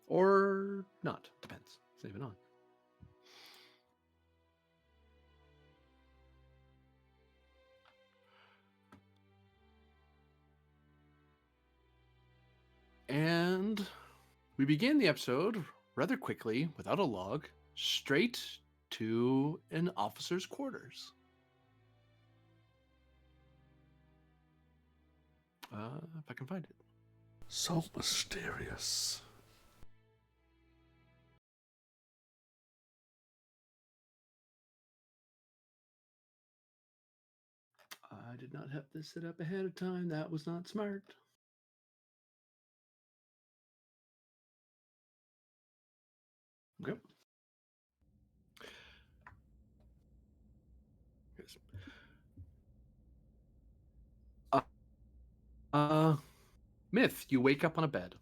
Or not. Depends. Save it on. And we begin the episode rather quickly, without a log, straight to an officer's quarters. If I can find it. So mysterious. I did not have this set up ahead of time. That was not smart. Okay. Myth, you wake up on a bed.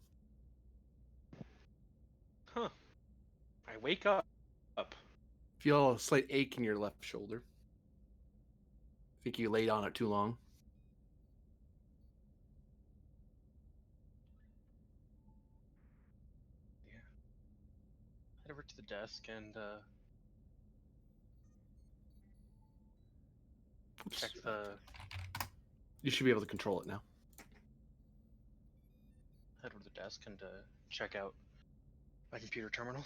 Huh. I wake up. Feel a slight ache in your left shoulder. Think you laid on it too long. Yeah. Head over to the desk and check the. You should be able to control it now. Head over to the desk and check out my computer terminal.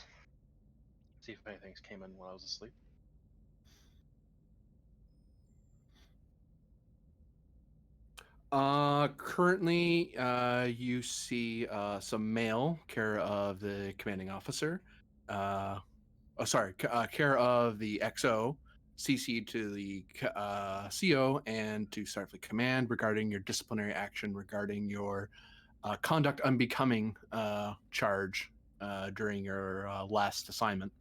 See if anything came in while I was asleep. Currently, you see some mail, care of the commanding officer. Care of the XO, CC to the CO and to Starfleet Command regarding your disciplinary action regarding your conduct unbecoming charge during your last assignment.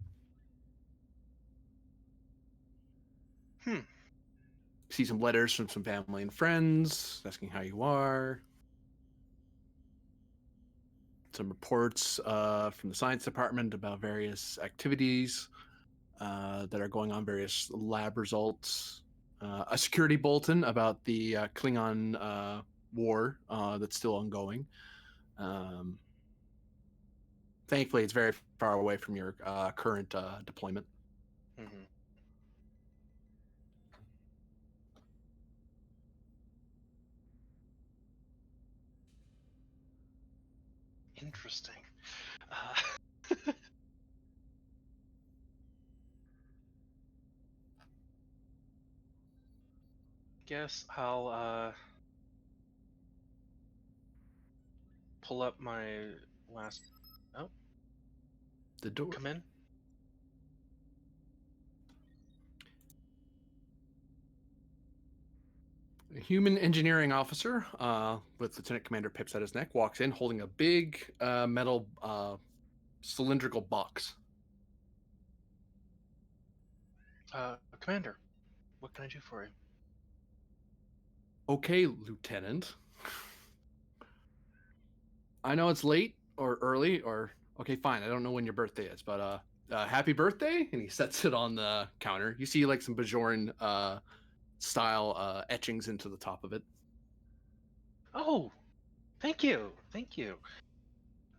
See some letters from some family and friends asking how you are. Some reports from the science department about various activities that are going on, various lab results. A security bulletin about the Klingon war that's still ongoing. Thankfully, it's very far away from your current deployment. Mm-hmm. Interesting. Guess I'll pull up my last. Oh, The door. come in. A human engineering officer with Lieutenant Commander Pips at his neck walks in holding a big metal cylindrical box. Commander, what can I do for you? Okay, Lieutenant. I know it's late or early or okay, fine. I don't know when your birthday is, but happy birthday! And he sets it on the counter. You see like some Bajoran style etchings into the top of it. Oh, thank you.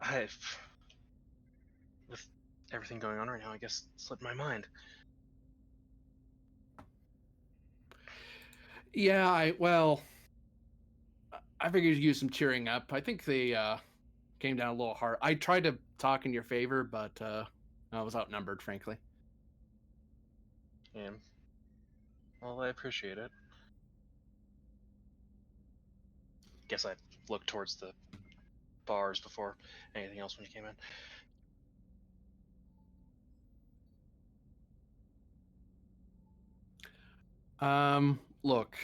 I've, with everything going on right now, I guess it slipped my mind. Yeah, I figured you'd use some cheering up. I think they came down a little hard. I tried to talk in your favor, but I was outnumbered, frankly. Yeah. Well, I appreciate it. Guess I looked towards the bars before anything else when you came in. Look,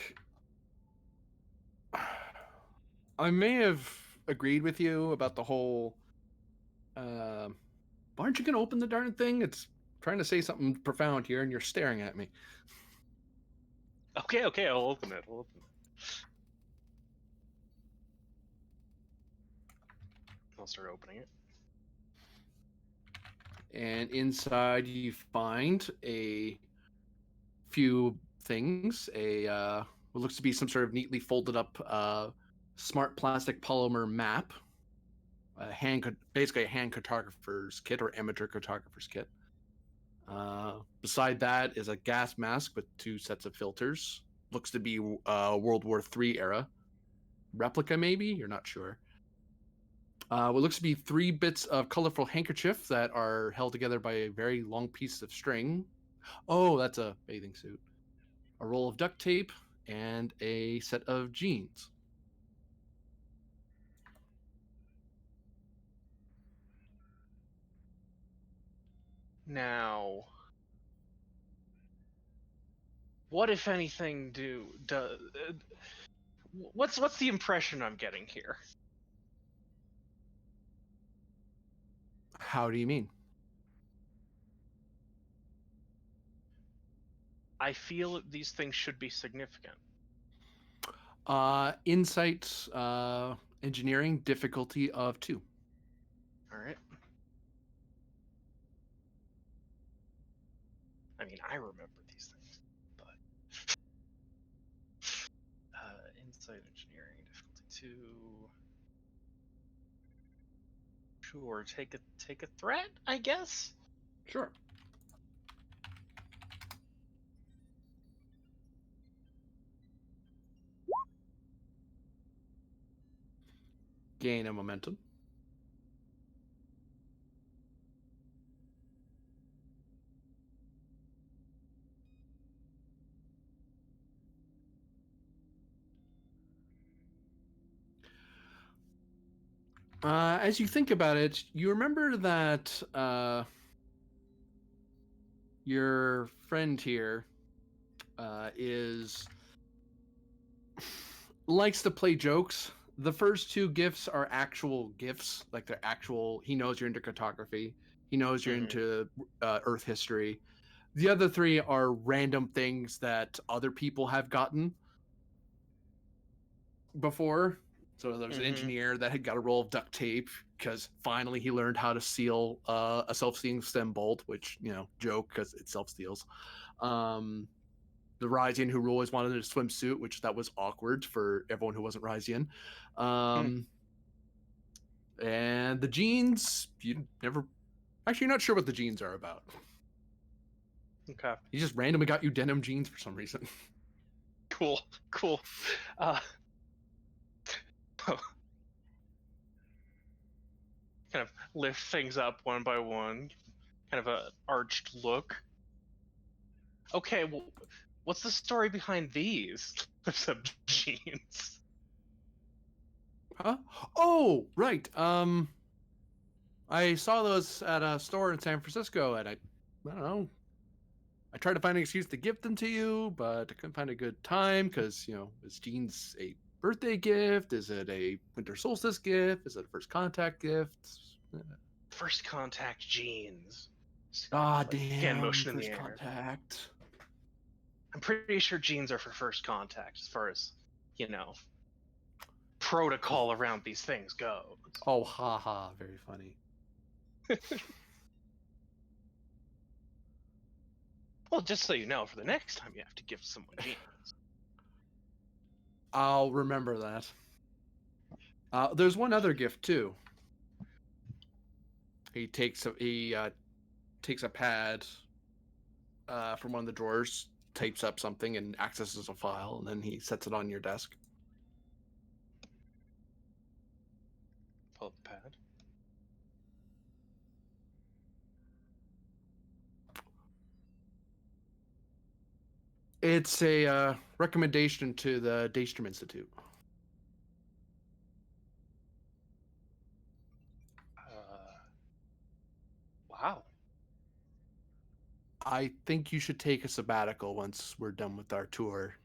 I may have agreed with you about the whole. Why aren't you going to open the darn thing? It's trying to say something profound here, and you're staring at me. Okay, I'll open it. I'll start opening it. And inside you find a few things. What looks to be some sort of neatly folded up smart plastic polymer map basically a hand cartographer's kit or amateur cartographer's kit. Beside that is a gas mask with 2 sets of filters. Looks to be World War III era. Replica, maybe? You're not sure. What looks to be 3 bits of colorful handkerchief that are held together by a very long piece of string. Oh, that's a bathing suit. A roll of duct tape and a set of jeans. Now, what if anything what's the impression I'm getting here? How do you mean? I feel these things should be significant. Insight, engineering, difficulty of 2. All right. I mean, I remember these things, but insight engineering difficulty 2. Sure, take a threat, I guess. Sure. Gain a momentum. As you think about it, you remember that your friend here is likes to play jokes. The first 2 gifts are actual gifts, like they're actual. He knows you're into cartography. He knows you're into Earth history. The other 3 are random things that other people have gotten before. So there was an engineer that had got a roll of duct tape because finally he learned how to seal a self-sealing stem bolt, which, joke because it self-seals. The Ryzian who always wanted a swimsuit, which that was awkward for everyone who wasn't Ryzian. And the jeans, you never... Actually, you're not sure what the jeans are about. Okay. He just randomly got you denim jeans for some reason. Cool. Kind of lift things up one by one, kind of a arched look. Okay, well, what's the story behind these some jeans? Huh? Oh, right. I saw those at a store in San Francisco, and I don't know. I tried to find an excuse to give them to you, but I couldn't find a good time because, is jeans a birthday gift? Is it a winter solstice gift? Is it a first contact gift? First contact jeans. Damn. Hand motion in first the air. contact. I'm pretty sure jeans are for first contact as far as, protocol around these things goes. Oh, haha. Very funny. Well, just so you know, for the next time you have to give someone jeans. I'll remember that. There's one other gift too. He takes a pad from one of the drawers, types up something, and accesses a file, and then he sets it on your desk. Pull up the pad. It's a recommendation to the Daystrom Institute. Wow. I think you should take a sabbatical once we're done with our tour.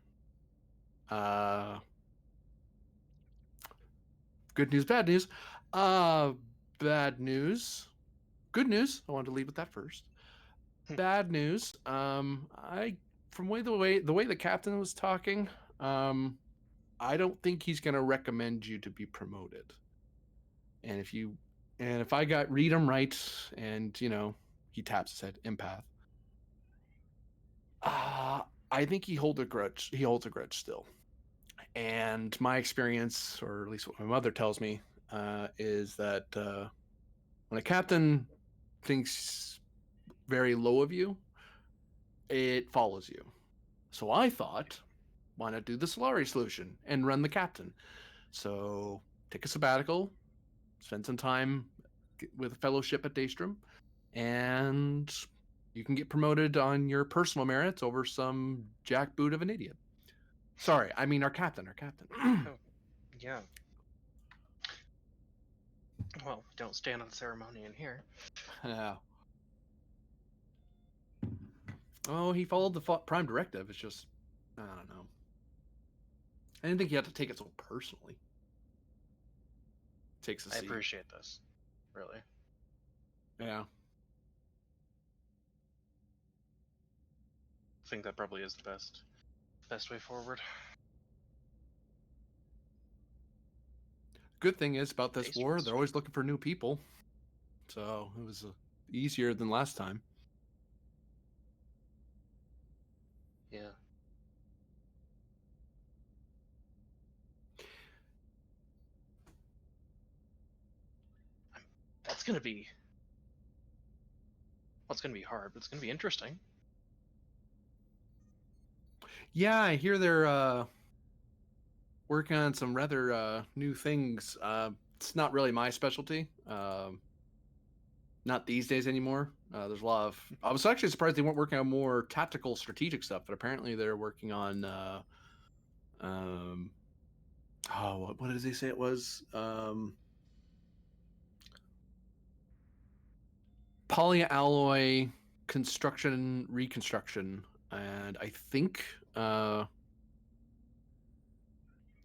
Good news, bad news. Bad news. Good news. I wanted to leave with that first. Bad news. From the way the captain was talking, I don't think he's gonna recommend you to be promoted. And if I read him right, and he taps his head, empath. I think he holds a grudge. He holds a grudge still. And my experience, or at least what my mother tells me, is that when a captain thinks very low of you, it follows you. So I thought, why not do the Solari solution and run the captain? So take a sabbatical, spend some time with a fellowship at Daystrom, and you can get promoted on your personal merits over some jackboot of an idiot. Sorry, I mean our captain. Yeah. Well, don't stand on ceremony in here. Yeah. Oh, he followed the Prime Directive. It's just, I don't know. I didn't think you had to take it so personally. Takes a I seat. appreciate this. Really. Yeah. I think that probably is the best way forward. Good thing is about this war, Daystroms. they're always looking for new people. So it was easier than last time. Yeah. That's gonna be. Well, it's gonna be hard, but it's gonna be interesting. Yeah, I hear they're working on some rather new things. It's not really my specialty. Not these days anymore. There's a lot of. I was actually surprised they weren't working on more tactical, strategic stuff, but apparently they're working on. What did they say it was? Polyalloy construction, reconstruction, and I think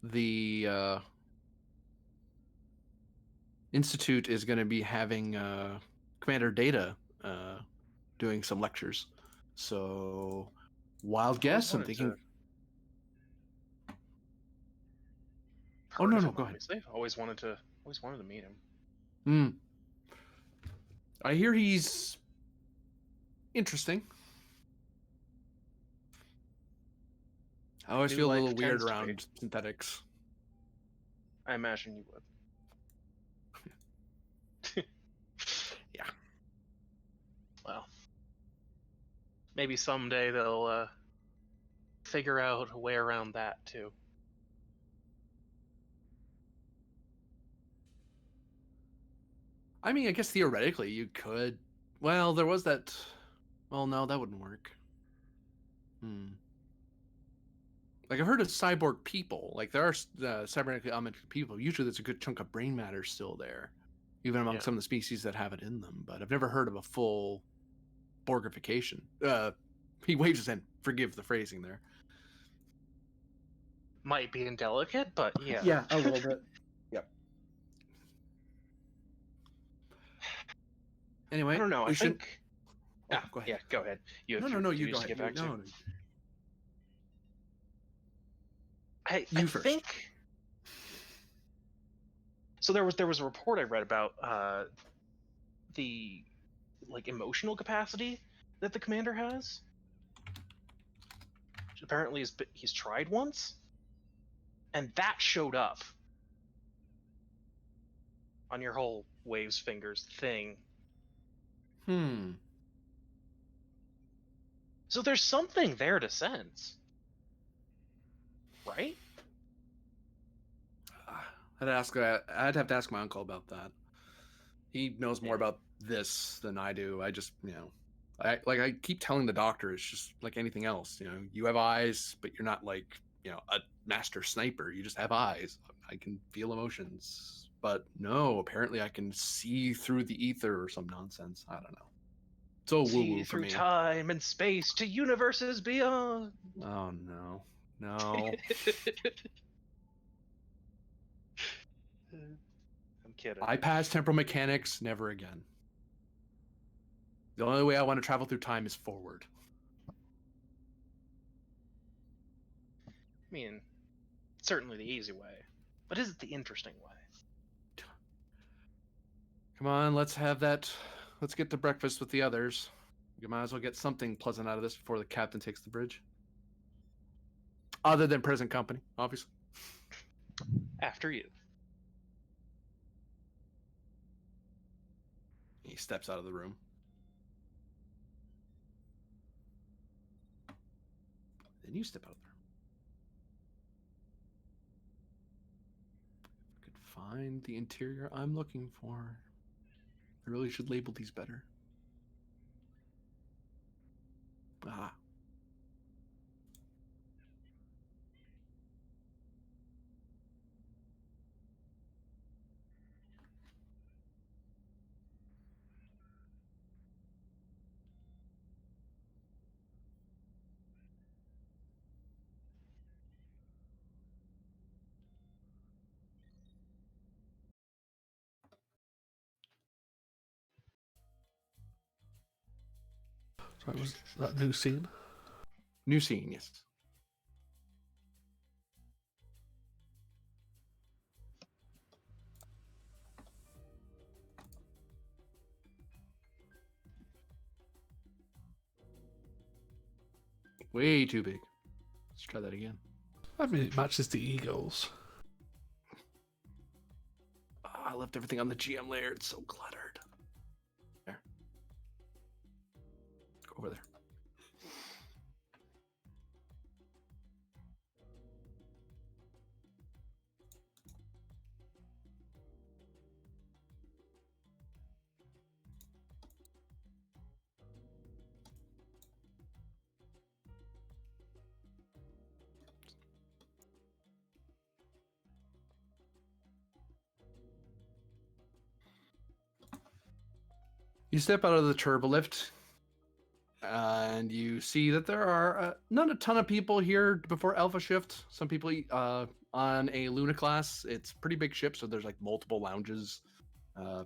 the Institute is going to be having Commander Data doing some lectures. So, wild guess. I'm thinking. Oh no, go ahead. Obviously, always wanted to meet him. Hmm. I hear he's interesting. I always New feel a life little weird tends to be. around synthetics. I imagine you would. Yeah. Well, maybe someday they'll figure out a way around that too. I mean, I guess theoretically you could. Well, there was that. Well, no, that wouldn't work. Like I've heard of cyborg people. Like there are cybernetically augmented people. Usually, there's a good chunk of brain matter still there, even among some of the species that have it in them. But I've never heard of a full Borgification. He waves his hand. Forgive the phrasing there. Might be indelicate, but yeah. Yeah, a little bit. Yep. Anyway, I don't know. I Lucian. think. Oh, go ahead. Yeah, go ahead. You No. You go to ahead. get back to. No. I first. think. So there was a report I read about the emotional capacity that the commander has. Which apparently he's tried once, and that showed up on your whole waves fingers thing. So there's something there to sense, right? I'd have to ask my uncle about that. He knows more about this than I do. I just, I keep telling the doctor, it's just like anything else. You have eyes, but you're not like, a master sniper. You just have eyes. I can feel emotions, but no, apparently I can see through the ether or some nonsense. I don't know. It's all woo woo for me. Through time and space to universes beyond. Oh no. I'm kidding. I passed temporal mechanics, never again. The only way I want to travel through time is forward. I mean, certainly the easy way, but is it the interesting way? Come on, let's have that. Let's get to breakfast with the others. You might as well get something pleasant out of this before the captain takes the bridge. Other than present company, obviously. After you. steps out of the room. Then you step out of the room. I could find the interior I'm looking for. I really should label these better. Ah. Sorry, was that new scene? New scene, yes. Way too big. Let's try that again. I mean, it matches the egos. I left everything on the GM layer. It's so cluttered. There. Go over there. You step out of the turbolift, and you see that there are not a ton of people here before Alpha Shift. Some people on a Luna class. It's a pretty big ship, so there's like multiple lounges.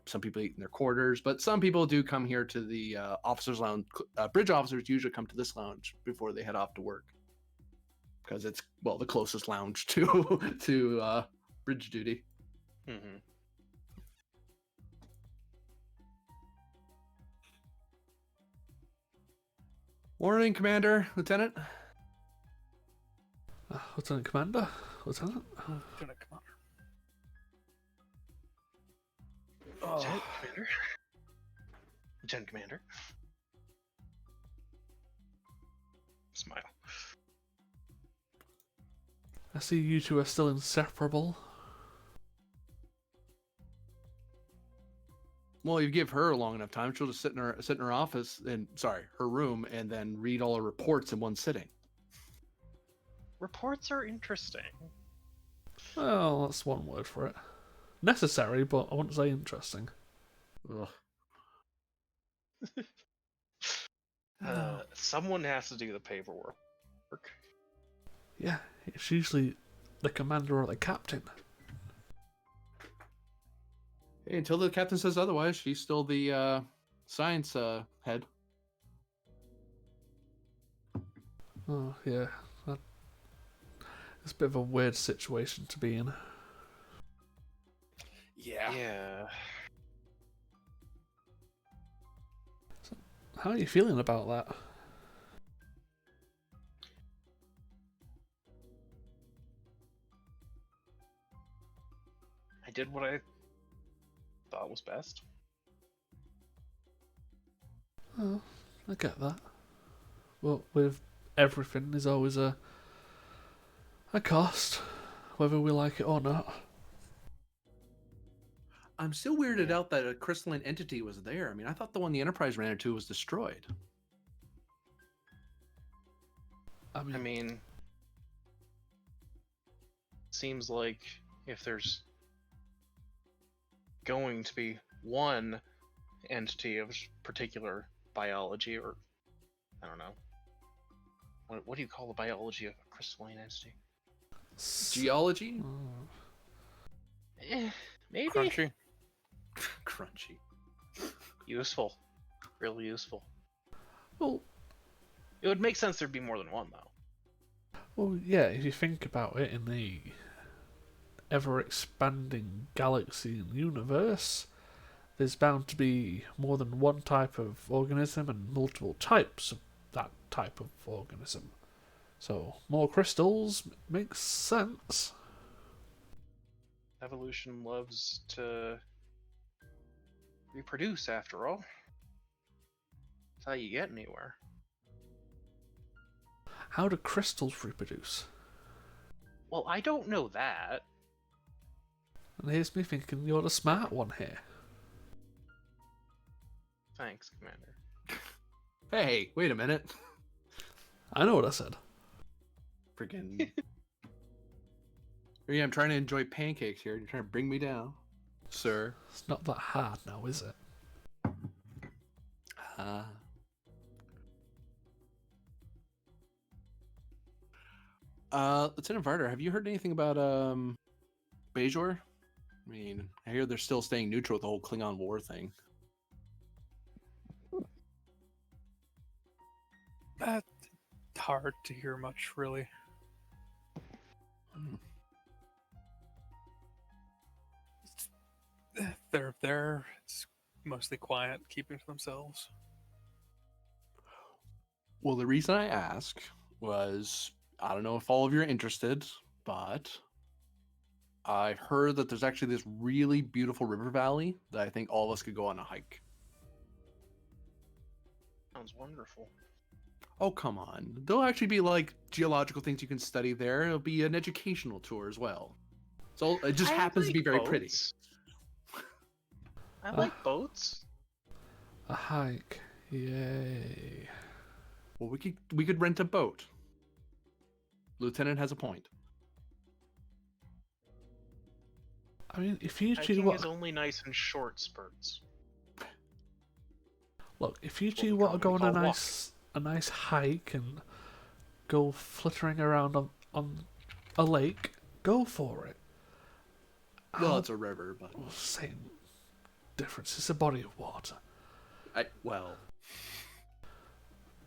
Some people eat in their quarters, but some people do come here to the officers' lounge. Bridge officers usually come to this lounge before they head off to work, because it's the closest lounge to bridge duty. Mm-hmm. Morning, Commander, Lieutenant. Lieutenant Commander? Lieutenant? Lieutenant Commander. Lieutenant Commander. Lieutenant Commander. Smile. I see you two are still inseparable. Well, you give her a long enough time, she'll just sit in her office her room, and then read all her reports in one sitting. Reports are interesting. Well, that's one word for it. Necessary, but I wouldn't say interesting. Ugh. Someone has to do the paperwork. Yeah, it's usually the commander or the captain. Hey, until the captain says otherwise, she's still the science head. Oh, yeah. It's a bit of a weird situation to be in. Yeah. So, how are you feeling about that? I did what I thought was best. Oh, I get that. Well, with everything, there's always a cost, whether we like it or not. I'm still weirded out that a crystalline entity was there. I mean, I thought the one the Enterprise ran into was destroyed. I mean, seems like if there's going to be one entity of particular biology, or I don't know, what do you call the biology of a crystalline entity? Geology? Maybe. Crunchy. Crunchy. Useful. Really useful. well, It would make sense there'd be more than one, though. well, yeah. If you think about it, in the ever-expanding galaxy and universe, there's bound to be more than one type of organism and multiple types of that type of organism. So more crystals makes sense. Evolution loves to reproduce, after all. That's how you get anywhere. How do crystals reproduce? Well, I don't know that. And here's me thinking you're the smart one here. Thanks, Commander. Hey, wait a minute. I know what I said. Freaking. Yeah, I'm trying to enjoy pancakes here. You're trying to bring me down, sir. It's not that hard now, is it? Lieutenant Varder, have you heard anything about Bajor? I mean, I hear they're still staying neutral with the whole Klingon war thing. That's hard to hear much, really. They're there. It's mostly quiet, keeping to themselves. Well, the reason I ask was, I don't know if all of you are interested, but I've heard that there's actually this really beautiful river valley that I think all of us could go on a hike. Sounds wonderful. Oh, come on. There'll actually be like geological things you can study there. It'll be an educational tour as well. So it just happens to be very pretty. I like boats. A hike. Yay. Well, we could rent a boat. Lieutenant has a point. I mean, if you two Hiking want, is only nice in short spurts. look, if you What two we want to go on commonly a call a nice hike and go flittering around on a lake, go for it. Well, it's a river, but Same difference. It's a body of water. well,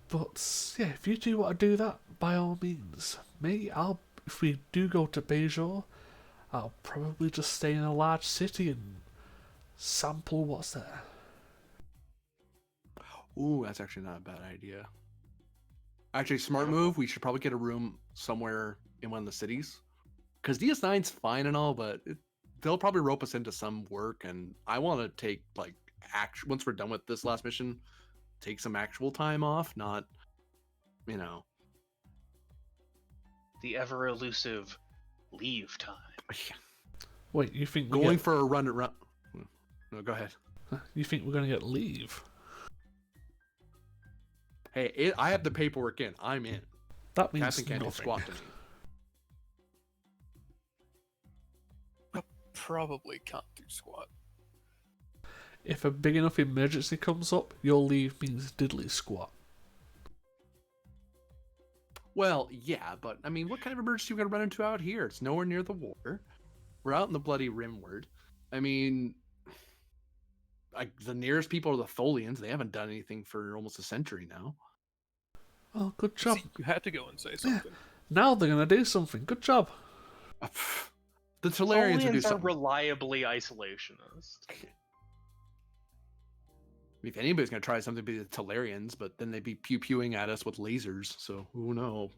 But yeah, if you two want to do that, by all means. If we do go to Bajor, I'll probably just stay in a large city and sample what's there. ooh, that's actually not a bad idea. Actually, smart move. We should probably get a room somewhere in one of the cities. Because DS9's fine and all, but they'll probably rope us into some work, and I want to take, like, once we're done with this last mission, take some actual time off, not, you know. The ever elusive leave time. Wait, you think we Going get, for a run around. No, go ahead. you think we're gonna get leave? Hey, I have the paperwork in. I'm in. That means Captain can't do nothing. squat to me. Probably can't do squat. If a big enough emergency comes up, your leave means diddly squat. Well, yeah, but I mean, what kind of emergency are we gonna run into out here? It's nowhere near the water. We're out in the bloody Rimward. I mean, the nearest people are the Tholians. They haven't done anything for almost a century now. Oh, good job. See, you had to go and say something. Now they're gonna do something. Good job. The Tolarians would do Tholians are something. reliably isolationist. If anybody's gonna try something, it'd be the Tolarians, but then they'd be pew-pewing at us with lasers. So who knows?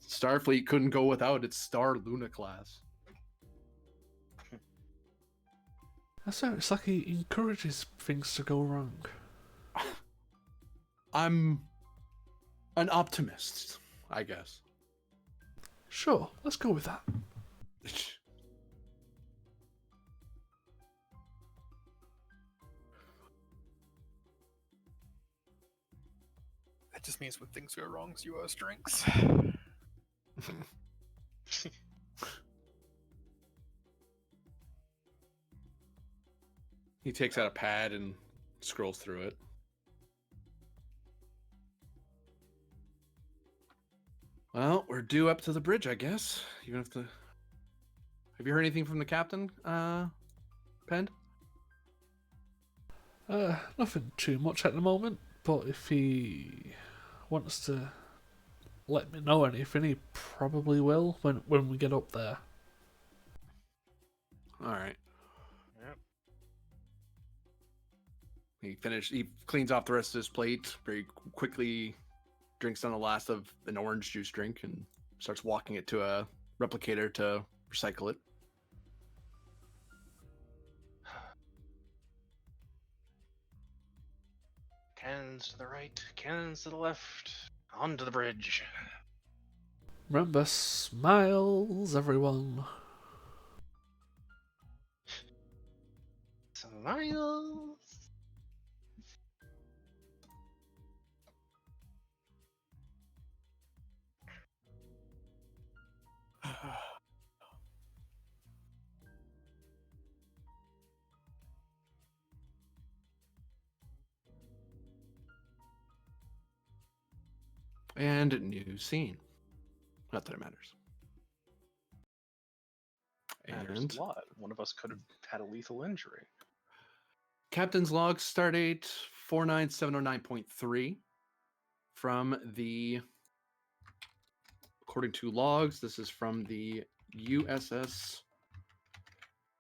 Starfleet couldn't go without its Star Luna class. That's right. It's like he encourages things to go wrong. I'm an optimist, I guess. Sure, let's go with that. That just means when things go wrong, you owe us drinks. He takes out a pad and scrolls through it. Well, we're due up to the bridge, I guess. You have to. Have you heard anything from the captain, Pend? Nothing too much at the moment, but if he wants to let me know anything, he probably will when we get up there. All right. Yep. He cleans off the rest of his plate very quickly, drinks down the last of an orange juice drink, and starts walking it to a replicator to recycle it. Cannons to the right, cannons to the left. Onto the bridge. Remember, smiles, everyone. Smiles. And new scene. Not that it matters. Matters And a lot. One of us could have had a lethal injury. Captain's log, stardate 49709.3 from the, according to logs, this is from the USS.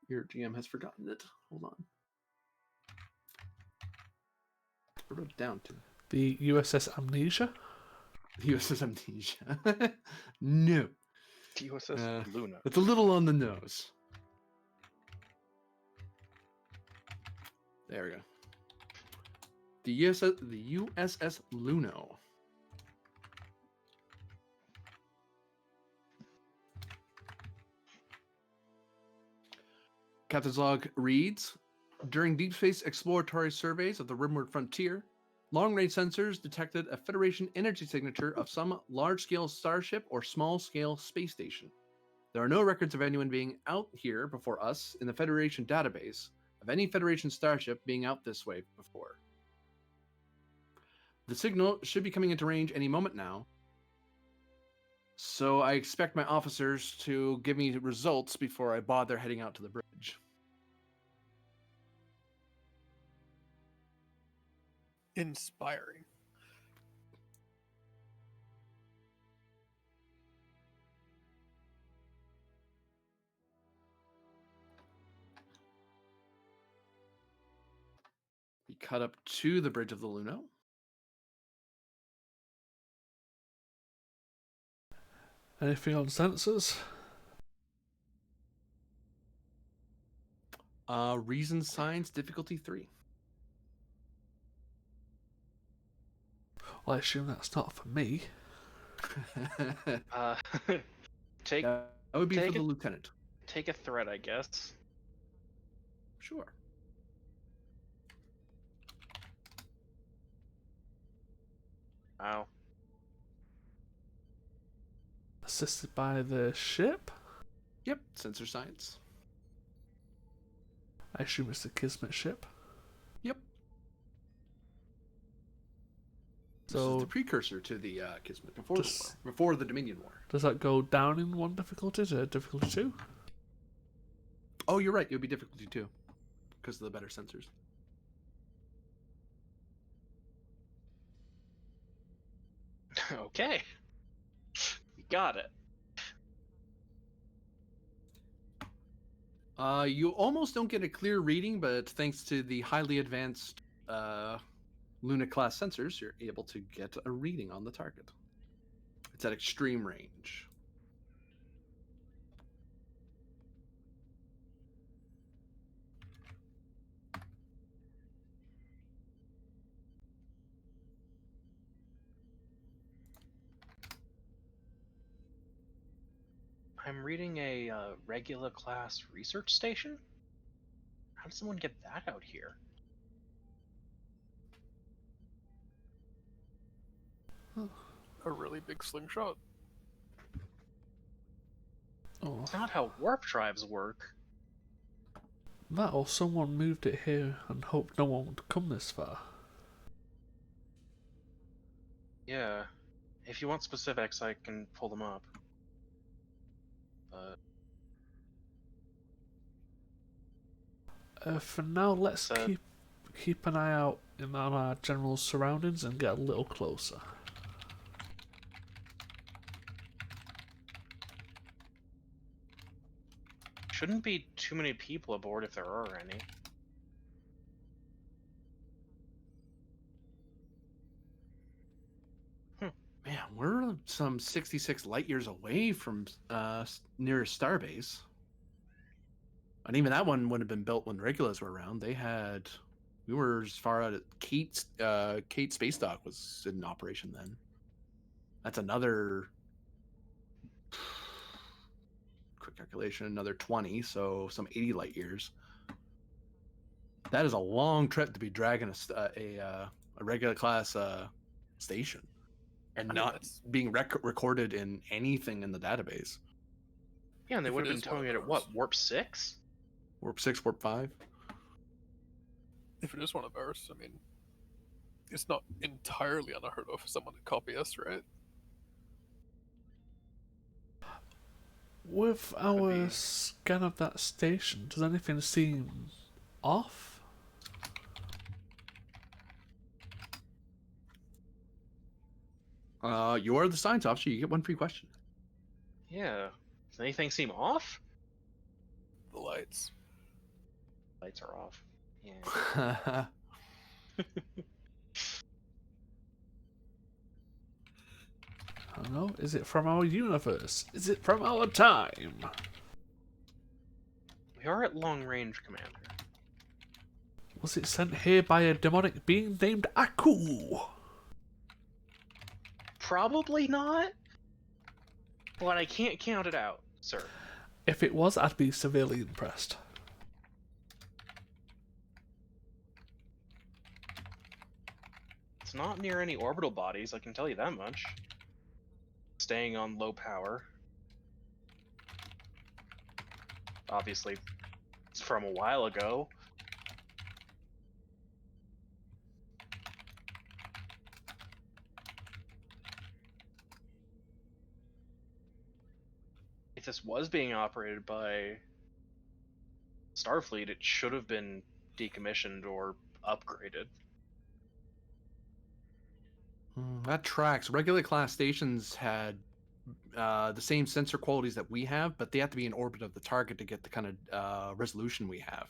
Your GM has forgotten it. Hold on. I wrote it down too. The USS Amnesia. USS Amnesia. No. USS Luna. It's a little on the nose. There we go. The USS Luno. Captain's log reads, during deep space exploratory surveys of the rimward frontier, long-range sensors detected a Federation energy signature of some large-scale starship or small-scale space station. There are no records of anyone being out here before us in the Federation database of any Federation starship being out this way before. The signal should be coming into range any moment now, so I expect my officers to give me results before I bother heading out to the bridge. Inspiring. We cut up to the bridge of the Luno. Anything on sensors? Reason signs difficulty 3. Well, I assume that's not for me. Take That would be for take the it- lieutenant. take a threat, I guess. Sure. Wow. Assisted by the ship? Yep, sensor science. I assume it's the Kismet ship. Yep. This is So the precursor to the Kismet before Just- the war, before the Dominion War. does that go down in one difficulty to difficulty 2? Oh, you're right. It would be difficulty 2 because of the better sensors. Okay. You got it. You almost don't get a clear reading, but thanks to the highly advanced Luna class sensors, you're able to get a reading on the target. It's at extreme range. I'm reading a regular class research station? How did someone get that out here? A really big slingshot. Oh, It's not how warp drives work. that or someone moved it here and hoped no one would come this far. Yeah. If you want specifics, I can pull them up. But For now, let's So- keep an eye out on our general surroundings and get a little closer. shouldn't be too many people aboard if there are any. Man, we're some 66 light years away from nearest starbase. And even that one would have been built when regulars were around. They had We were as far out as Kate Space Dock was in operation then. That's another quick calculation, another 20, so some 80 light years. That is a long trip to be dragging a regular class station and I mean, not that's- being recorded in anything in the database. Yeah, and they If would it have been is one of towing it at ours. what, warp 6? Warp 6, Warp 5. If it is one of ours, I mean, it's not entirely unheard of for someone to copy us, right? With Could our be. scan of that station, does anything seem off? You are the science officer. You get one free question. Yeah. Does anything seem off? The lights. Lights are off. Yeah. I don't know. Is it from our universe? Is it from our time? We are at long range, Commander. Was it sent here by a demonic being named Aku? Probably not. But I can't count it out, sir. If it was, I'd be severely impressed. It's not near any orbital bodies, I can tell you that much. Staying on low power. Obviously, it's from a while ago. If this was being operated by Starfleet, it should have been decommissioned or upgraded. That tracks. Regular class stations had the same sensor qualities that we have, but they have to be in orbit of the target to get the kind of resolution we have.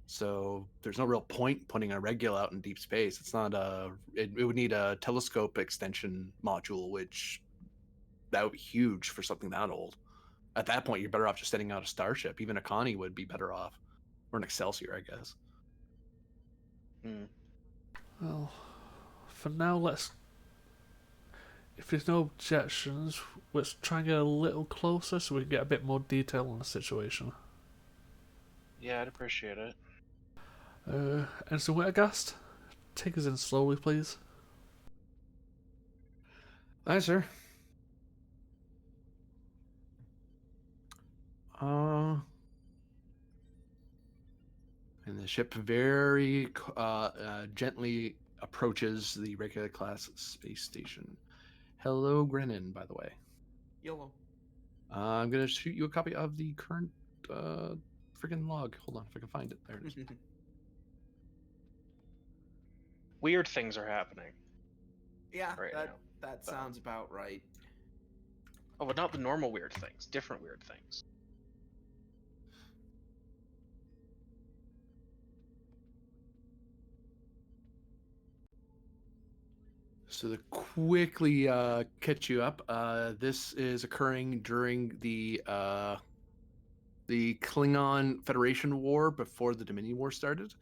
So there's no real point putting a regular out in deep space. It's not a. It would need a telescope extension module, which that would be huge for something that old. At that point, you're better off just sending out a Starship. Even a Connie would be better off, or an Excelsior, I guess. Well, for now, let's. If there's no objections, let's try and get a little closer so we can get a bit more detail on the situation. Yeah, I'd appreciate it. Ensign Wittergast, take us in slowly, please. Aye, sir. And the ship very gently approaches the regular class space station. Hello, Grennan, by the way. YOLO. I'm going to shoot you a copy of the current freaking log. Hold on, if I can find it. There it is. Weird things are happening. Yeah, Right that sounds about right. Oh, but not the normal weird things. Different weird things. So to quickly catch you up, this is occurring during the Klingon Federation War before the Dominion War started.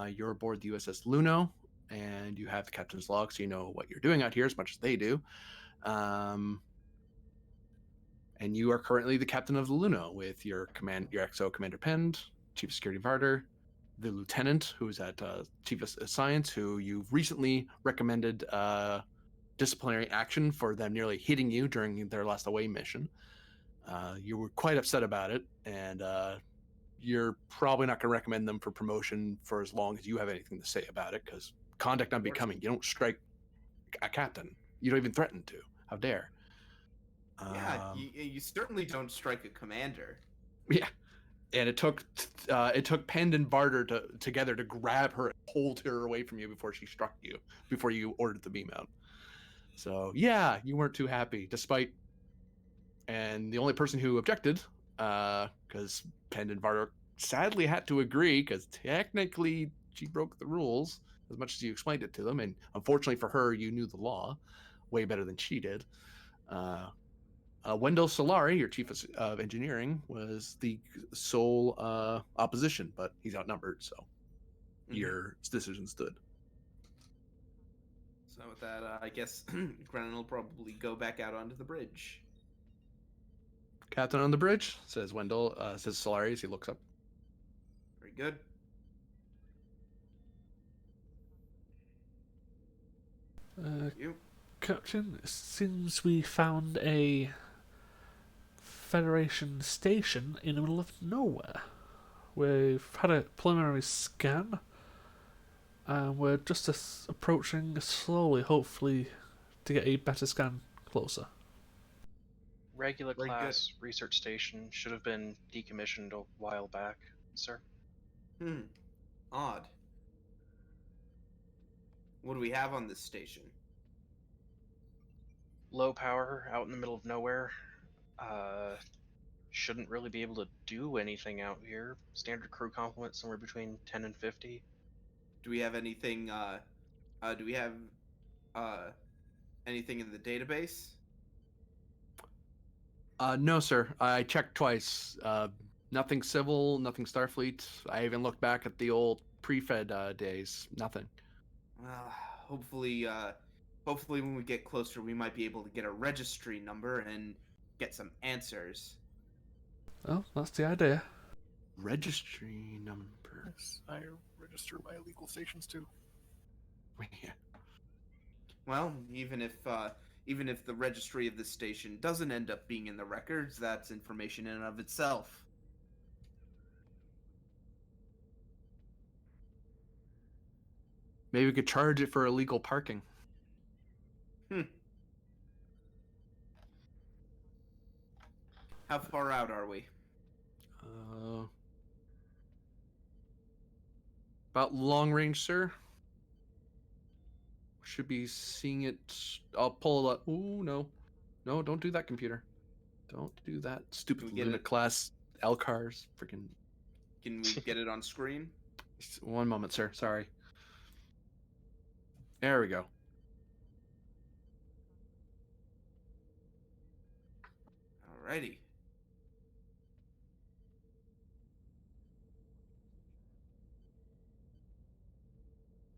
You're aboard the USS Luno, and you have the captain's log, so you know what you're doing out here as much as they do. And you are currently the captain of the Luno with your XO Commander Pend, Chief of Security Varder, the lieutenant who's at Chief of Science, who you've recently recommended disciplinary action for them nearly hitting you during their last away mission. You were quite upset about it, and you're probably not going to recommend them for promotion for as long as you have anything to say about it, because conduct unbecoming. You don't strike a captain. You don't even threaten to. How dare. Yeah, you certainly don't strike a commander. Yeah. And it took Pend and Barter together to grab her and hold her away from you before she struck you, before you ordered the beam out. So yeah, you weren't too happy, despite. And the only person who objected, because Pend and Barter sadly had to agree, because technically she broke the rules as much as you explained it to them, and unfortunately for her, you knew the law way better than she did. Wendell Solari, your chief of engineering, was the sole opposition, but he's outnumbered, so your decision stood. So with that, I guess Grennan will probably go back out onto the bridge. Captain on the bridge, says Wendell, says Solari as he looks up. Very good. You. Captain, it seems we found a Federation station in the middle of nowhere. We've had a preliminary scan, and we're just approaching slowly, hopefully, to get a better scan closer. Regular Very class research station should have been decommissioned a while back, sir. Odd. What do we have on this station? Low power, out in the middle of nowhere. Shouldn't really be able to do anything out here. Standard crew complement somewhere between 10 and 50. Do we have anything, do we have, anything in the database? No, sir. I checked twice. Nothing civil, nothing Starfleet. I even looked back at the old pre-Fed days. Nothing. Well, hopefully when we get closer, we might be able to get a registry number and get some answers. Well, that's the idea. Registry number. Yes, I register my illegal stations too. Well, even if the registry of this station doesn't end up being in the records, that's information in and of itself. Maybe we could charge it for illegal parking. How far out are we? About long range, sir. Should be seeing it. I'll pull it up. Ooh, no. No, don't do that, computer. Don't do that. Stupid Can we get Luna it? class LCARs. Freaking. Can we get it on screen? One moment, sir. Sorry. There we go. Alrighty.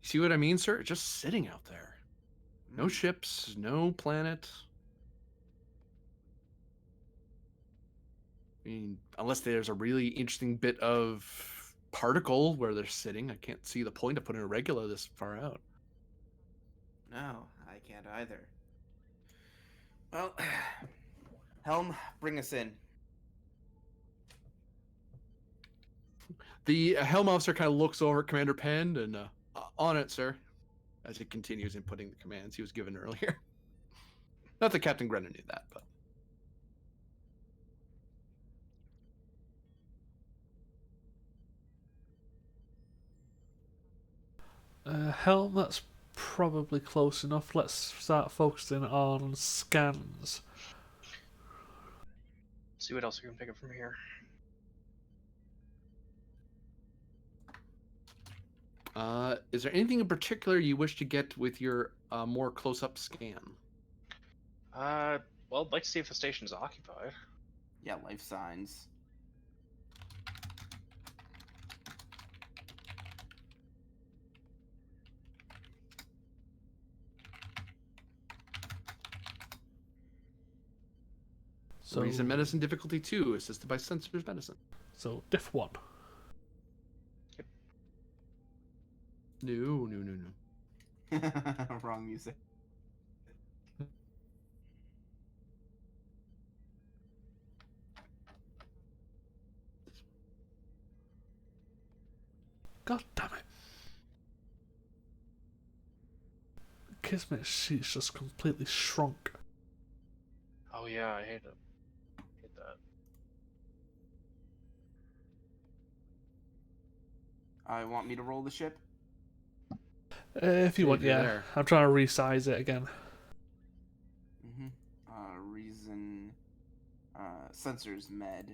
See what I mean, sir? Just sitting out there. No ships, no planet. I mean, unless there's a really interesting bit of particle where they're sitting, I can't see the point of putting a regula this far out. No, I can't either. Well, Helm, bring us in. The helm officer kind of looks over at Commander Penn and, on it, sir, as he continues inputting the commands he was given earlier. Not that Captain Grennan knew that, but. Helm, that's probably close enough. Let's start focusing on scans. See what else we can pick up from here. Is there anything in particular you wish to get with your more close-up scan? Well, I'd like to see if the station's occupied. Yeah, life signs. So, Reason medicine difficulty 2, assisted by sensors medicine. so diff 1. No. Wrong music. God damn it. Kismet sheet's just completely shrunk. Oh yeah, I hate it. Hate that. I want me to roll the ship? If you See want, if you're yeah. there. I'm trying to resize it again. Reason, sensors med.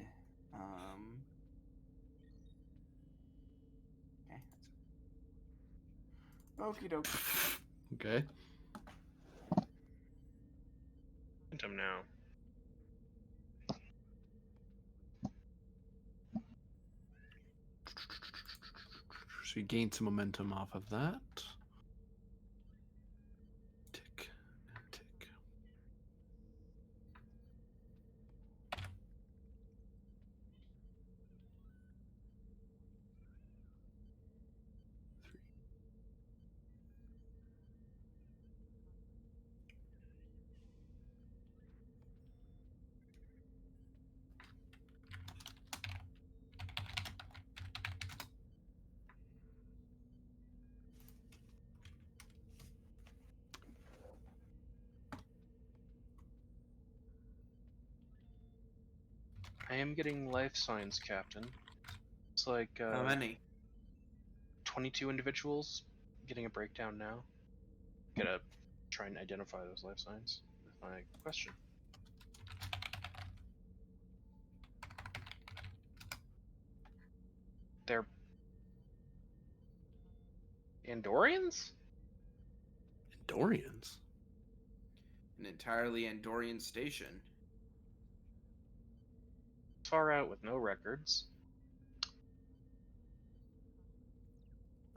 Okay. Okie doke. Okay. Momentum now. So you gain some momentum off of that. Tick and tick. I am getting life signs, Captain. It's like How many? 22 individuals. Getting a breakdown now. Gotta try and identify those life signs with my question. They're Andorians? Andorians? An entirely Andorian station. Far out with no records.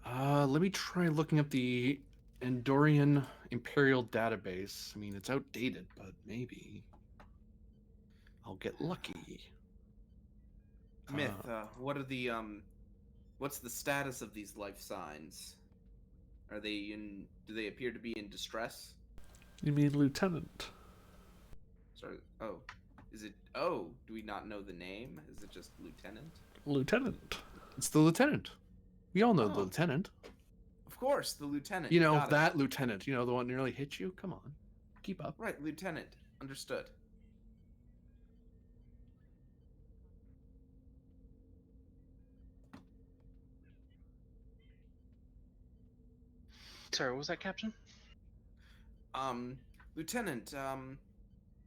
Let me try looking up the Andorian Imperial database. I mean, it's outdated, but maybe I'll get lucky. Myth, what are the what's the status of these life signs? Are they in do they appear to be in distress? You mean Lieutenant? Sorry. Oh. Is it do we not know the name? Is it just Lieutenant? Lieutenant. It's the lieutenant. We all know the Oh. lieutenant. Of course, the lieutenant. You know, Got it. that lieutenant. You know, the one who nearly hit you? Come on. Keep up. Right, lieutenant. Understood. Sorry, what was that, Captain? Lieutenant,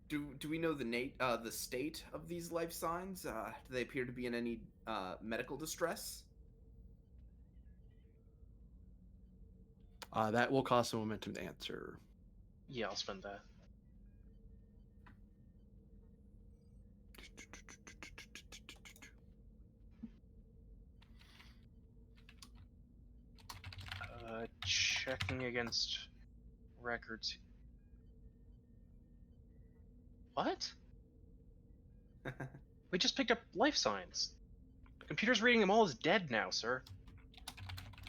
do we know the state of these life signs? Do they appear to be in any medical distress? That will cost a momentum to answer. Yeah, I'll spend that. Checking against records. What? We just picked up life signs. The computer's reading them all as dead now, sir.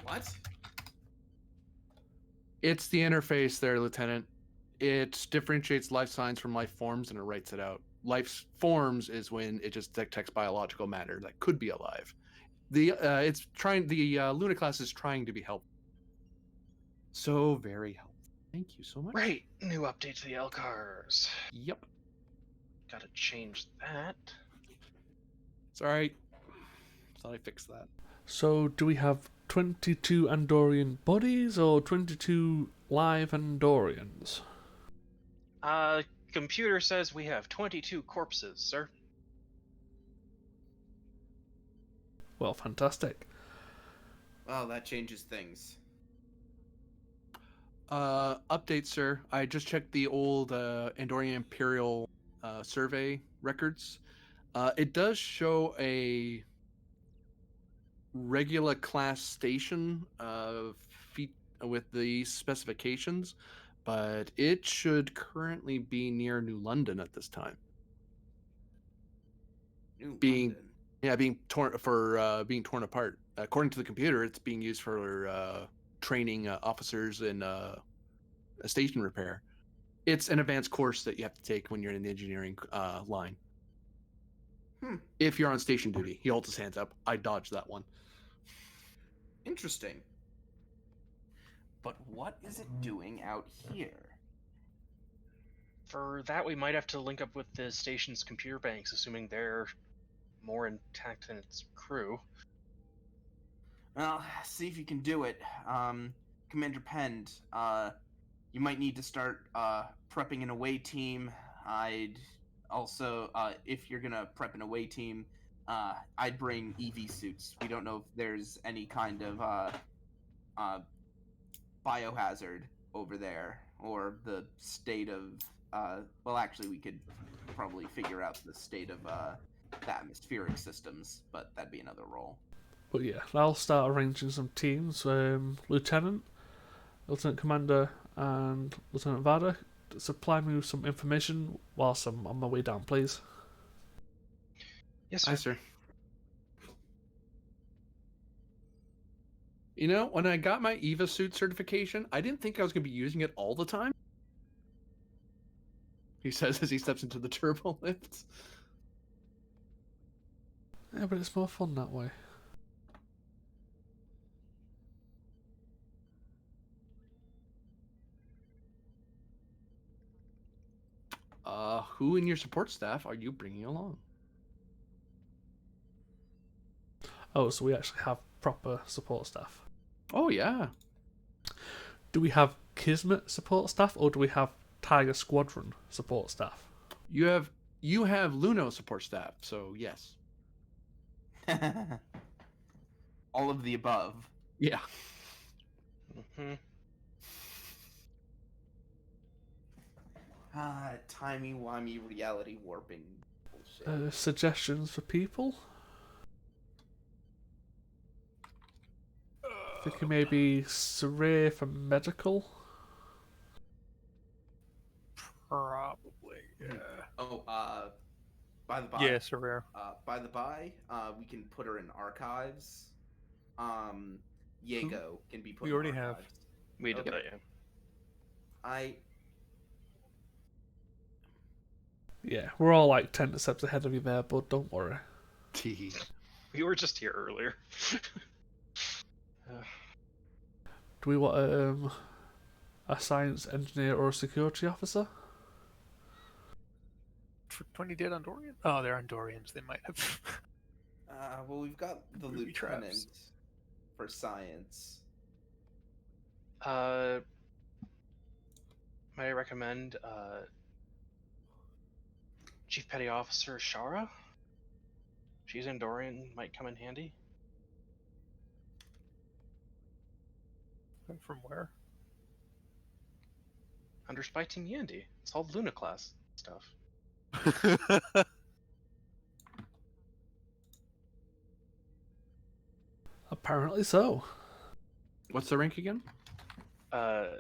What? It's the interface there, Lieutenant. It differentiates life signs from life forms and it writes it out. Life forms is when it just detects biological matter that could be alive. The Luna class is trying to be helpful. So very helpful. Thank you so much. Right, new update to the LCARs. Yep. Gotta change that. It's alright. Thought I fixed that. So, do we have 22 Andorian bodies or 22 live Andorians? Computer says we have 22 corpses, sir. Well, fantastic. Well, that changes things. Update, sir. I just checked the old Andorian Imperial survey records. It does show a regular class station with the specifications, but it should currently be near New London at this time. Being torn apart. According to the computer, it's being used for training officers in a station repair. It's an advanced course that you have to take when you're in the engineering line. If you're on station duty. He holds his hands up. I dodged that one. Interesting. But what is it doing out here? For that, we might have to link up with the station's computer banks, assuming they're more intact than its crew. Well, see if you can do it. Commander Pend, you might need to start prepping an away team. I'd also, if you're gonna prep an away team, I'd bring EV suits. We don't know if there's any kind of biohazard over there, or the state of, well, actually, we could probably figure out the state of the atmospheric systems, but that'd be another role. But yeah, I'll start arranging some teams. Lieutenant Commander, and Lieutenant Vada, supply me with some information whilst I'm on my way down, please. Yes, Aye, sir. sir. You know, when I got my EVA suit certification, I didn't think I was going to be using it all the time. He says as he steps into the turbo lift. Yeah, but it's more fun that way. Who in your support staff are you bringing along? Oh, so we actually have proper support staff. Oh, yeah. Do we have Kismet support staff, or do we have Tiger Squadron support staff? You have Luno support staff, so yes. All of the above. Yeah. Hmm. Timey-wimey reality warping bullshit. Suggestions for people? Thinking maybe Saray for medical? Probably, yeah. Oh, by the by. Yeah, so rare. By the by, we can put her in archives. Yago can be put We in already have. archives. We did Okay. that, yeah. Yeah, we're all like 10 steps ahead of you there, bud, don't worry. Tee. We were just here earlier. Do we want a science engineer or a security officer? For 20 dead Andorian? Oh, they're Andorians. They might have. Well, we've got the Booby lieutenant traps. for science. May I recommend Chief Petty Officer Shara? She's Andorian, might come in handy. From where? Under Spy Team Yandy. It's all Luna class stuff. Apparently so. What's the rank again?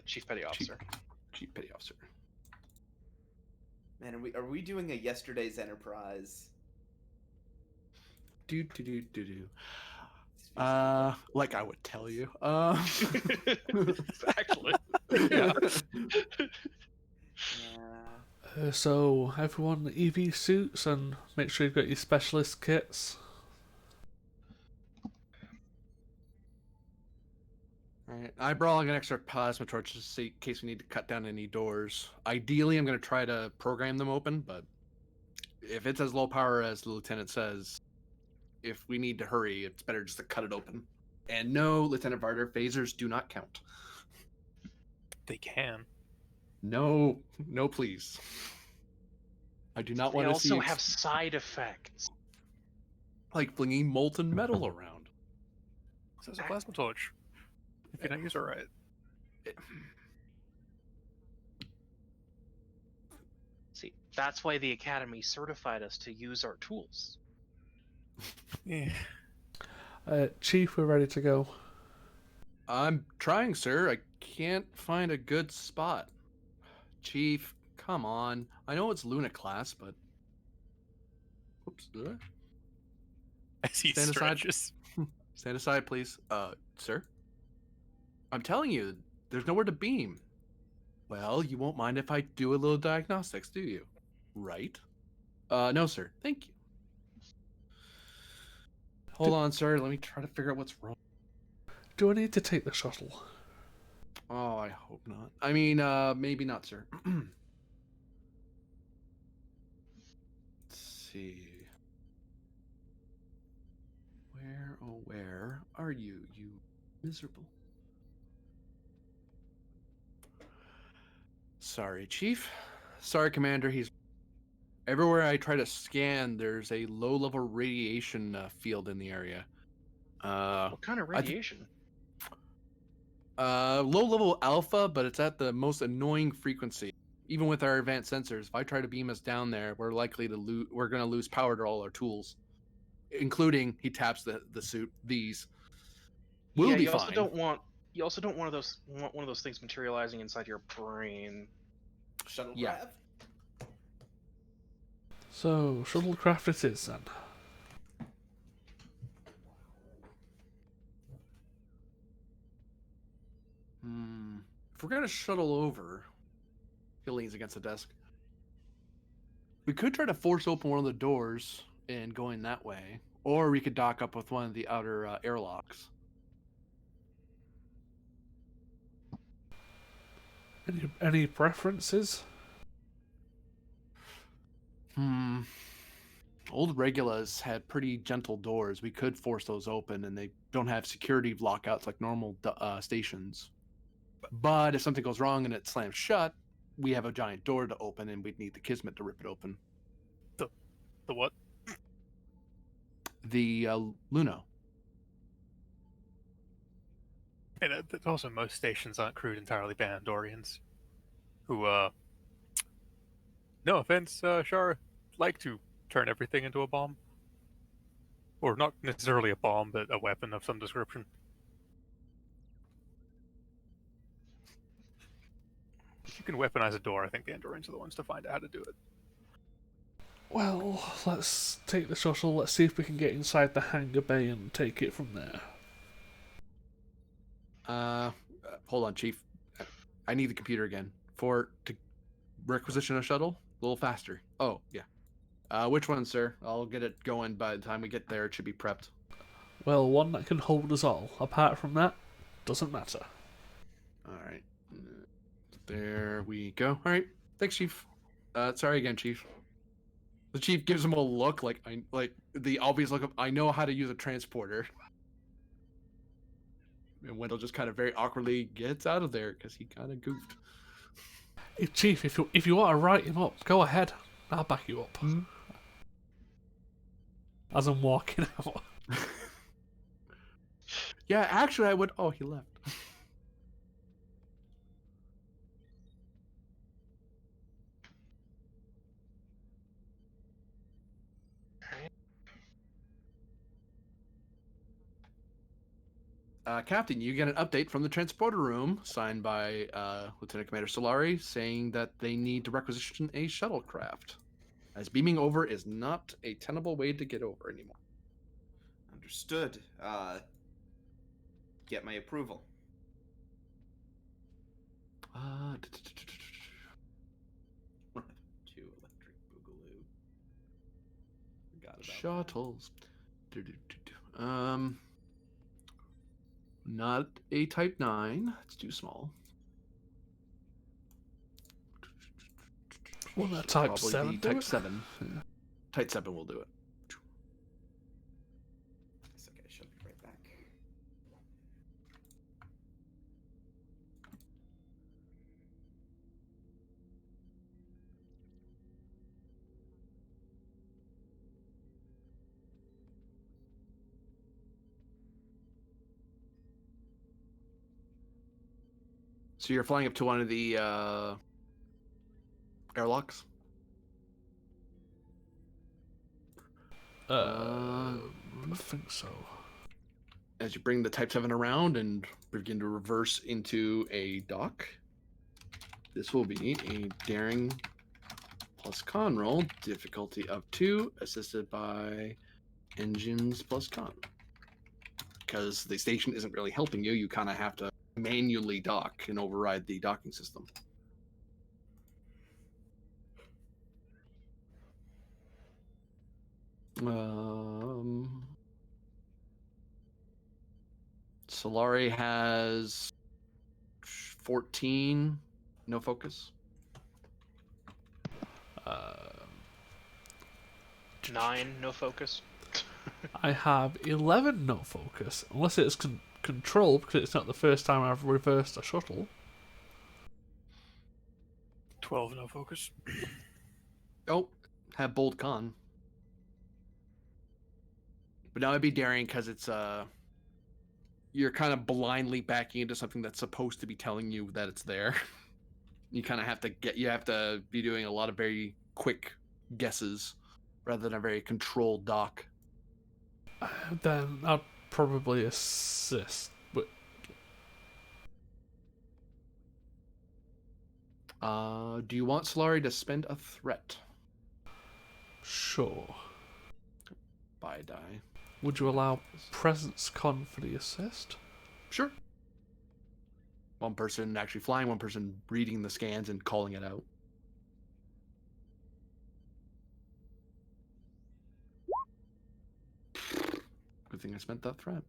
Chief Petty Officer. Chief Petty Officer. Man, are we doing a yesterday's Enterprise? Do. Like I would tell you. Exactly. Yeah. So, everyone EV suits and make sure you've got your specialist kits. Alright, I brought along an extra plasma torch just in case we need to cut down any doors. Ideally, I'm going to try to program them open, but if it's as low power as the lieutenant says, if we need to hurry, it's better just to cut it open. And no, Lieutenant Varder, phasers do not count. They can. No, please. I do not They want to also see have side effects. like flinging molten metal around. So it's a plasma torch. If you don't use it right. See, that's why the Academy certified us to use our tools. Yeah. Chief, we're ready to go. I'm trying, sir. I can't find a good spot. Chief, come on. I know it's Luna class, but... Oops. As he Stand aside. stretches. Stand aside, please. Sir? I'm telling you, there's nowhere to beam. Well, you won't mind if I do a little diagnostics, do you? Right? No, sir. Thank you. Hold on, sir. Let me try to figure out what's wrong. Do I need to take the shuttle? Oh, I hope not. I mean, maybe not, sir. Let's see. Where, oh, where are you, you miserable? Sorry, Chief. Sorry, Commander. He's... Everywhere I try to scan, there's a low-level radiation field in the area. What kind of radiation? Low-level alpha, but it's at the most annoying frequency. Even with our advanced sensors, if I try to beam us down there, we're likely to we're going to lose power to all our tools. including he taps the suit. These will yeah, be you fine. also don't want one of those things materializing inside your brain. Shuttlecraft. Yeah. So, shuttlecraft it is then. If we're gonna shuttle over, he leans against the desk. We could try to force open one of the doors and go in that way, or we could dock up with one of the outer airlocks. Any preferences? Old Regulas had pretty gentle doors. We could force those open, and they don't have security lockouts like normal stations. But if something goes wrong and it slams shut, we have a giant door to open, and we'd need the Kismet to rip it open. The what? The Luno. And also, most stations aren't crewed entirely by Andorians, who, no offense, Shara, like to turn everything into a bomb. Or not necessarily a bomb, but a weapon of some description. If you can weaponize a door, I think the Andorians are the ones to find out how to do it. Well, let's take the shuttle, let's see if we can get inside the hangar bay and take it from there. Hold on, Chief. I need the computer again to requisition a shuttle a little faster. Oh, yeah. Which one, sir? I'll get it going by the time we get there. It should be prepped. Well, one that can hold us all. Apart from that, doesn't matter. All right. There we go. All right. Thanks, Chief. Sorry again, Chief. The Chief gives him a look like the obvious look of I know how to use a transporter. And Wendell just kind of very awkwardly gets out of there because he kind of goofed. Hey, Chief, if you want to write him up, go ahead. I'll back you up. As I'm walking out. Yeah, actually, I would. Oh, he left. Captain, you get an update from the transporter room, signed by Lieutenant Commander Solari, saying that they need to requisition a shuttlecraft, as beaming over is not a tenable way to get over anymore. Understood. Get my approval. Two electric boogaloo. Forgot about Shuttles. Not a Type 9. It's too small. Well, that Type Probably 7 the do Type it? 7. Type 7 will do it. It's okay, she'll be right back. So you're flying up to one of the airlocks? I think so. As you bring the Type 7 around and begin to reverse into a dock, this will be a daring plus con roll, difficulty of 2, assisted by engines plus con. Because the station isn't really helping you, you kind of have to manually dock and override the docking system. Solari has 14 no focus. 9 no focus. I have 11 no focus, unless it's control, because it's not the first time I've reversed a shuttle. 12 no focus. Oh, have bold con. But now it'd be daring because it's you're kind of blindly backing into something that's supposed to be telling you that it's there. You kind of have to be doing a lot of very quick guesses rather than a very controlled dock. Then I'd probably assist. But Do you want Solari to spend a threat? sure. Buy a die. Would you allow presence con for the assist? Sure. One person actually flying, one person reading the scans and calling it out. Good thing I spent that threat.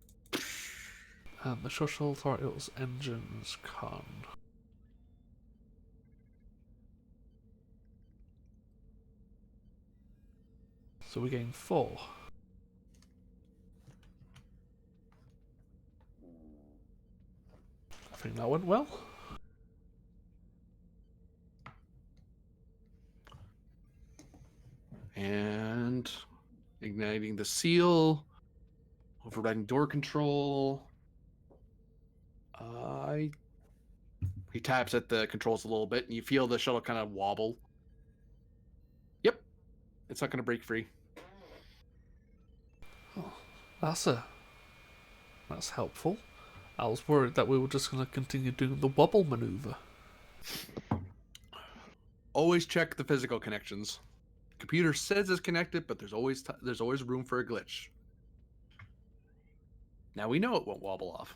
And the social authority was engines con. So we gain 4. I think that went well. And igniting the seal, overriding door control. He taps at the controls a little bit, and you feel the shuttle kind of wobble. Yep, it's not going to break free. Oh, that's helpful. I was worried that we were just going to continue doing the wobble maneuver. Always check the physical connections. Computer says it's connected, but there's always room for a glitch. Now we know it won't wobble off.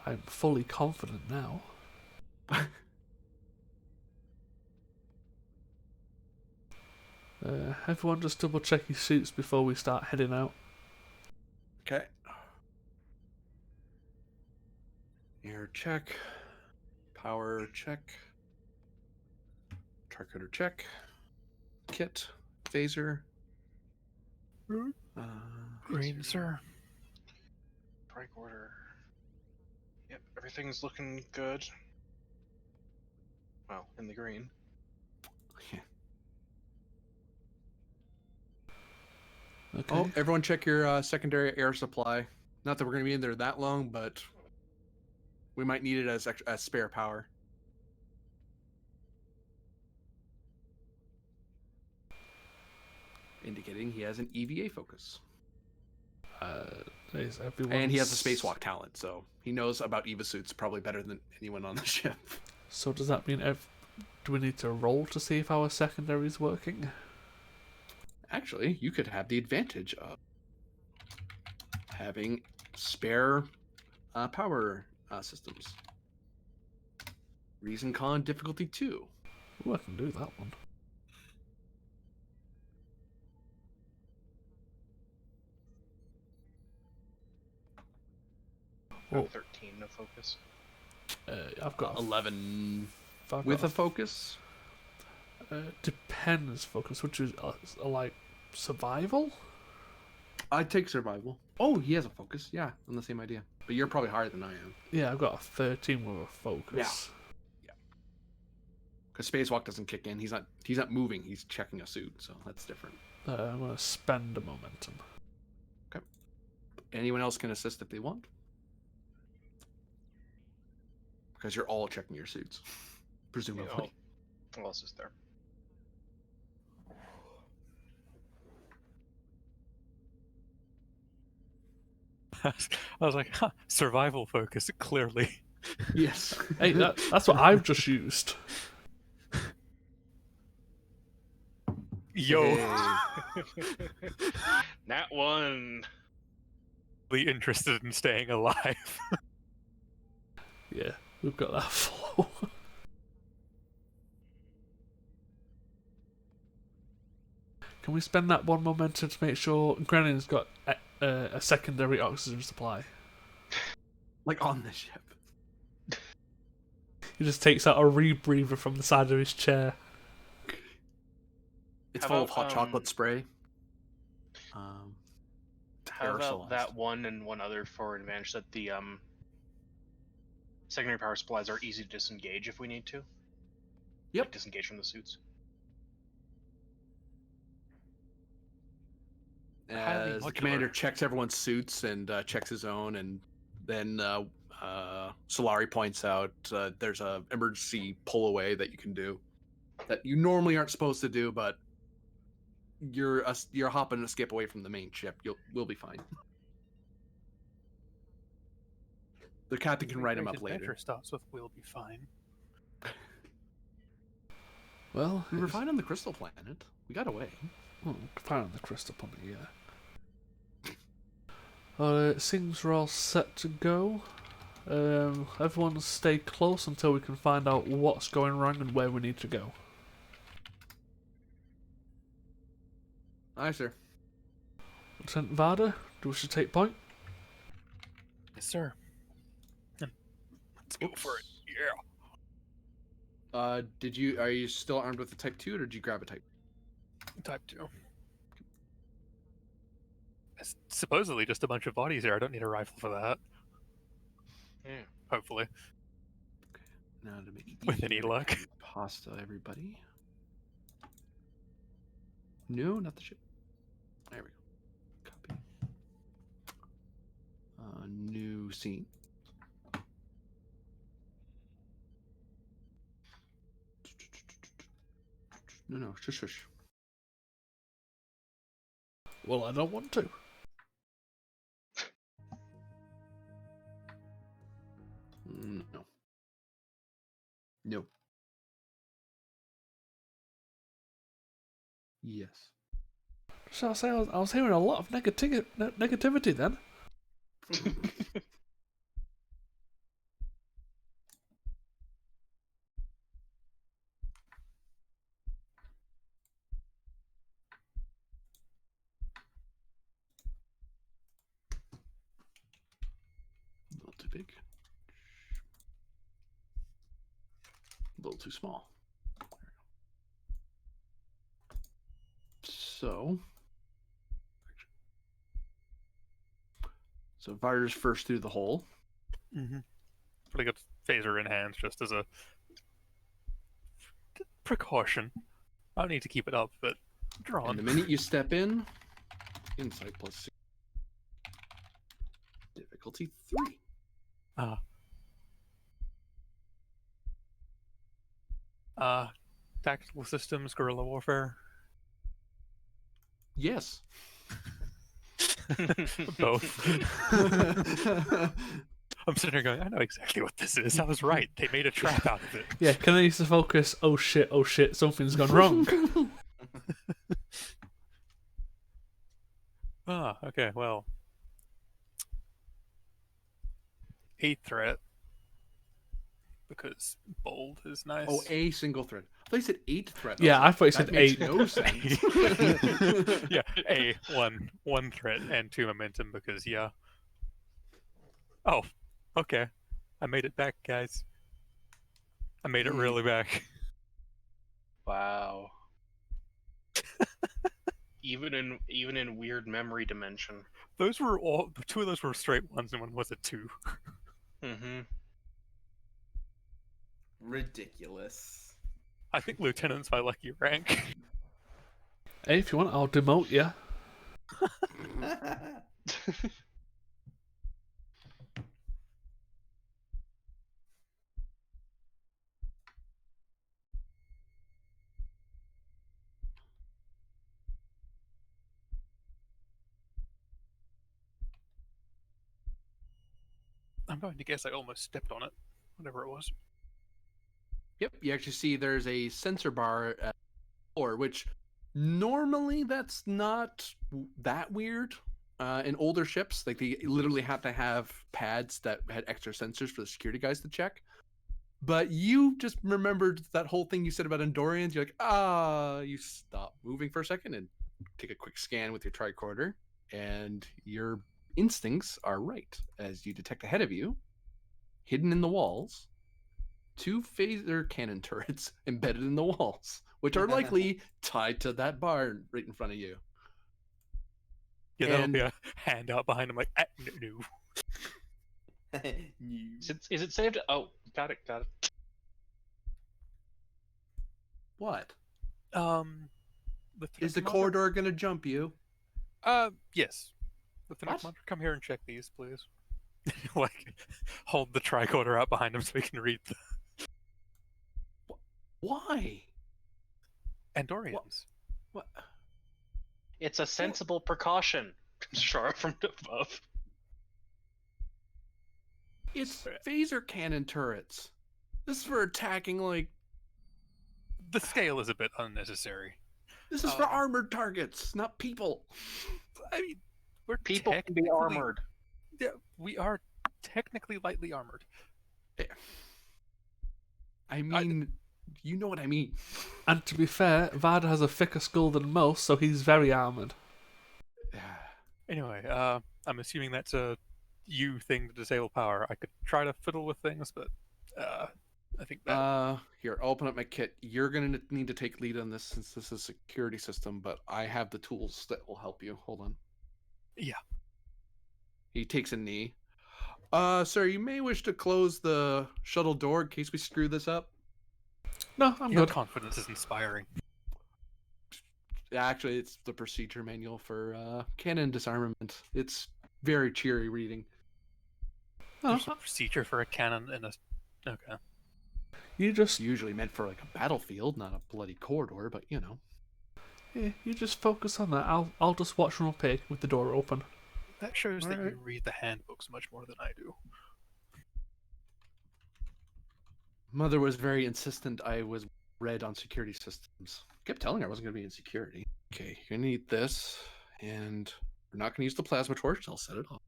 I'm fully confident now. Everyone just double check your suits before we start heading out. Okay. Air check. Power check. Tricorder check. Kit. Phaser. Green, sir. Tricorder. Yep, everything's looking good. Well, in the green. Okay. Oh, everyone check your secondary air supply. Not that we're going to be in there that long, but we might need it as spare power. Indicating he has an EVA focus. Is everyone And he has a spacewalk talent, so he knows about EVA suits probably better than anyone on the ship. So does that mean do we need to roll to see if our secondary is working? Actually, you could have the advantage of having spare power systems. Reason con difficulty 2. Ooh, I can do that one. Got 13 no focus. I've got 11 I've with got a focus. depends focus, which is like survival. I'd take survival. Oh, he has a focus. Yeah, on the same idea. But you're probably higher than I am. Yeah, I've got a 13 with a focus. Yeah. Because spacewalk doesn't kick in. He's not moving. He's checking a suit, so that's different. I'm gonna spend a momentum. Okay. Anyone else can assist if they want. Because you're all checking your suits, presumably. What else is there? I was like, huh, survival focus, clearly. Yes. Hey, that's what I've just used. Yo, Nat 1. really interested in staying alive. Yeah, we've got that flow. Can we spend that one momentum to make sure Grennin's got a secondary oxygen supply? Like on the ship. He just takes out a rebreather from the side of his chair. It's How full of about, hot chocolate spray. How about aerosolized. that one and one other for advantage that the secondary power supplies are easy to disengage if we need to? Yep. Like disengage from the suits. As the modular. commander checks everyone's suits and checks his own, and then Solari points out there's a emergency pull away that you can do that you normally aren't supposed to do, but you're hopping a skip away from the main ship. We'll be fine. The captain can write him up later. Adventure starts with "We'll be fine." Well, We were fine on the Crystal Planet. We got away. Fine on the Crystal Planet, yeah. It seems we're all set to go. Everyone stay close until we can find out what's going wrong and where we need to go. Aye, sir. Lieutenant Varda, do you wish to take point? Yes, sir. Let's go for it. Yeah. Are you still armed with the Type 2, or did you grab a Type? Type 2. It's supposedly just a bunch of bodies here. I don't need a rifle for that. Yeah. Hopefully. Now to make it With any easier, luck. pasta everybody. No, not the ship. There we go. Copy. New scene. No, shush. Well, I don't want to. No. No. Yes. Shall I say I was hearing a lot of negativity then? A little too big. A little too small. So Varda's first through the hole. Mm-hmm. Putting a phaser in hand just as a precaution. I don't need to keep it up, but drawn. And the minute you step in, insight plus 6. Difficulty 3. Tactical systems, guerrilla warfare. Yes. Both. I'm sitting here going, I know exactly what this is. I was right. They made a trap out of it. Yeah, can I use the focus? Oh shit, something's gone wrong. Okay, well. 8 threat. Because bold is nice. Oh, a single thread. I thought you said 8 thread. Yeah, I thought you That said makes 8. No sense. Yeah, one threat and 2 momentum because yeah. Oh, okay. I made it back, guys. I made it really back. Wow. even in weird memory dimension. Those were all 2 of those were straight ones and one was a 2. Mm-hmm. Ridiculous. I think lieutenant's my lucky rank. Hey, if you want, I'll demote you. I'm going to guess I almost stepped on it. Whatever it was. Yep, you actually see there's a sensor bar at the floor, which normally that's not that weird. In older ships, like they literally have to have pads that had extra sensors for the security guys to check. But you just remembered that whole thing you said about Andorians. You're like, you stop moving for a second and take a quick scan with your tricorder, and your instincts are right as you detect ahead of you, hidden in the walls, 2 phaser cannon turrets embedded in the walls, which are likely tied to that bar right in front of you. Yeah, that'll be a hand out behind him like, no. Is it saved? Oh, got it. What? Lieutenant Is the Commander? corridor going to jump you? Yes. Lieutenant What? Commander, come here and check these, please. Like, hold the tricorder out behind him so he can read the Why? Andorians. What? It's a sensible precaution. Sharp from above. It's phaser cannon turrets. This is for attacking, like, The scale is a bit unnecessary. this is for armored targets, not people. I mean, we're People can be technically- armored. Yeah, we are technically lightly armored. I mean, you know what I mean. And to be fair, Vada has a thicker skull than most, so he's very armored. Anyway, I'm assuming that's a you thing to disable power. I could try to fiddle with things, but I think that Here, I'll open up my kit. You're gonna need to take lead on this since this is a security system, but I have the tools that will help you. Hold on. Yeah. He takes a knee. Sir, you may wish to close the shuttle door in case we screw this up. No, I'm your good. confidence is inspiring. Actually, it's the procedure manual for cannon disarmament. It's very cheery reading. There's a procedure for a cannon in a. Okay. You It's just usually meant for like a battlefield, not a bloody corridor, but you know. yeah, you just focus on that. I'll just watch from up here with the door open. That shows that Alright. you read the handbooks much more than I do. Mother was very insistent I was read on security systems. Kept telling her I wasn't going to be in security. Okay, you're going to need this, and we're not going to use the plasma torch. I'll set it off.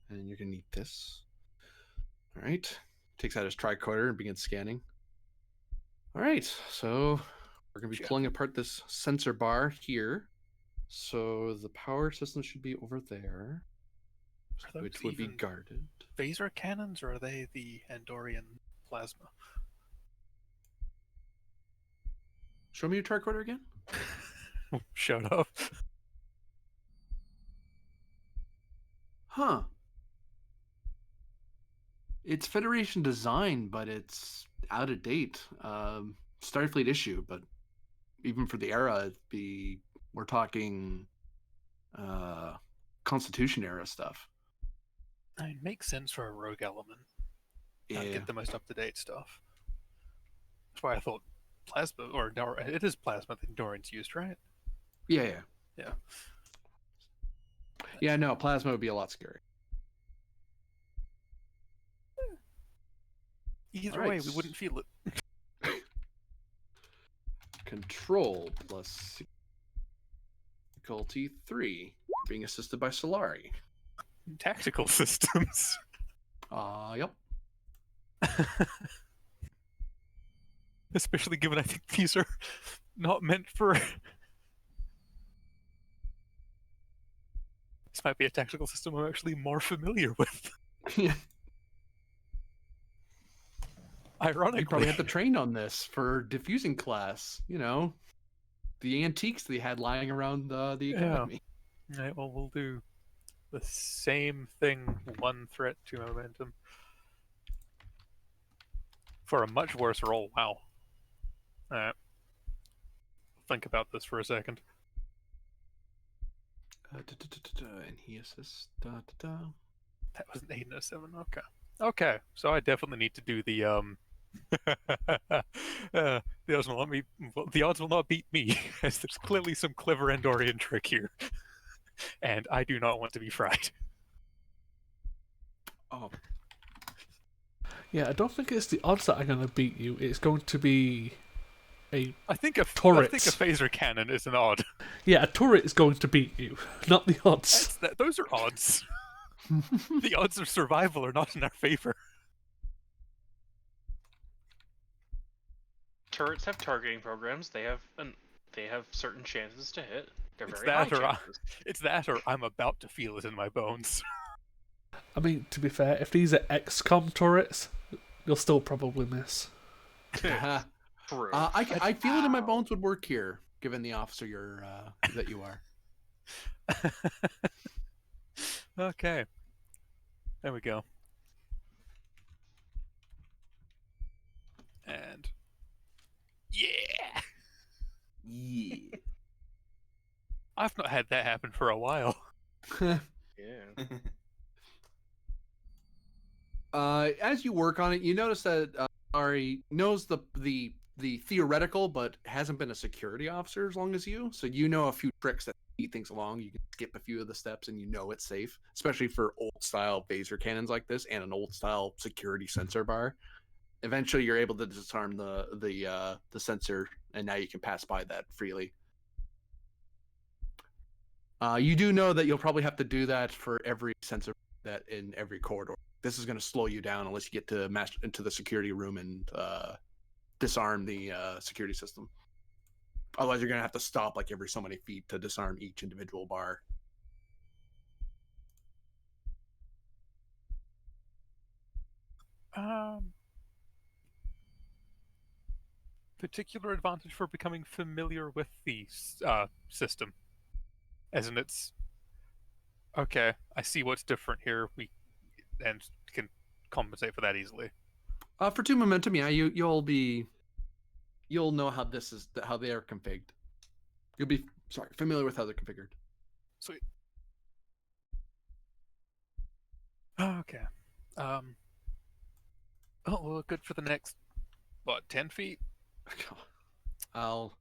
And you're going to need this. All right. Takes out his tricorder and begins scanning. All right, so we're going to be pulling apart this sensor bar here. So the power system should be over there, Are which those would be even guarded. phaser cannons, or are they the Andorian plasma? Show me your tricorder again. Shut up. Huh. It's Federation design, but it's out of date. Starfleet issue, but even for the era, we're talking Constitution era stuff. I mean, makes sense for a rogue element. Yeah. Get the most up-to-date stuff. That's why I thought plasma, or it is plasma that Dorian's used, right? Yeah. Yeah. Yeah, no, plasma would be a lot scary. Either Alright. way, we wouldn't feel it. Control plus difficulty 3. Being assisted by Solari. Tactical systems. Yep. Especially given I think these are not meant for. This might be a tactical system I'm actually more familiar with. Yeah. Ironically. You probably had to train on this for diffusing class. You know, the antiques they had lying around the academy. Right, well, we'll do the same thing. One threat, 2 momentum. For a much worse roll. Wow. Alright. Think about this for a second. And he assists. That was an 8 and a 7. Okay. Okay. So I definitely need to do the the odds will not be. The odds will not beat me, as there's clearly some clever Andorian trick here, and I do not want to be fried. Oh, Yeah, I don't think it's the odds that are going to beat you. It's going to be a I think a Turrets. phaser cannon is an odd. yeah, a turret is going to beat you, not the odds. Those are odds. The odds of survival are not in our favor. Turrets have targeting programs. They have certain chances to hit. They're It's very high that, or chances. it's that, or I'm about to feel it in my bones. I mean, to be fair, if these are XCOM turrets, you'll still probably miss. True. I feel it in my bones would work here, given the officer that you are. Okay. There we go. And yeah, Yeah. I've not had that happen for a while. Yeah. As you work on it, you notice that Ari knows the theoretical, but hasn't been a security officer as long as you. So you know a few tricks that speed things along. You can skip a few of the steps and you know it's safe, especially for old style phaser cannons like this and an old style security sensor bar. Eventually, you're able to disarm the sensor, and now you can pass by that freely. You do know that you'll probably have to do that for every sensor that in every corridor. This is going to slow you down unless you get to into the security room and disarm the security system. Otherwise, you're going to have to stop like every so many feet to disarm each individual bar. Particular advantage for becoming familiar with the system, as in it's okay. I see what's different here. We and can compensate for that easily. For 2 momentum, yeah, you'll know how how they are configured. You'll be familiar with how they're configured. Sweet. Okay. Oh, well, good for the next, 10 feet? I'll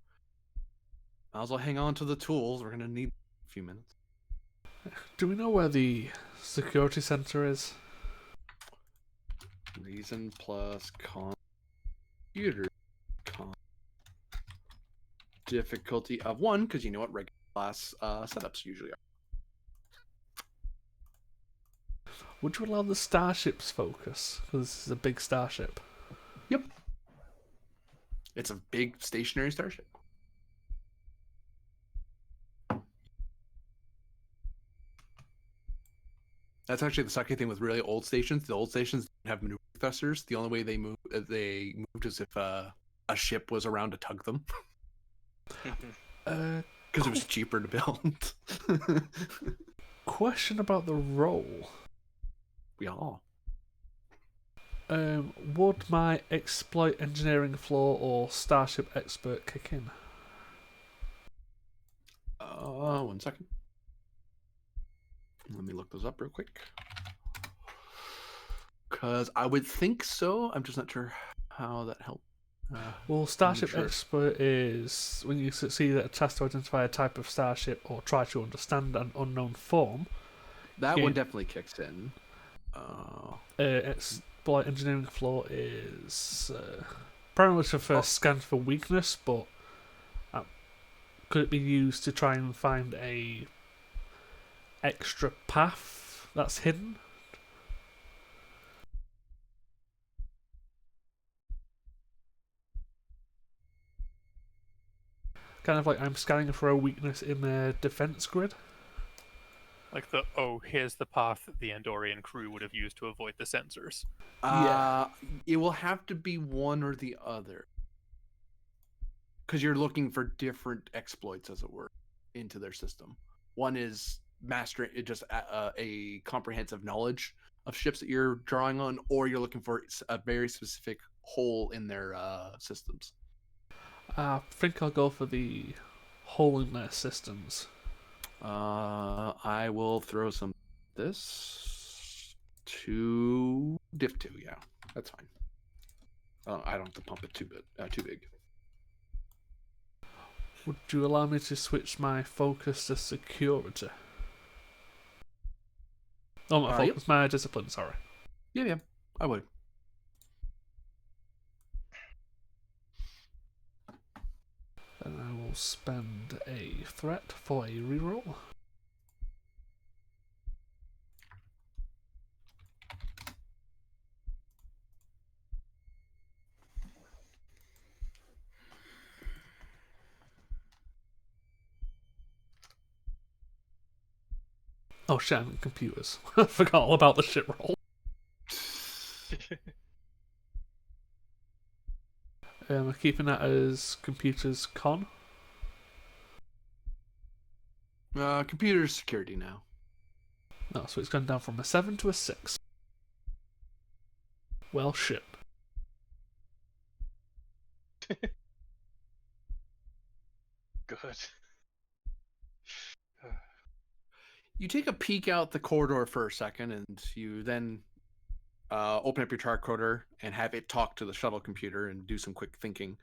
might as well hang on to the tools. We're gonna need a few minutes. Do we know where the security center is? Reason plus computer difficulty of 1, because you know what regular class setups usually are. Would you allow the starships focus? Because this is a big starship. Yep. It's a big stationary starship. That's actually the sucky thing with really old stations. The old stations don't have maneuver thrusters. The only way they moved is if a ship was around to tug them. Because it was cheaper to build. Question about the role. Yeah. Would my exploit engineering flaw or starship expert kick in? 1 second. Let me look those up real quick. Because I would think so. I'm just not sure how that helped. Well, starship expert is when you succeed at a task to identify a type of starship or try to understand an unknown form. That one definitely kicks in. Exploit engineering flaw is primarily for scans for weakness, but could it be used to try and find a extra path that's hidden? Kind of like I'm scanning for a weakness in their defense grid. Like here's the path the Andorian crew would have used to avoid the sensors. It will have to be one or the other. Because you're looking for different exploits, as it were, into their system. One is mastering just a comprehensive knowledge of ships that you're drawing on, or you're looking for a very specific hole in their systems. I think I'll go for the hole in their systems. I will throw some this to diff 2. Yeah, that's fine. I don't have to pump it too big. Would you allow me to switch my focus to security? Oh, my focus, my discipline. Sorry. Yeah, I would. Then I will spend a threat for a reroll. Oh shit, I'm in computers. I forgot all about the shit roll. I'm keeping that as computers con. Computer security now. No, so it's gone down from a 7 to a 6. Well, shit. Good. You take a peek out the corridor for a second, and you then open up your tricorder and have it talk to the shuttle computer and do some quick thinking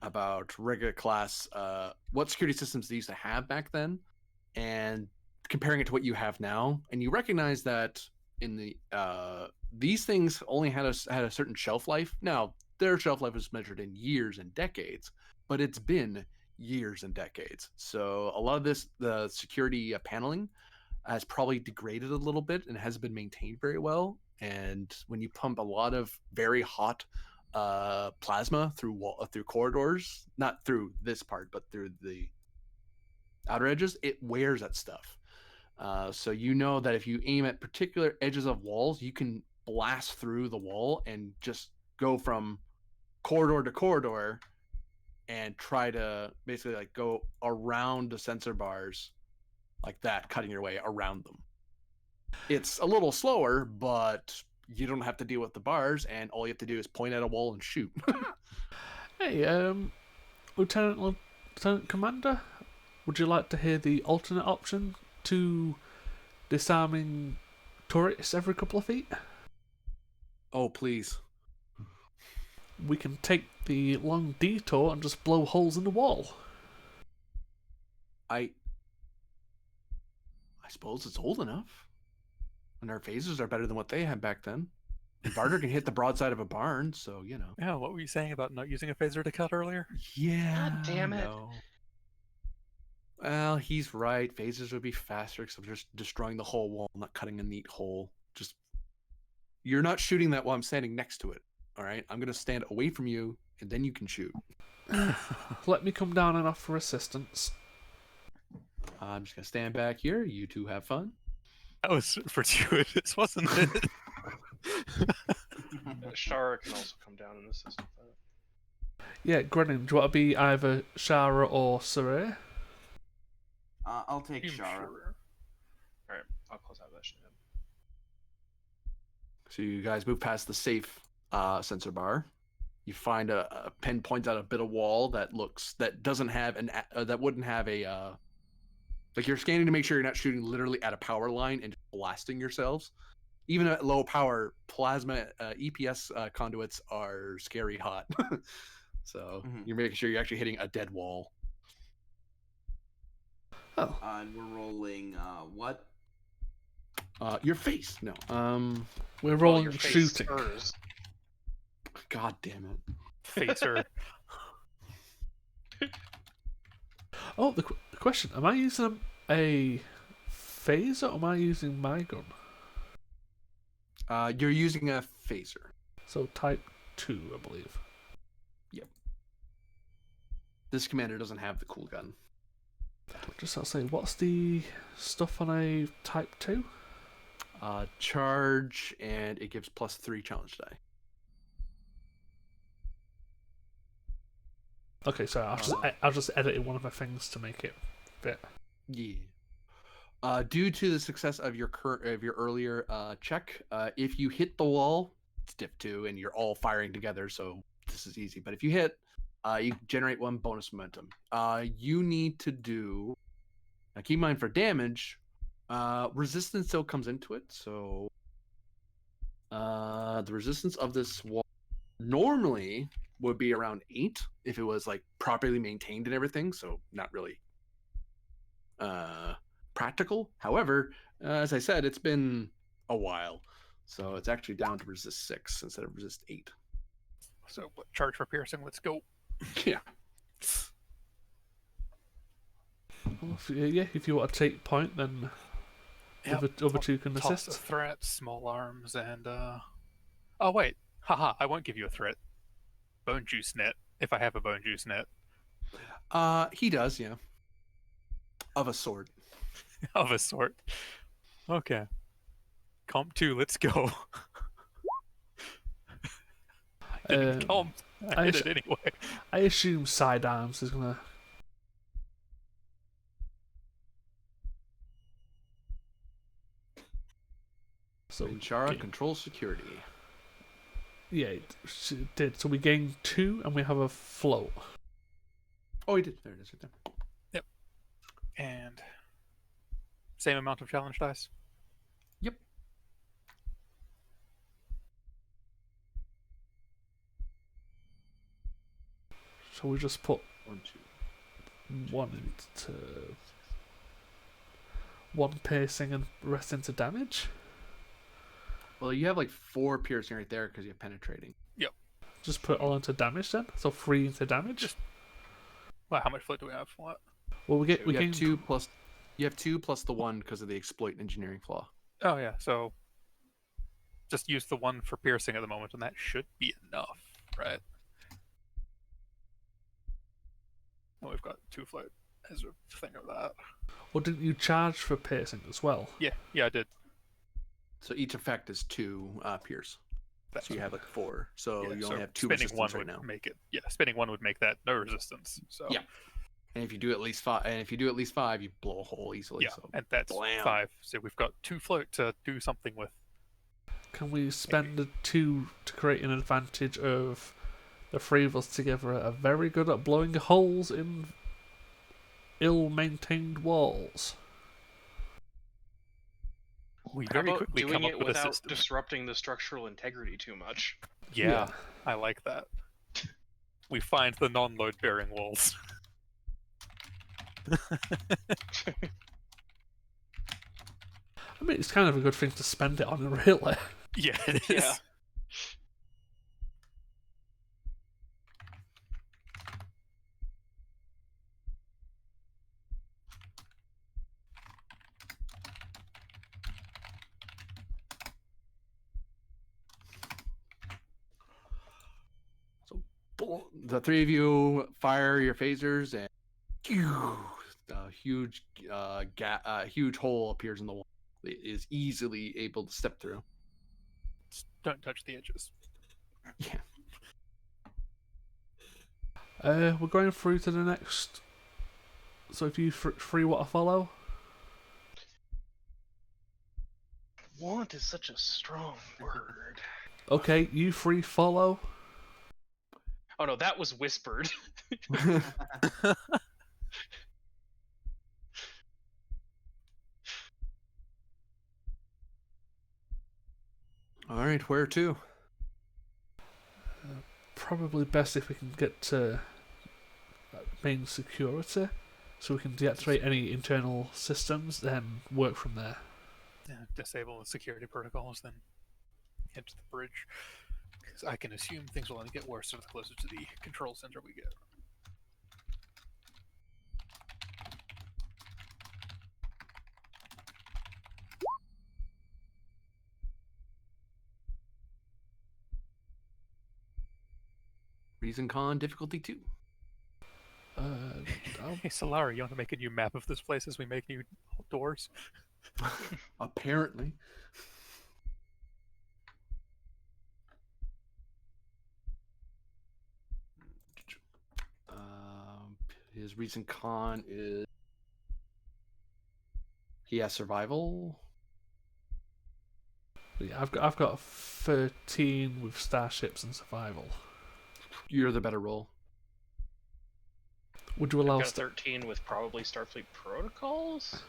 about regular class. What security systems they used to have back then, and comparing it to what you have now, and you recognize that in the these things only had a certain shelf life. Now their shelf life is measured in years and decades, but it's been years and decades. So a lot of this, the security paneling, has probably degraded a little bit and hasn't been maintained very well. And when you pump a lot of very hot plasma through corridors, not through this part, but through the outer edges, it wears at stuff. So you know that if you aim at particular edges of walls, you can blast through the wall and just go from corridor to corridor and try to basically like go around the sensor bars like that, cutting your way around them. It's a little slower, but you don't have to deal with the bars, and all you have to do is point at a wall and shoot. Hey, Lieutenant Commander, would you like to hear the alternate option to disarming turrets every couple of feet? Oh, please. We can take the long detour and just blow holes in the wall. I suppose it's old enough. And our phasers are better than what they had back then. And Barter can hit the broadside of a barn, so you know. Yeah, what were you saying about not using a phaser to cut earlier? Yeah. God damn it. No. Well, he's right. Phasers would be faster because I'm just destroying the whole wall, not cutting a neat hole. Just you're not shooting that while I'm standing next to it. All right, I'm gonna stand away from you, and then you can shoot. Let me come down and offer assistance. I'm just gonna stand back here. You two have fun. That was fortuitous, wasn't it? Shara can also come down and assist with that. Yeah, Grenin, do you want to be either Shara or Saray? I'll take Shara. Sure. Alright, I'll close out that shit. So you guys move past the safe sensor bar. You find a pen points out a bit of wall that doesn't have that wouldn't have a like you're scanning to make sure you're not shooting literally at a power line and blasting yourselves. Even at low power, plasma EPS conduits are scary hot. So you're making sure you're actually hitting a dead wall. Oh. And we're rolling what? Your face. No. We're rolling your face shooting. stirs. God damn it. Phaser. Oh, the question: am I using a phaser or am I using my gun? You're using a phaser. So type 2, I believe. Yep. This commander doesn't have the cool gun. Just I'll say, what's the stuff on a type 2? Charge, and it gives +3 challenge die. Okay, so I'll just edit one of my things to make it fit. Yeah. Due to the success of your earlier check, if you hit the wall, it's diff 2, and you're all firing together, so this is easy. But if you hit, you generate 1 bonus momentum. You need to do. Now, keep in mind for damage, resistance still comes into it. So, the resistance of this wall normally would be around 8 if it was like properly maintained and everything. So, not really practical. However, as I said, it's been a while, so it's actually down to resist 6 instead of resist 8. So, charge for piercing, let's go. Yeah. Well, if you want to take point, then the other two can Toss assist. a threat, small arms, and oh wait, haha! I won't give you a threat. Bone juice net, if I have a bone juice net. He does, yeah. Of a sort. Of a sort. Okay. Comp 2, let's go. Didn't comp. I hit it anyway. I assume sidearms is gonna. So Inchara controls security. Yeah, it did. So we gain 2 and we have a float. Oh, he did. There it is right there. Yep. And same amount of challenge dice? Yep. So we just put 1, 2. 1 into. one piercing and rest into damage? Well, you have like 4 piercing right there because you have penetrating. Just put it all into damage then? So 3 into damage? Well, how much flip do we have? What? Well, we You can have 2 plus. You have 2 plus the 1 because of the exploit engineering flaw. Oh yeah, so just use the one for piercing at the moment, and that should be enough, right? Well, we've got 2 float as a thing of that. Or didn't you charge for piercing as well? Yeah, I did. So each effect is 2 pierce. That. So you have like 4. So Yeah, you so only have 2 spending one resistance right would now. make it. Yeah, spending one would make that no resistance. So Yeah. And if you do at least 5, you blow a hole easily. yeah, So and that's blam. 5. So we've got 2 float to do something with. Can we spend the 2 to create an advantage of the 3 of us together are very good at blowing holes in ill-maintained walls? We How very about quickly doing come up it with a without system. disrupting the structural integrity too much? Yeah, I like that. We find the non-load bearing walls. I mean, it's kind of a good thing to spend it on, really. Yeah, it is. Yeah. the 3 of you fire your phasers, and a huge hole appears in the wall. It is easily able to step through. Just don't touch the edges. Yeah. We're going through to the next. So if you 3 want to follow? Want is such a strong word. Okay, you 3 follow. Oh no, that was whispered. All right, where to? Probably best if we can get to main security, so we can deactivate any internal systems, then work from there. Yeah, disable the security protocols, then head to the bridge. Because I can assume things will only get worse the closer to the control center we get. Reason con difficulty 2. I'll- Hey, Solari, you want to make a new map of this place as we make new doors? Apparently. His recent con is he has survival. yeah, I've got 13 with starships and survival. You're the better roll. Would you I've allow got a 13 with probably Starfleet protocols,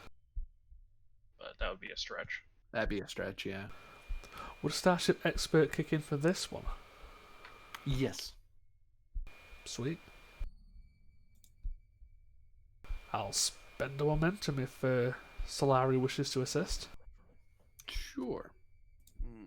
but that would be a stretch. That'd be a stretch, yeah. would Starship Expert kick in for this one? Yes. Sweet. I'll spend the momentum if Solari wishes to assist. Sure. Hmm.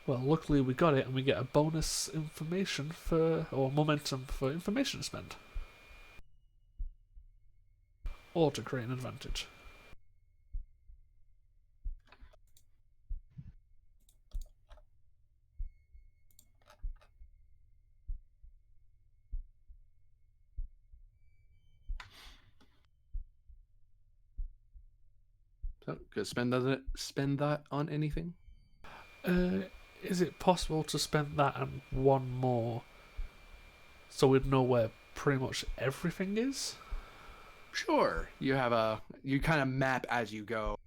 Well, luckily we got it, and we get a bonus information or momentum for information spend. Or to create an advantage. So, could spend that on anything? Is it possible to spend that and one more, so we'd know where pretty much everything is? Sure. You kind of map as you go,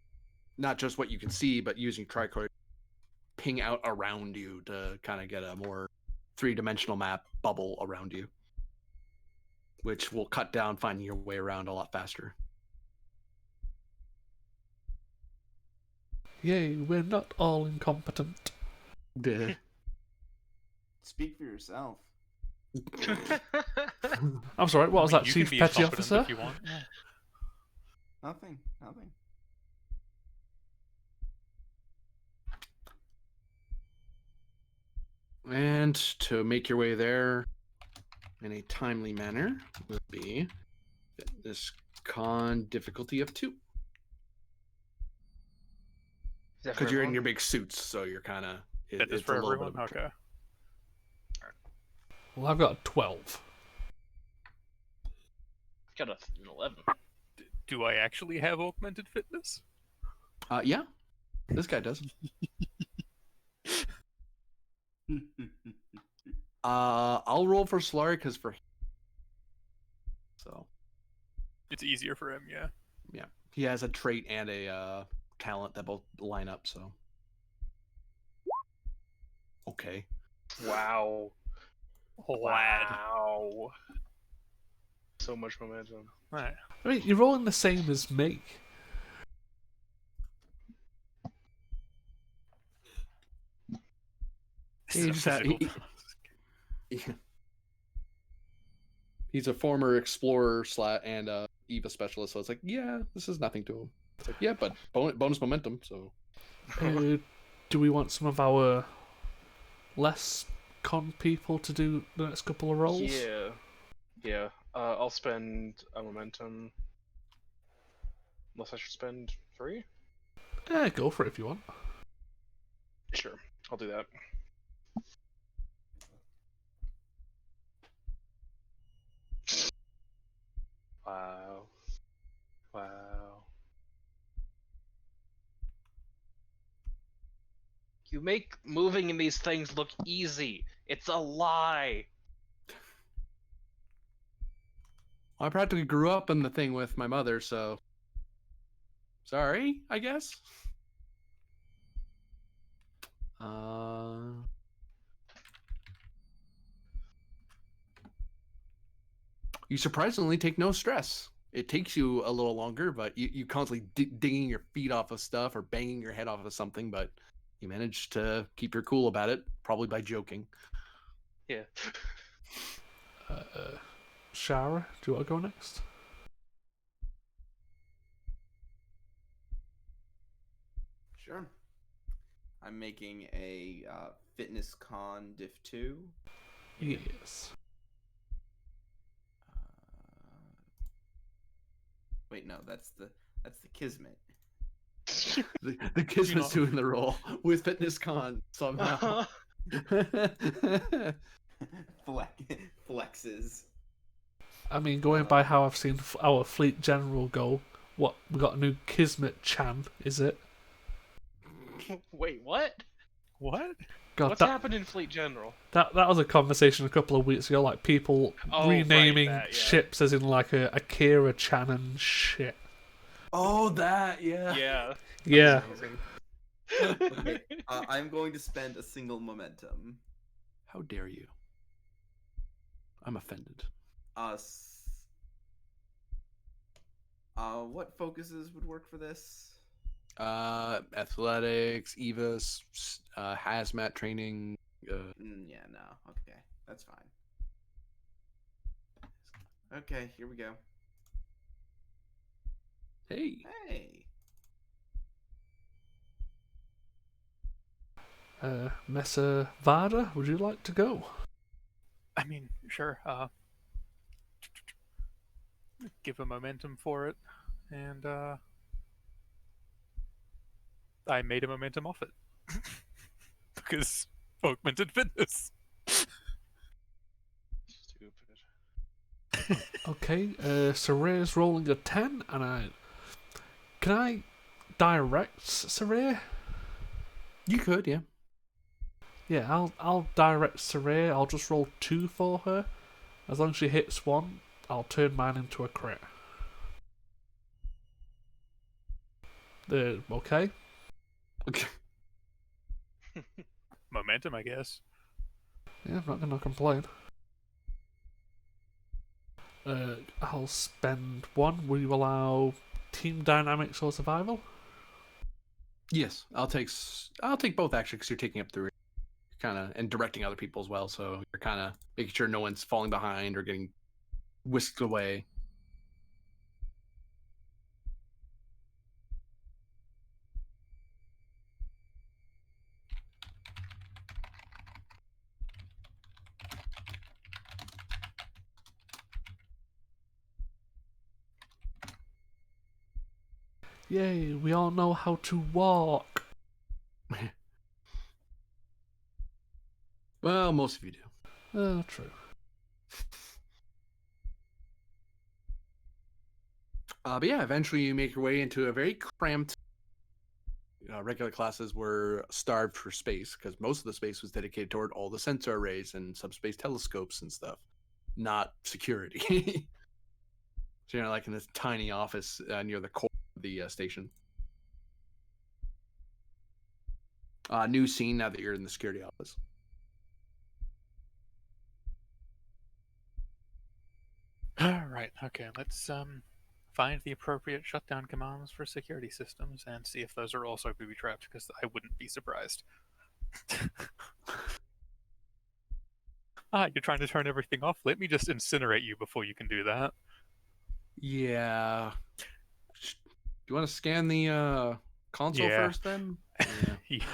not just what you can see, but using tricorder ping out around you to kind of get a more 3-dimensional map bubble around you, which will cut down finding your way around a lot faster. Yay, we're not all incompetent. Duh. Speak for yourself. I'm sorry, what was I mean, that, you Chief can be Petty incompetent Officer? if you want. Yeah. Nothing. Nothing. And to make your way there in a timely manner will be this con difficulty of 2. Is that for Because you're in everyone? your big suits, so you're kind of... Fitness it's for a little everyone? bit of a Okay. Well, I've got a 12. Got an 11. Do I actually have augmented fitness? Yeah, this guy does. I'll roll for Solari because so It's easier for him, yeah. yeah, he has a trait and a talent that both line up. So okay, Wow. Lad. Wow. So much momentum. Right. I mean, you're rolling the same as me. This He is a just had- physical he's a former explorer and Eva specialist, so it's like, yeah, this is nothing to him. It's like, yeah, but bonus momentum. So Do we want some of our less con people to do the next couple of rolls? Yeah. Yeah. I'll spend a momentum. Unless I should spend 3? Yeah, go for it if you want. Sure. I'll do that. Wow. Wow. You make moving in these things look easy. It's a lie. I practically grew up in the thing with my mother, so sorry, I guess. You surprisingly take no stress. It takes you a little longer, but you constantly digging your feet off of stuff or banging your head off of something, but you manage to keep your cool about it, probably by joking. Yeah. Shara, do you want to go next? Sure. I'm making a fitness con diff 2. Yes. Wait, no, that's the Kismet. The Kismet's doing the role with Fitness Con somehow. Flexes. I mean, going by how I've seen our fleet general go, what, we got a new Kismet Chan, is it? Wait, what? What? God, What's that, happened in Fleet General? that was a conversation a couple of weeks ago, like people Oh, right, renaming that, yeah. ships as in like a Akira Chan and shit. Oh, that, yeah. Yeah. Yeah. Okay, I'm going to spend a single momentum. How dare you? I'm offended. What focuses would work for this? Athletics, Eva's, hazmat training. Yeah, no. Okay, that's fine. Okay, here we go. Hey. Hey. Messer Vada, would you like to go? I mean, sure. Give a momentum for it, and I made a momentum off it because augmented fitness. Stupid. Okay, Saray's rolling a 10, and can I direct Saray? You could, yeah. Yeah, I'll direct Saray. I'll just roll 2 for her. As long as she hits 1, I'll turn mine into a crit. Okay. Okay. Momentum, I guess. Yeah, I'm not gonna complain. I'll spend 1. Will you allow team dynamics or survival? Yes, I'll take both actually, because you're taking up the rear, kind of, and directing other people as well. So you're kind of making sure no one's falling behind or getting whisked away. Yay, we all know how to walk. Well, most of you do. True. But yeah, eventually you make your way into a very cramped. Regular classes were starved for space because most of the space was dedicated toward all the sensor arrays and subspace telescopes and stuff, not security. So you're like in this tiny office near the core of the station. New scene now that you're in the security office. Right. Okay. Let's find the appropriate shutdown commands for security systems and see if those are also booby trapped. Because I wouldn't be surprised. You're trying to turn everything off. Let me just incinerate you before you can do that. Yeah. Do you want to scan the console Yeah. first then? Yeah.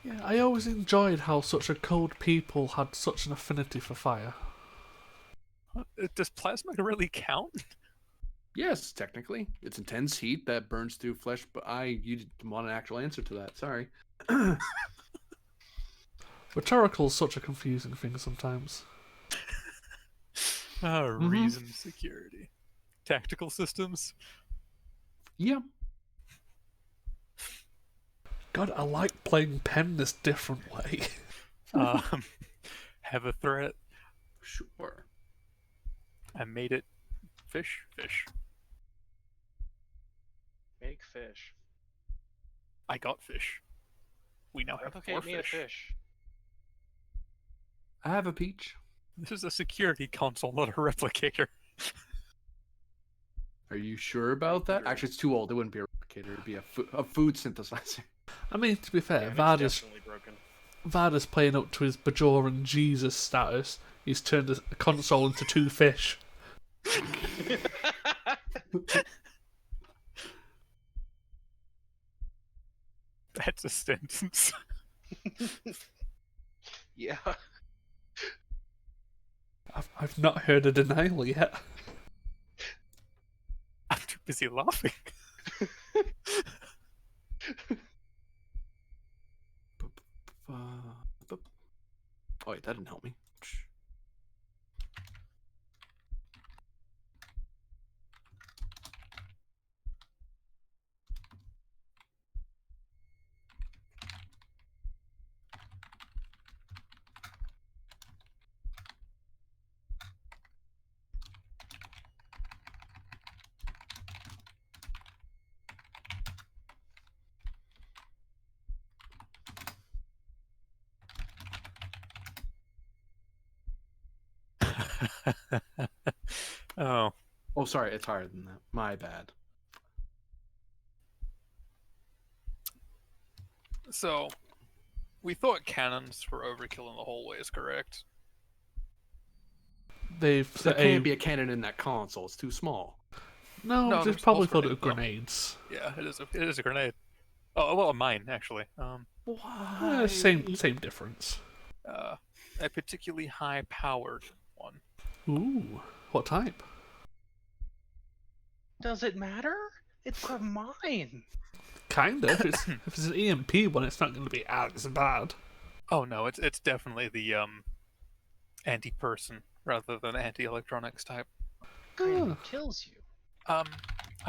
Yeah, I always enjoyed how such a cold people had such an affinity for fire. Does plasma really count? Yes, technically. It's intense heat that burns through flesh, but you didn't want an actual answer to that. Sorry. Rhetorical's such a confusing thing sometimes. Reason security. Tactical systems? Yeah. God, I like playing pen this different way. Have a threat. Sure. I made it fish. Make fish. I got fish. We now have Replicate 4 me a fish. fish. I have a peach. This is a security console, not a replicator. Are you sure about that? Actually, it's too old. It wouldn't be a replicator. It'd be a food synthesizer. I mean, to be fair, Yeah, it's Varda's definitely broken. Varda's playing up to his Bajoran Jesus status. He's turned a console into 2 fish. That's a sentence. Yeah. I've not heard a denial yet. I'm too busy laughing. Oh wait, that didn't help me. Oh. Oh, sorry, it's higher than that. My bad. So, we thought cannons were overkill in the hallways, correct? They've There set can't be a cannon in that console. It's too small. No, No, they've there's probably pulse thought of grenades, though. grenades. Yeah, It is a grenade. Oh, well, mine, actually. Why? Same difference. A particularly high-powered one. Ooh, what type? Does it matter? It's a mine. Kind of. If it's an EMP one, it's not going to be as bad. Oh, no, it's definitely the anti-person rather than anti-electronics type. Kind of kills you. I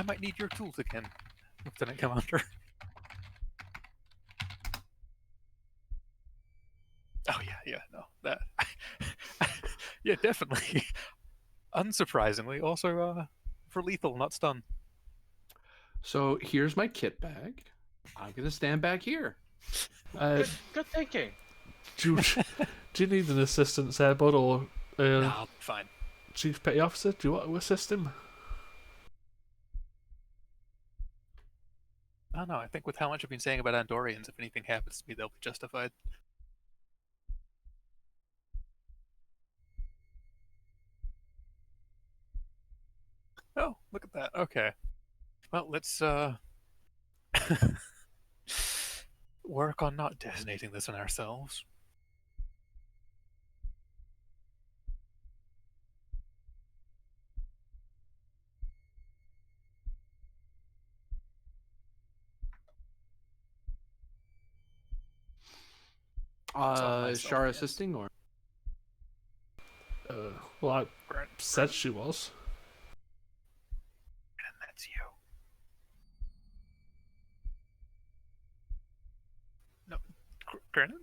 might need your tools again, Lieutenant Commander. Oh, yeah, no, that... yeah, definitely. Unsurprisingly, also for lethal, not stun. So here's my kit bag. I'm gonna stand back here. Good thinking. Do you need an assistance there, bud, or No, fine. Chief Petty Officer? Do you want to assist him? I don't know. I think with how much I've been saying about Andorians, if anything happens to me, they'll be justified. Oh, look at that. Okay. Well, let's work on not detonating this on ourselves. It's on Is myself, Shara yes. assisting or? Well, I Grant, said she was. and that's you. No, Granted?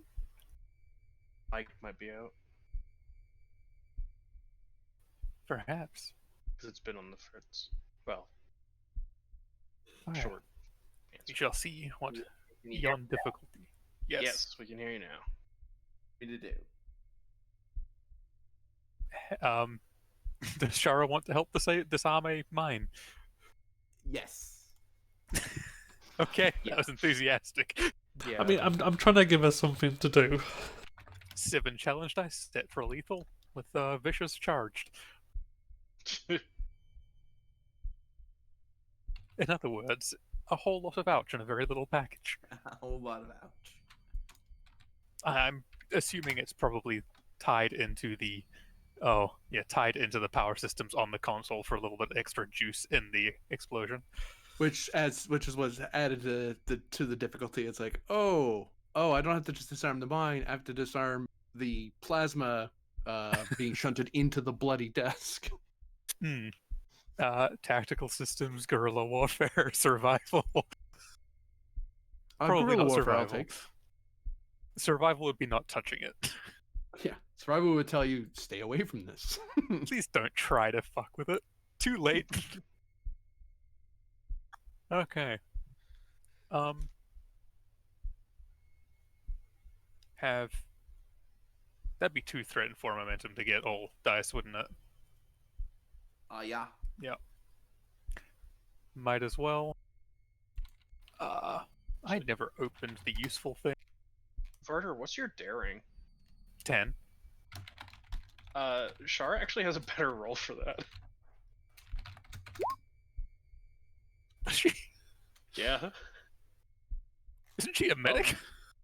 Mike might be out Perhaps. because it's been on the fritz. Well, Alright. short We answer. shall see what Can you hear beyond difficulty. Yes, we can hear you now. me to do? Does Shara want to help disarm a mine? Yes. Okay, Yeah. that was enthusiastic. Yeah. I mean, I'm trying to give her something to do. 7 challenge dice set for lethal with vicious charged. In other words, a whole lot of ouch in a very little package. A whole lot of ouch. I'm assuming it's probably tied into the tied into the power systems on the console for a little bit extra juice in the explosion. Which is what's added to the difficulty. It's like, oh, I don't have to just disarm the mine. I have to disarm the plasma being shunted into the bloody desk. Tactical systems, guerrilla warfare, survival. Probably Guerrilla not warfare, I'll survival. take. Survival would be not touching it. Yeah, survival would tell you stay away from this. Please don't try to fuck with it. Too late. Okay. That'd be 2 threat and 4 momentum to get all dice, wouldn't it? Yeah. Yeah. Might as well. I never opened the useful thing. Varder, what's your daring? 10. Shara actually has a better roll for that. Yeah. Isn't she a medic?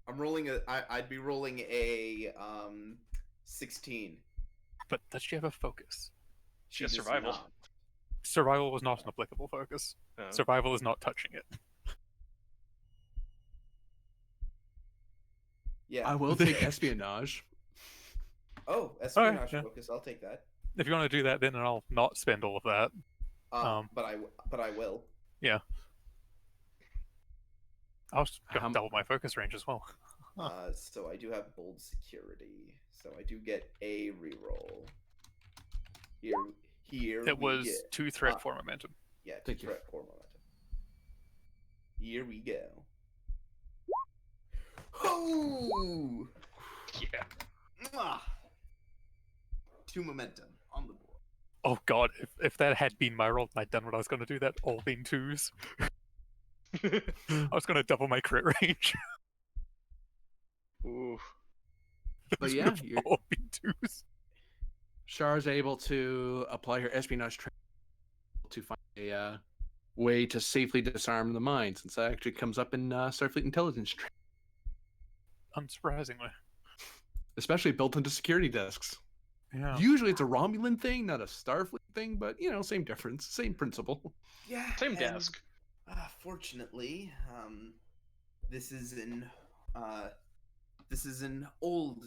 I'm rolling I'd be rolling a 16. But does she have a focus? She has does survival. not. Survival was not an applicable focus. Survival is not touching it. Yeah. I will take espionage. Oh, espionage yeah. focus. I'll take that. If you want to do that, then I'll not spend all of that. But I will. Yeah. I'll How m- double my focus range as well. So I do have bold security. So I do get a reroll. Here It we was get, 2 threat, 4 momentum. Yeah, Thank two you. threat, 4 momentum. Here we go. Oh! Yeah. Mwah! 2 momentum on the board. Oh god, if that had been my roll, I'd done what I was going to do. That all been 2s. I was going to double my crit range. Ooh. But Those yeah, would've you're- all been 2s. Char's able to apply her espionage training to find a way to safely disarm the mine, since that actually comes up in Starfleet intelligence training, Unsurprisingly. especially built into security desks. Yeah. Usually it's a Romulan thing, not a Starfleet thing, but same difference, same principle. Yeah. Same and, desk. Fortunately, this is an old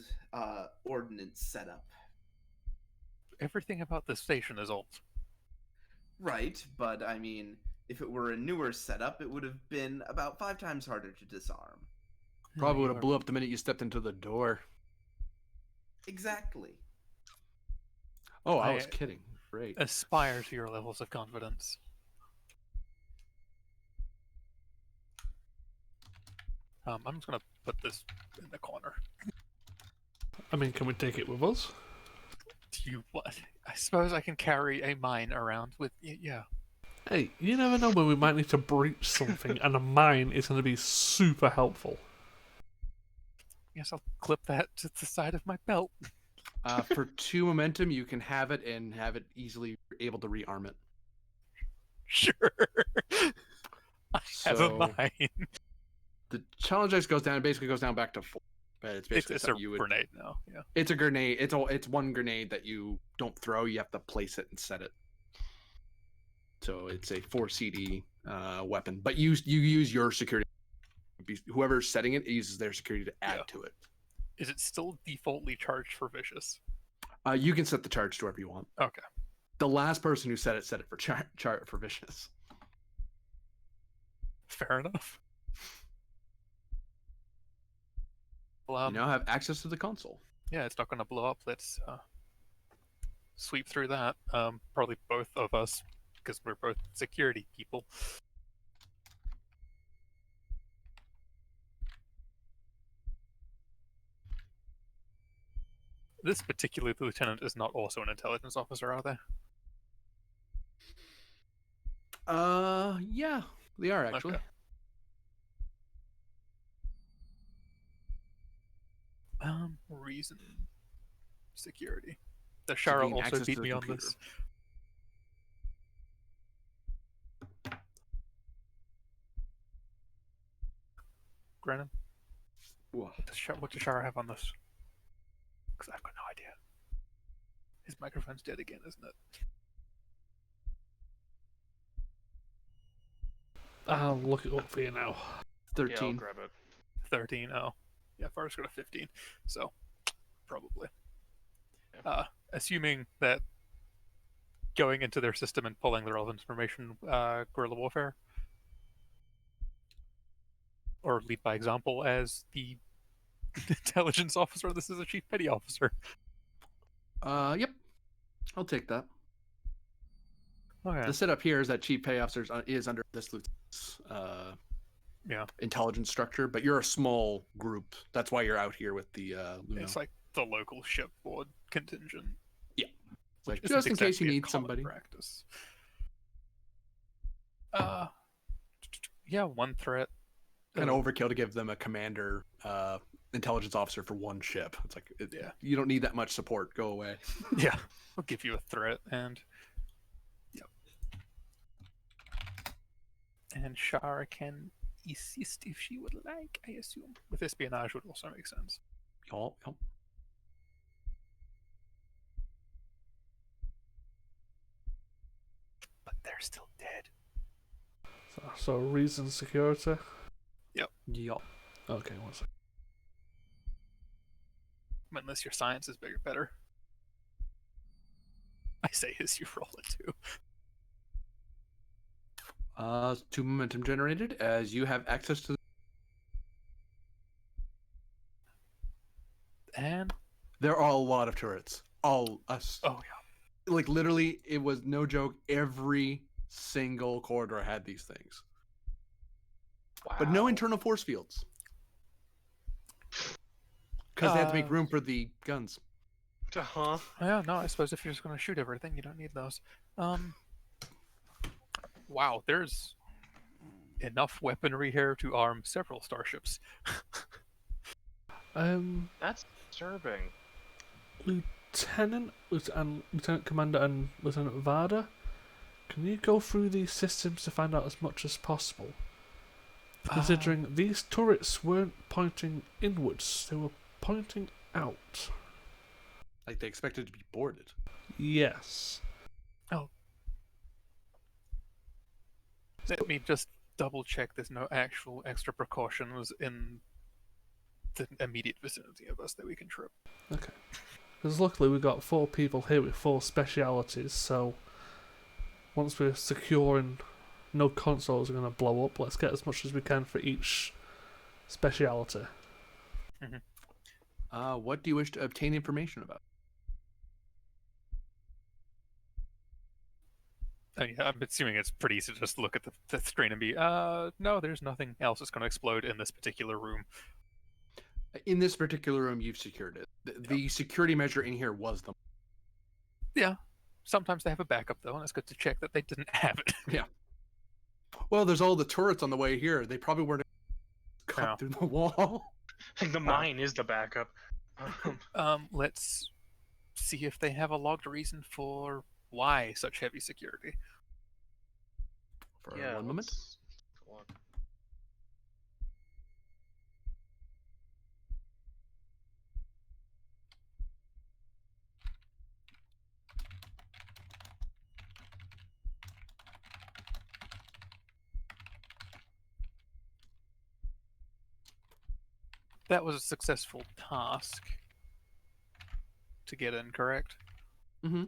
ordnance setup. Everything about this station is old. Right, but I mean, if it were a newer setup, it would have been about 5 times harder to disarm. Probably would you have blew up the minute you stepped into the door. Exactly. Oh, I I- was kidding. Great. aspire to your levels of confidence. I'm just gonna put this in the corner. I mean, can we take it with us? Do you what? I suppose I can carry a mine around with yeah. Hey, you never know when we might need to breach something, and a mine is going to be super helpful. Guess I'll clip that to the side of my belt. For 2 momentum, you can have it and have it easily able to rearm it. Sure. I have a So mine. the challenge dice goes down. It basically goes down back to 4. But it's basically It's a something you would. grenade now. Yeah. It's a grenade. It's one grenade that you don't throw. You have to place it and set it. So it's a 4 CD weapon, but you use your security. Whoever's setting it uses their security to add Yeah. to it. Is it still defaultly charged for vicious? You can set the charge to whatever you want. Okay. The last person who set it for for vicious. Fair enough. Well, You now have access to the console. yeah, it's not going to blow up. Let's sweep through that. Probably both of us, because we're both security people. This particular lieutenant is not also an intelligence officer, are they? Yeah, they are actually. Okay. Reason. Security. Does To Shara gain also access to beat the me on computer. this? Grannon? Whoa. What does Shara have on this? Because I've got no idea. His microphone's dead again, isn't it? I'll look it up for you now. Yeah, I'll 13. grab it. 13. Oh. Yeah, Far's got a 15. So, probably. Yeah. Assuming that going into their system and pulling the relevant information, guerrilla warfare? Or lead by example as the intelligence officer. This is a chief petty officer. Yep. I'll take that. Okay. The setup here is that chief pay officers is under this lieutenant's Yeah. intelligence structure, but you're a small group. That's why you're out here with the Luno. It's like the local shipboard contingent. Yeah. It's like, Which just isn't in case you exactly a need common somebody. Practice. Yeah, one threat. Kind of overkill to give them a commander intelligence officer for one ship. It's like, Yeah. You don't need that much support. Go away. Yeah, we'll give you a threat, and yep. And Shara can assist if she would like, I assume. With espionage would also make sense. Yup. But they're still dead. So reason security. Yup. Okay, one second. Unless your science is bigger, better. I say as you roll it too. 2 momentum generated as you have access to. And There are a lot of turrets. All us. oh yeah, Like literally, it was no joke. Every single corridor had these things, but no Wow. internal force fields because they have to make Uh, room for the guns. Uh-huh. yeah. No, I suppose if you're just going to shoot everything, you don't need those. Wow, there's enough weaponry here to arm several starships. That's disturbing. Lieutenant Commander and Lieutenant Varda, can you go through these systems to find out as much as possible? Considering these turrets weren't pointing inwards, they were pointing out. Like they expected to be boarded. Yes. Let me just double check there's no actual extra precautions in the immediate vicinity of us that we can trip. Okay. Because luckily we've got 4 people here with 4 specialities, so once we're secure and no consoles are going to blow up, let's get as much as we can for each speciality. What do you wish to obtain information about? Yeah, I'm assuming it's pretty easy to just look at the screen and be, no, there's nothing else that's going to explode in this particular room. In this particular room, you've secured it. The security measure in here was the. Yeah. sometimes they have a backup though, and it's good to check that they didn't have it. Well, there's all the turrets on the way here. They probably weren't cut Yeah. through the wall. I think the mine is the backup. Let's see if they have a logged reason for why such heavy security. For yeah, one moment. let's go on. That was a successful task to get in, correct? Mm-hmm.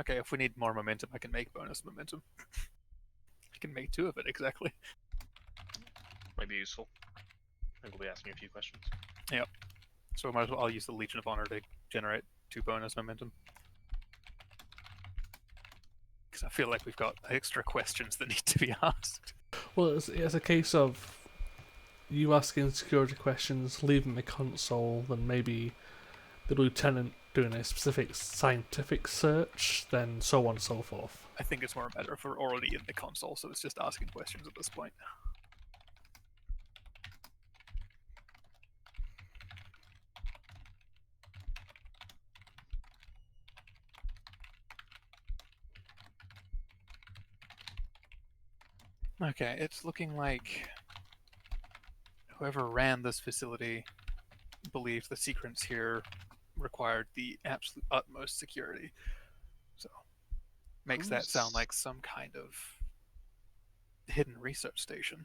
Okay, if we need more momentum, I can make bonus momentum. I can make 2 of it, exactly. Might be useful. I think we'll be asking a few questions. So might as well, I'll use the Legion of Honor to generate 2 bonus momentum. Because I feel like we've got extra questions that need to be asked. Well, it's a case of you asking security questions, leaving the console, then maybe the lieutenant doing a specific scientific search, then so on and so forth. I think it's more a matter of we're already in the console, so it's just asking questions at this point. Okay, it's looking like whoever ran this facility believed the secrets here required the absolute utmost security. So, makes that sound like some kind of hidden research station.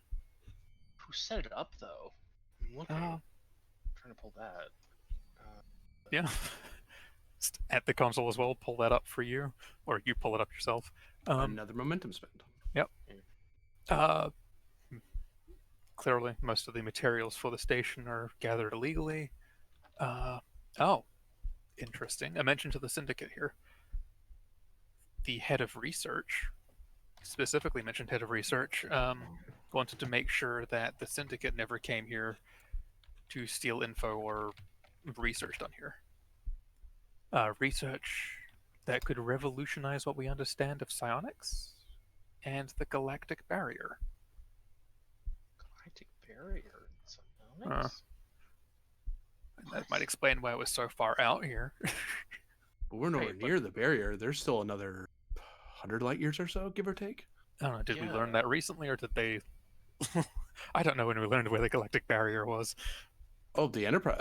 Who set it up, though? I'm looking. Trying to pull that. Yeah. Just at the console as well, pull that up for you, or you pull it up yourself. Another momentum spend. Clearly, most of the materials for the station are gathered illegally. Oh, interesting. A mention to the syndicate here. The head of research, specifically mentioned head of research, wanted to make sure that the syndicate never came here to steal info or research done here. Research that could revolutionize what we understand of psionics and the galactic barrier. Galactic barrier. Psionics? And that might explain why it was so far out here. But we're nowhere Right, but- near the barrier. There's still another 100 light years or so, give or take. I don't know, did we Yeah. learn that recently, or did they... I don't know when we learned where the galactic barrier was. Oh, the Enterprise,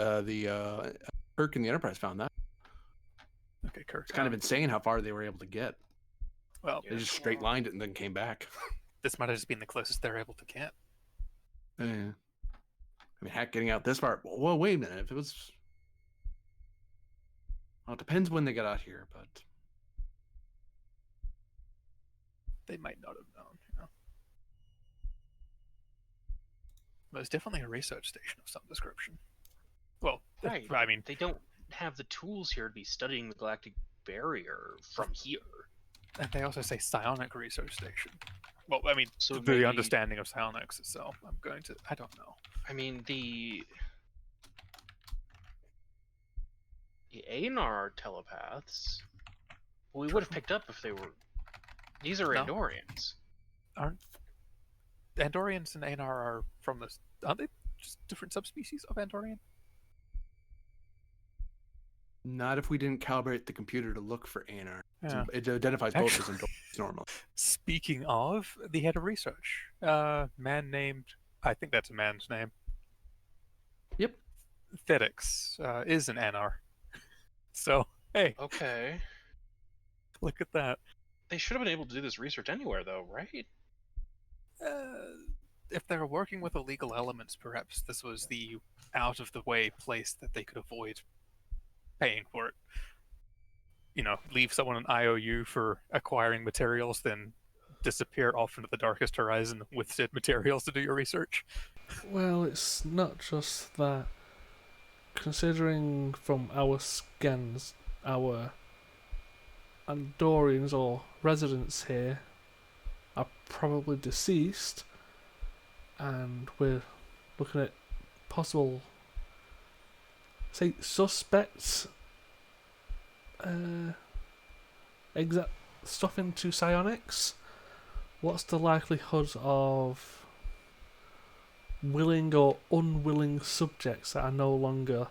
Kirk and the Enterprise found that. Okay, Kirk. It's kind of insane how far they were able to get. Well, Yeah. They just straight lined it and then came back. this might have just been the closest they're able to get. Yeah. I mean, heck, getting out this far. Well, wait a minute. If it was, well, it depends when they got out here, but They might not have known, you know. But it's definitely a research station of some description. Well, Right. I mean, They don't have the tools here to be studying the galactic barrier from here. and they also say psionic research station. Well, I mean, So the maybe- understanding of psionics itself. I don't know. I mean, the Aenar are telepaths. We would have picked up if they were. These are No. Andorians. Aren't Andorians and Aenar are from this? Aren't they just different subspecies of Andorian? not if we didn't calibrate the computer to look for Anar. Yeah. It identifies both as Actually- Andorians normally. Speaking of the head of research, man named, I think that's a man's name. Yep. Thedix is an Anar. So hey, Okay. look at that. They should have been able to do this research anywhere, though, right? If they were working with illegal elements, perhaps this was the out of the way place that they could avoid paying for it. You know, leave someone an IOU for acquiring materials, then disappear off into the darkest horizon with said materials to do your research. Well, it's not just that. Considering from our scans, our Andorians or residents here are probably deceased, and we're looking at possible, say, suspects. exact stuff into psionics, what's the likelihood of willing or unwilling subjects that are no longer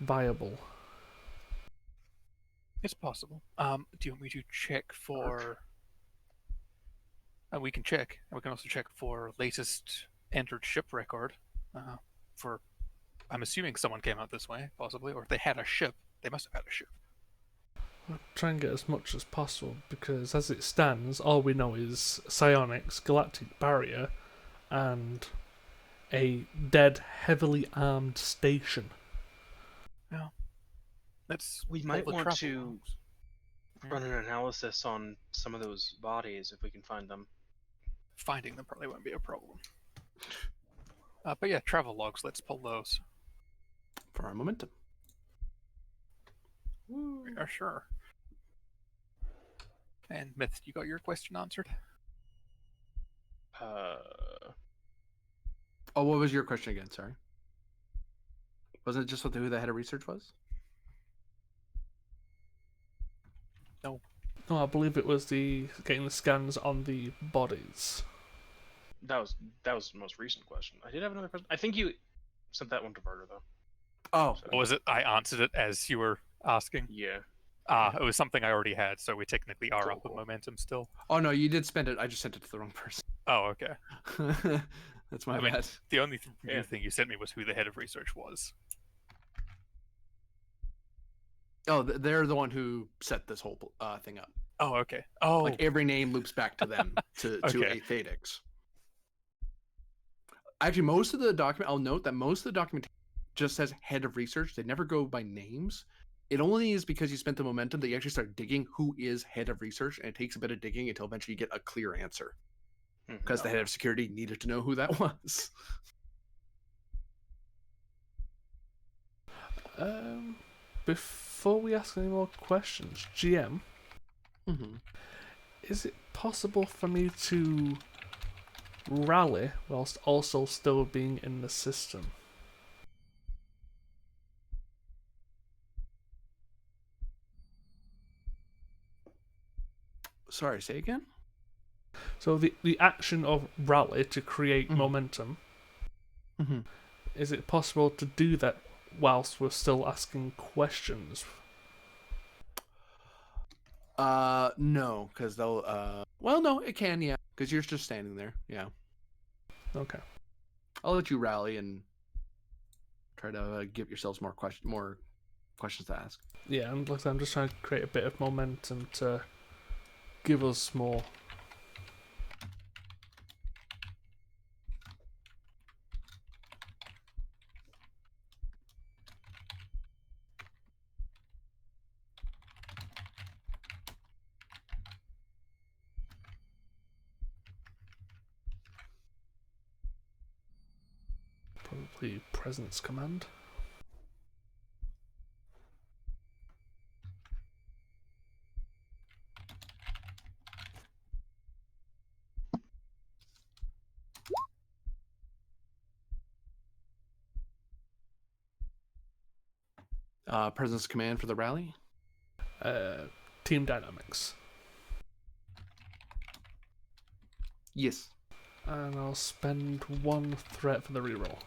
viable? It's possible. Do you want me to check for? We can check. And we can also check for latest entered ship record. For, I'm assuming someone came out this way, possibly, or if they had a ship, they must have had a ship. I'll try and get as much as possible, because as it stands, all we know is psionics, galactic barrier, and a dead, heavily armed station. Yeah. That's We might want to run an analysis on some of those bodies if we can find them. Finding them probably won't be a problem. But yeah, travel logs. Let's pull those. For our momentum. Yeah, sure. And Myth, you got your question answered? Oh, what was your question again? Sorry. Wasn't it just who the head of research was? No. No, I believe it was getting the scans on the bodies. That was the most recent question. I did have another question. I think you sent that one to Verter though. Oh, So, What was it? I answered it as you were asking. yeah. It was something I already had, so we technically are up with Cool. momentum still. oh no, you did spend it. I just sent it to the wrong person. Oh, okay. That's my I mean, bad. the only new Yeah. thing you sent me was who the head of research was. Oh, they're the one who set this whole thing up. Oh, okay. Oh, Like every name loops back to them to Okay. Athetix. Actually, most of the document, I'll note that most of the documentation just says head of research. They never go by names. It only is because you spent the momentum that you actually start digging who is head of research, and it takes a bit of digging until eventually you get a clear answer. Because the head of security needed to know who that was. Before we ask any more questions, GM, Mm-hmm. is it possible for me to rally whilst also still being in the system? Sorry, say again? So the action of rally to create Mhm. momentum, Mm-hmm. is it possible to do that whilst we're still asking questions? No, because they'll, well, no, it can, yeah, because you're just standing there, yeah. Okay. I'll let you rally and try to give yourselves more questions to ask. Yeah, and like I said, I'm just trying to create a bit of momentum to give us more. Probably presence command. Presence command for the rally? Team dynamics. Yes. And I'll spend one threat for the reroll.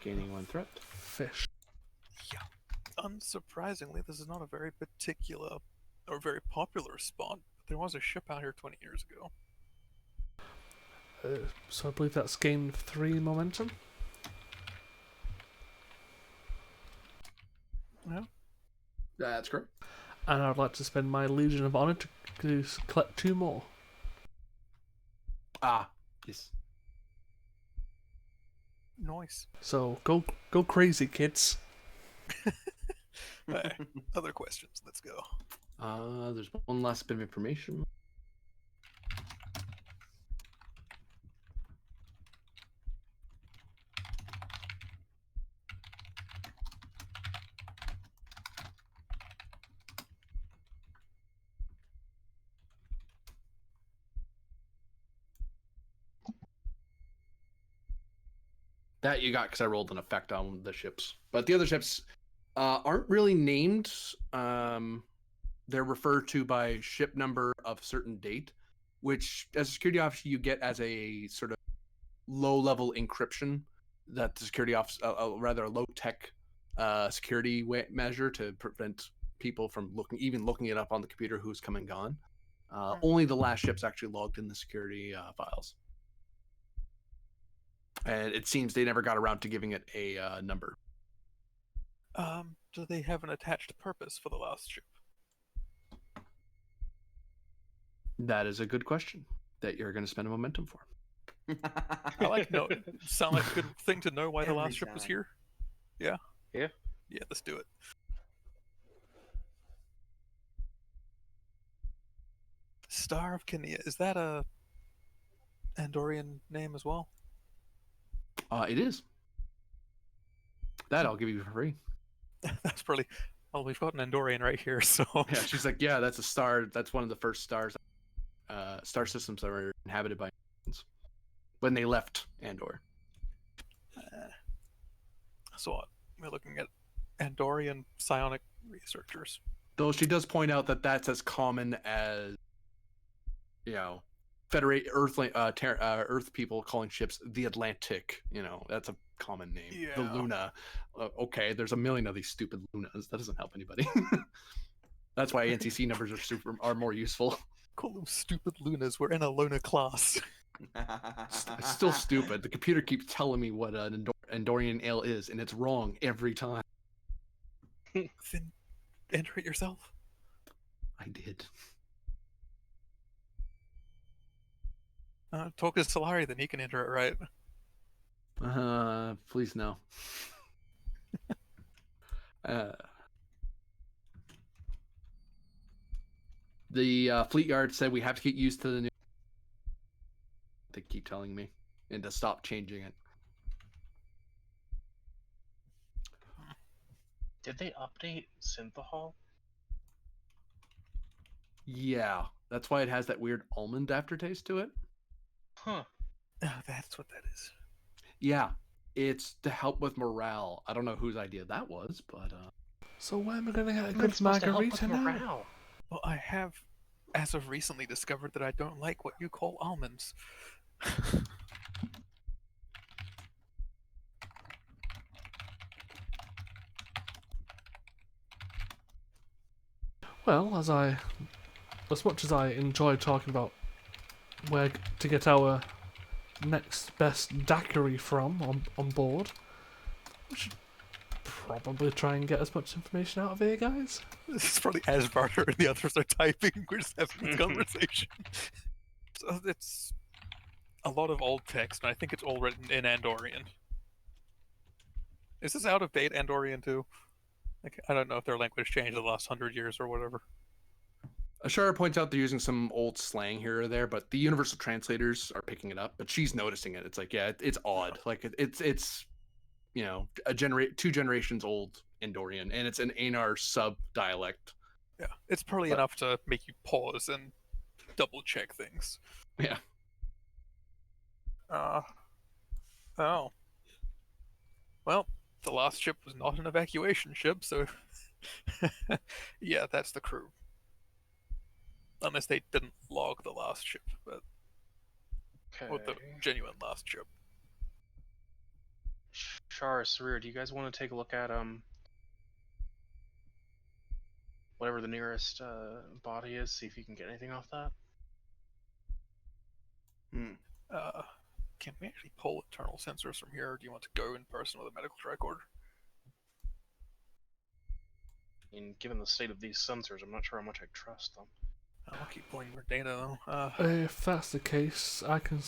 Gaining one threat. Fish. Unsurprisingly, this is not a very particular or very popular spawn. There was a ship out here 20 years ago. So I believe that's gained 3 momentum. Yeah. That's correct. And I'd like to spend my Legion of Honor to collect 2 more. Ah, yes. Nice. So go crazy, kids. Hey, other questions. Let's go. There's one last bit of information. That you got because I rolled an effect on the ships. But the other ships aren't really named. They're referred to by ship number of certain date, which as a security officer you get as a sort of low-level encryption that the security officer, rather a low-tech security measure to prevent people from looking it up on the computer who's come and gone. Only the last ship's actually logged in the security files. And it seems they never got around to giving it a number. Do they have an attached purpose for the last ship? That is a good question that you're going to spend a momentum for. I like no. Sound like a good thing to know why the Every last ship was time. here. Yeah. Yeah. Yeah. Let's do it. Star of Kinea. Is that a Andorian name as well? It is. That I'll give you for free. That's probably. Well, we've got an Andorian right here, so. Yeah, she's like, yeah, that's a star. That's one of the first stars, star systems that were inhabited by humans when they left Andor. So what? We're looking at Andorian psionic researchers. Though she does point out that that's as common as, you know, Earth people calling ships the Atlantic. You know, that's a common name. Yeah. The Luna. Okay, there's a million of these stupid Lunas. That doesn't help anybody. That's why NCC numbers are more useful. Call them stupid Lunas. We're in a Luna class. It's still stupid. The computer keeps telling me what an Andorian ale is, and it's wrong every time. Then enter it yourself. I did. Talk to Solari, then he can enter it right. Please no. The fleet yard said we have to get used to the new. They keep telling me, and to stop changing it. Did they update Synthahol? Yeah, that's why it has that weird almond aftertaste to it. Huh. That's what that is. Yeah, it's to help with morale. I don't know whose idea that was, but So when am I going to get a How am I good supposed to help with margarita now? morale? Well, I have, as of recently, discovered that I don't like what you call almonds. Well, as much as I enjoy talking about where to get our next best daiquiri from on board, we should probably try and get as much information out of here, guys. This is probably as Barter and the others are typing. We're just having this conversation. So it's a lot of old text, and I think it's all written in Andorian. Is this out of date Andorian too? Like, I don't know if their language changed in the last 100 years or whatever. Ashara points out they're using some old slang here or there, but the universal translators are picking it up. But she's noticing it. It's like, yeah, it's odd. Like it's you know, two generations old Andorian, and it's an Anar sub dialect. Yeah, it's probably enough to make you pause and double check things. Yeah. Oh. Well, the last ship was not an evacuation ship, so yeah, that's the crew. Unless they didn't log the last ship, but or the genuine last ship. Shara, Sarir, do you guys want to take a look at whatever the nearest body is? See if you can get anything off that. Can we actually pull internal sensors from here, or do you want to go in person with a medical tricorder? I mean, given the state of these sensors, I'm not sure how much I trust them. I'll keep pulling more data though. If that's the case, I can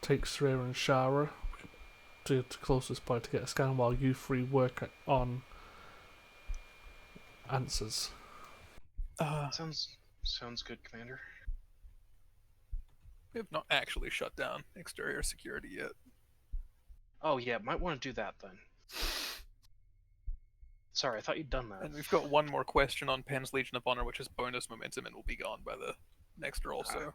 take Sarir and Shara to the closest point to get a scan while you three work on answers. Sounds good, Commander. We have not actually shut down exterior security yet. Oh yeah, might want to do that then. Sorry, I thought you'd done that. And we've got one more question on Penn's Legion of Honor, which is bonus momentum and will be gone by the next roll. So,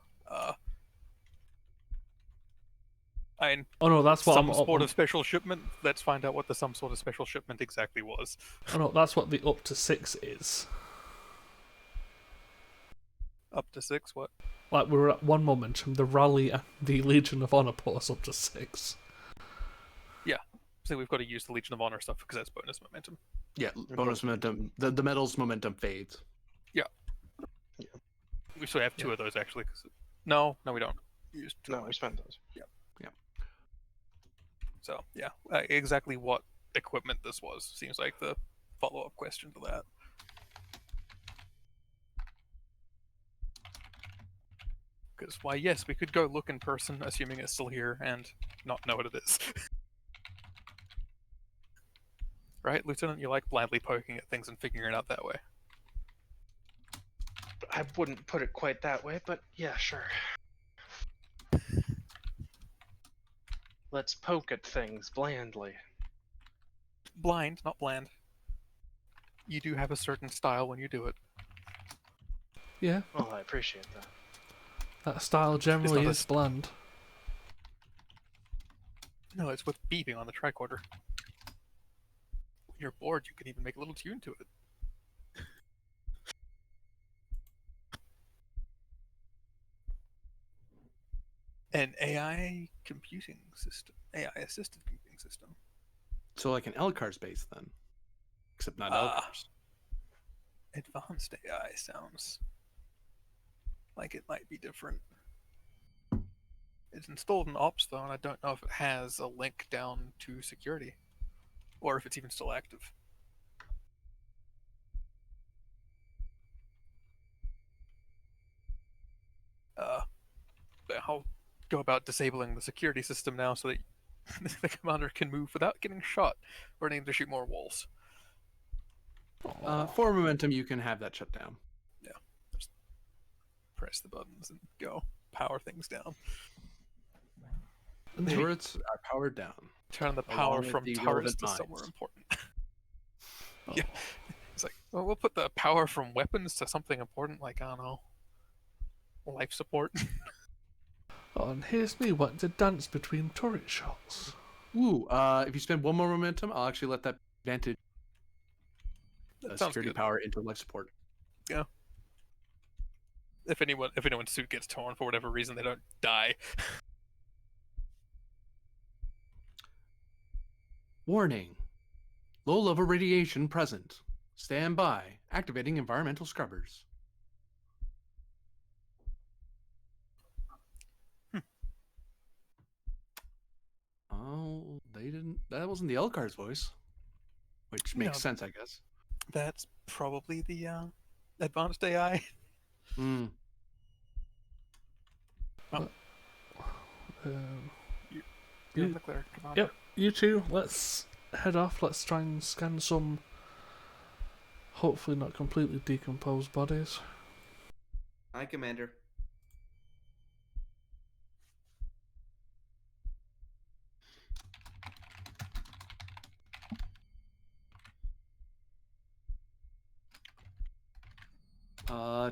Oh no, that's what some sort of special shipment. Let's find out what the some sort of special shipment exactly was. Oh no, that's what the up to 6 is. Up to 6, what? Like, we're at 1 momentum, the rally and the Legion of Honor put us up to 6. Yeah. So we've got to use the Legion of Honor stuff because that's bonus momentum. Yeah, bonus momentum. The medal's momentum fades. We still have 2 of those actually. No, we don't. Use 2. No, we spent those. So yeah, exactly what equipment this was seems like the follow-up question to that. Because why, yes, we could go look in person, assuming it's still here, and not know what it is. Right, Lieutenant? You like blindly poking at things and figuring it out that way. I wouldn't put it quite that way, but yeah, sure. Let's poke at things blandly. Blind, not bland. You do have a certain style when you do it. Yeah, Well, I appreciate that. that style generally not a is bland. No, it's with beeping on the tricorder. When you're bored, you can even make a little tune to it. An AI computing system. AI assisted computing system. So like an LCARS base then, except not LCARS. Advanced AI sounds like it might be different. It's installed in Ops though, and I don't know if it has a link down to security, or if it's even still active. But I'll go about disabling the security system now so that the commander can move without getting shot or needing to shoot more walls. For momentum, you can have that shut down. Yeah, just press the buttons and go. Power things down. The turrets are powered down. Turn the Along power with from the turrets relevant to mines. somewhere important. Yeah, it's like, well, we'll put the power from weapons to something important, like, I don't know, life support. Oh, and here's me wanting to dance between turret shots. Ooh, if you spend 1 more momentum, I'll actually let that advantage That sounds security good. power into life support. Yeah. If anyone's suit gets torn for whatever reason, they don't die. Warning. Low level radiation present. Stand by. Activating environmental scrubbers. Oh, they didn't. That wasn't the LCAR's voice. Which makes No. sense, I guess. That's probably the advanced AI. Hmm. You're You- the cleric commander. Yep, you two, let's head off. Let's try and scan some, hopefully not completely decomposed bodies. Hi, Commander.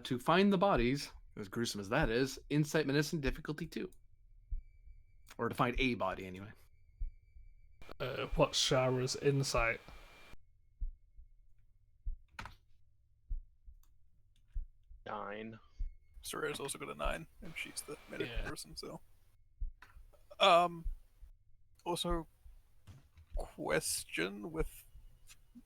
To find the bodies, as gruesome as that is, insight, medicine, difficulty 2. Or to find a body, anyway. What's Shara's insight? 9. Soraya's also got a 9, and she's the medical Yeah. person, so. Also, question with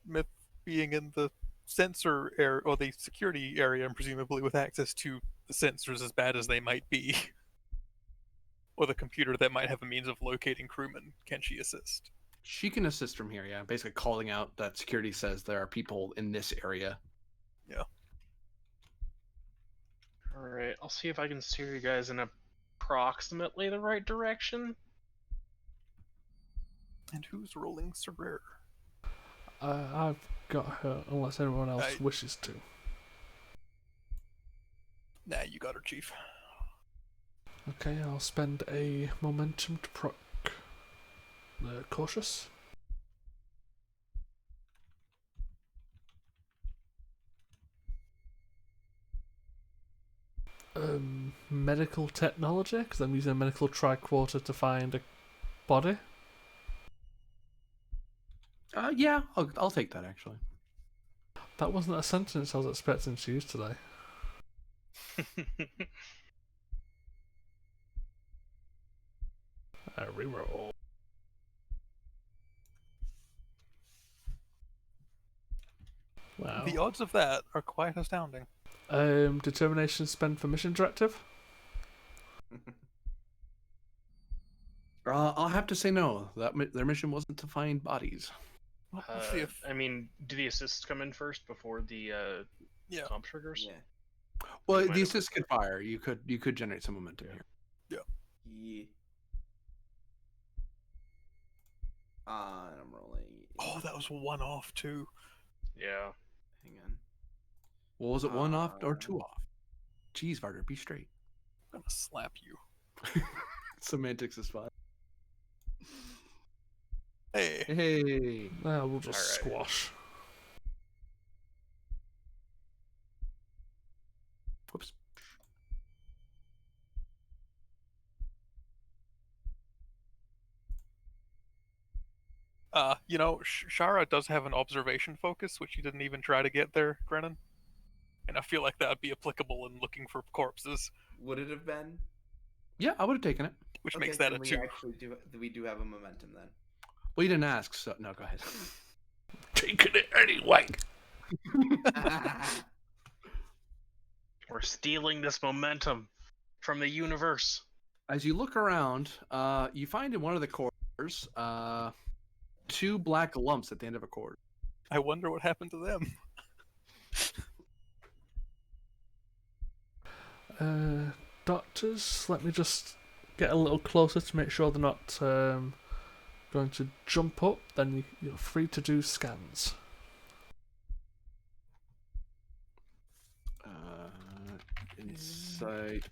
Myth being in the sensor area, or the security area, and presumably with access to the sensors as bad as they might be, or the computer that might have a means of locating crewmen, can she assist? She can assist from here, yeah. Basically calling out that security says there are people in this area. Yeah. Alright, I'll see if I can steer you guys in approximately the right direction. And who's rolling Sorare? I've got her, unless anyone else wishes to. Nah, you got her, Chief. Okay, I'll spend a momentum to proc the cautious. Medical technology, because I'm using a medical tricorder to find a body. Yeah, I'll take that actually. That wasn't a sentence I was expecting to use today. Reroll. Wow. The odds of that are quite astounding. Determination spend for mission directive? I'll have to say no. Their mission wasn't to find bodies. Well, let's see if... I mean, do the assists come in first before the Yeah. comp triggers? Yeah. Well, You might the have- assist could fire. You could generate some momentum here. Yeah. And I'm rolling. Oh, that was one off, too. Yeah. Hang on. Well, was it one off or two off? Jeez, Varder, be straight. I'm gonna slap you. Semantics is fine. Hey. Hey. We'll just Alright. squash. Whoops. Shara does have an observation focus, which you didn't even try to get there, Grennan. And I feel like that would be applicable in looking for corpses, Would it have been? Yeah, I would have taken it. which Okay, makes that then a 2. we do have a momentum then. Well, you didn't ask, so no, go ahead. Taking it anyway. We're stealing this momentum from the universe. As you look around, you find in one of the corridors 2 black lumps at the end of a corridor. I wonder what happened to them. Doctors, let me just get a little closer to make sure they're not going to jump up. Then you're free to do scans. Insight.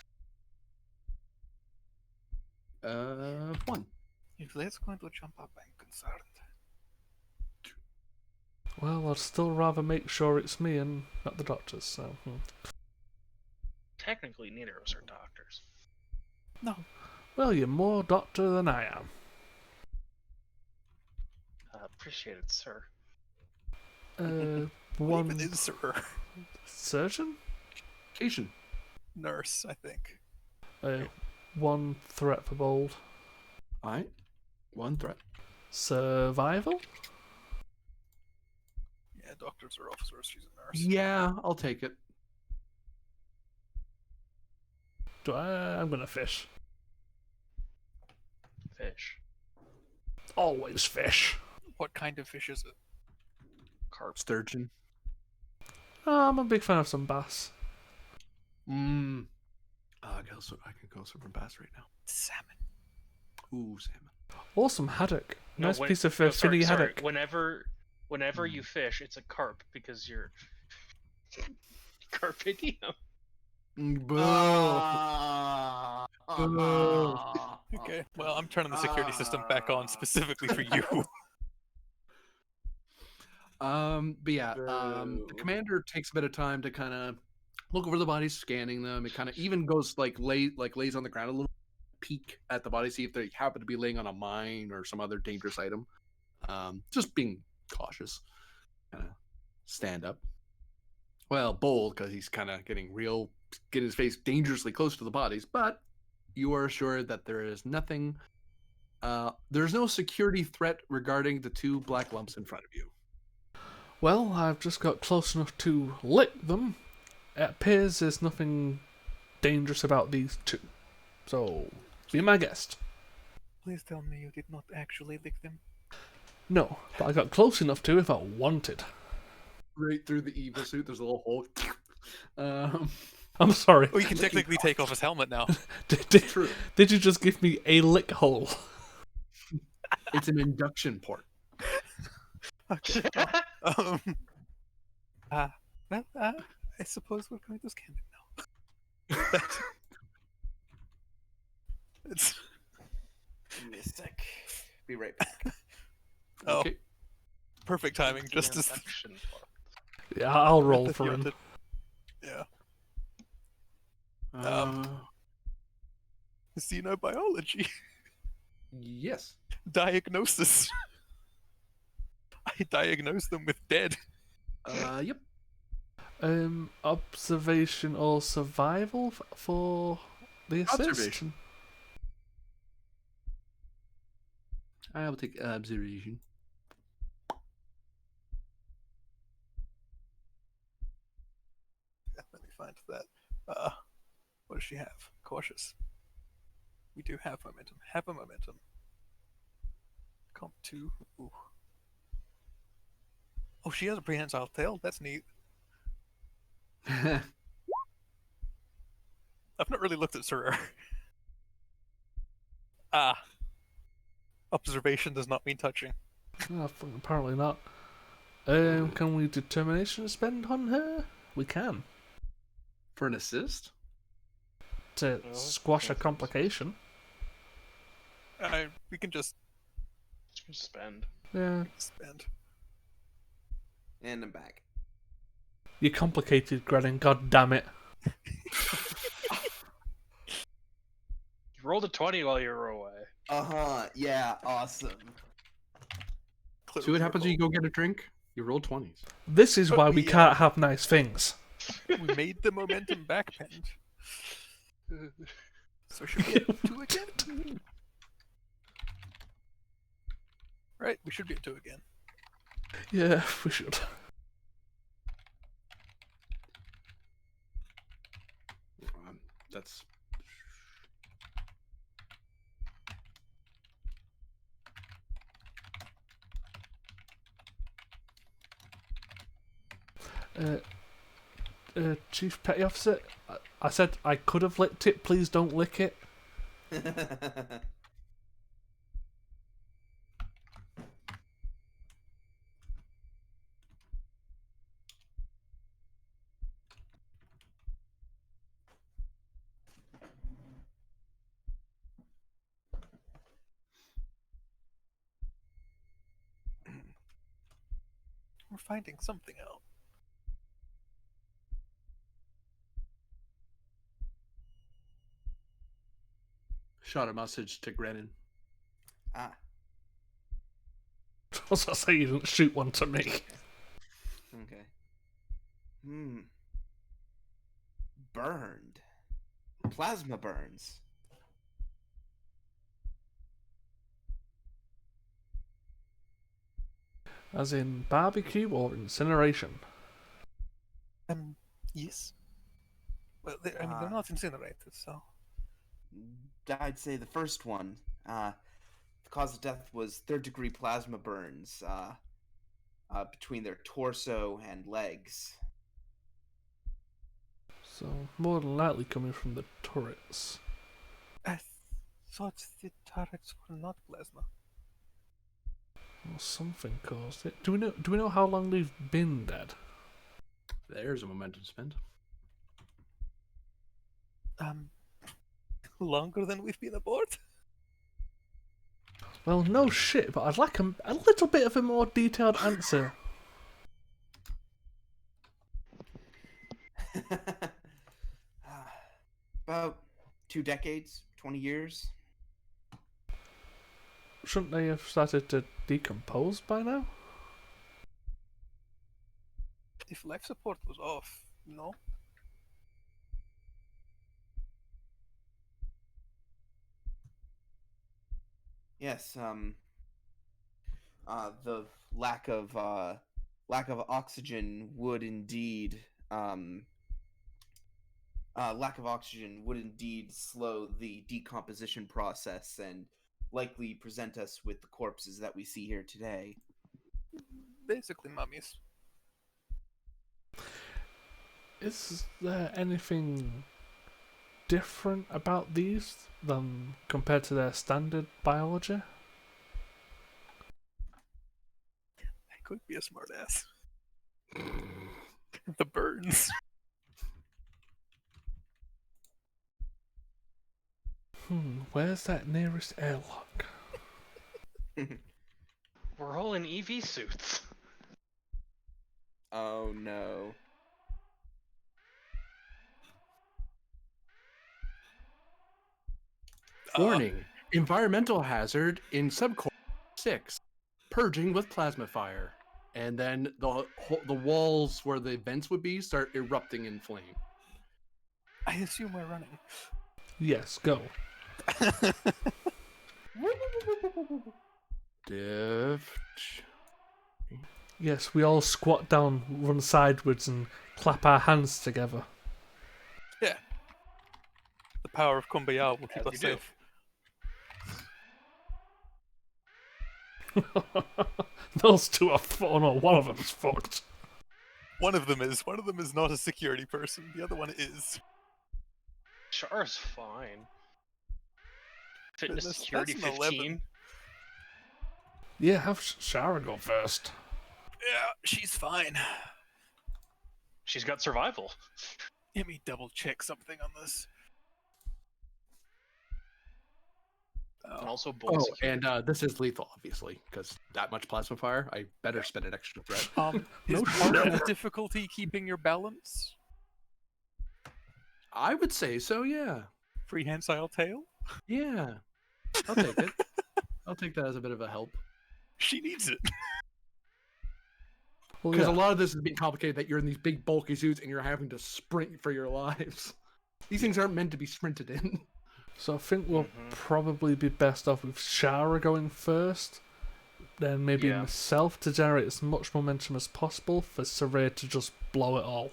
1. If that's going to jump up, I'm concerned. Well, I'd still rather make sure it's me and not the doctors, so... Technically, neither of us are doctors. No. Well, you're more doctor than I am. Appreciate it, sir. What One even is sir? surgeon? Cation. Nurse, I think. 1 threat for bold. Alright. 1 threat. Survival? Yeah, doctors are officers. She's a nurse. Yeah, I'll take it. I'm gonna fish. Fish. Always fish. What kind of fish is it? Carp. Sturgeon. I'm a big fan of some bass. I can go super bass right now. Salmon. Ooh, salmon. Awesome haddock. No, Nice when- piece of no, finny sorry. haddock. Whenever you fish, it's a carp because you're carpe diem. Boo. Okay, well, I'm turning the security system back on specifically for you. But yeah, the commander takes a bit of time to kind of look over the bodies, scanning them. It kind of even goes lays on the ground a little, peek at the body, see if they happen to be laying on a mine or some other dangerous item. Just being cautious. Kind of stand up. Well, bold because he's kind of getting his face dangerously close to the bodies, but you are assured that there is nothing. There's no security threat regarding the 2 black lumps in front of you. Well, I've just got close enough to lick them. It appears there's nothing dangerous about these 2. So, be my guest. Please tell me you did not actually lick them. No, but I got close enough to if I wanted. Right through the evil suit, there's a little hole. I'm sorry. Oh, you can technically take off his helmet now. True. Did you just give me a lick hole? It's an induction port. Okay. I suppose we're going to scan it now. It's... Give me a sec. Be right back. Oh, Okay. perfect timing. Just as... Induction part. Yeah, I'll roll for him. Yeah. Uh, Xenobiology. yes. Diagnosis. I diagnosed them with dead. Yep. Observation or survival for the assist? Observation. I will take observation. Let me find that. What does she have? Cautious. We do have momentum. Have a momentum. Comp 2. Ooh. Oh, she has a prehensile tail. That's neat. I've not really looked at Sorare. Observation does not mean touching. Oh, apparently not. Can we determination spend on her? We can. For an assist? To squash a complication. We can just Spend. Yeah. spend. And I'm back. You complicated, Grennan, god damn it. You rolled a 20 while you were away. Yeah, awesome. See what happens when you go get a drink? You roll 20s. This is But why we we, can't have nice things. We made the momentum backbend. So should we get 2 again? Right, we should get 2 again. Yeah, we should. That's... Chief Petty Officer, I said I could have licked it, please don't lick it. We're finding something out. Shot a message to Grennan. Ah. I was gonna say you didn't shoot one to me. Okay. Burned. Plasma burns. As in barbecue or incineration? Yes. Well, they're not incinerated, so. I'd say the first one. The cause of death was 3rd-degree plasma burns between their torso and legs. So, more than likely coming from the turrets. I thought the turrets were not plasma. Or something caused it. Do we know how long they've been dead? There's a momentum spend. Longer than we've been aboard? Well, no shit, but I'd like a little bit of a more detailed answer. About 2 decades, 20 years. Shouldn't they have started to decompose by now? If life support was off, no? Yes, the lack of oxygen would indeed slow the decomposition process and likely present us with the corpses that we see here today. Basically mummies. Is there anything different about these than compared to their standard biology? I could be a smartass. The burns. Where's that nearest airlock? We're all in EV suits. Oh no. Warning. Environmental hazard in subcore. 6, purging with plasma fire, and then the walls where the vents would be start erupting in flame. I assume we're running. Yes, go. Div. Yes, we all squat down, run sideways, and clap our hands together. Yeah. The power of Kumbaya will keep As us you do. safe. Those two are oh no, one of them is fucked. One of them is not a security person. The other one is. Char's fine. Fitness Goodness, security that's an 15. 11. Yeah, have Shara go first. Yeah, she's fine. She's got survival. Let me double check something on this. And also Oh, bold security. and this is lethal, obviously, because that much plasma fire. I better spend an extra threat. Is No part of shit. the difficulty keeping your balance? I would say so. Yeah. Freehensile tail? Yeah. I'll take it. I'll take that as a bit of a help. She needs it. Well, Because yeah. a lot of this is being complicated that you're in these big bulky suits and you're having to sprint for your lives. These things aren't meant to be sprinted in. So I think we'll probably be best off with Shara going first. Then maybe Yeah. myself to generate as much momentum as possible for Saray to just blow it all.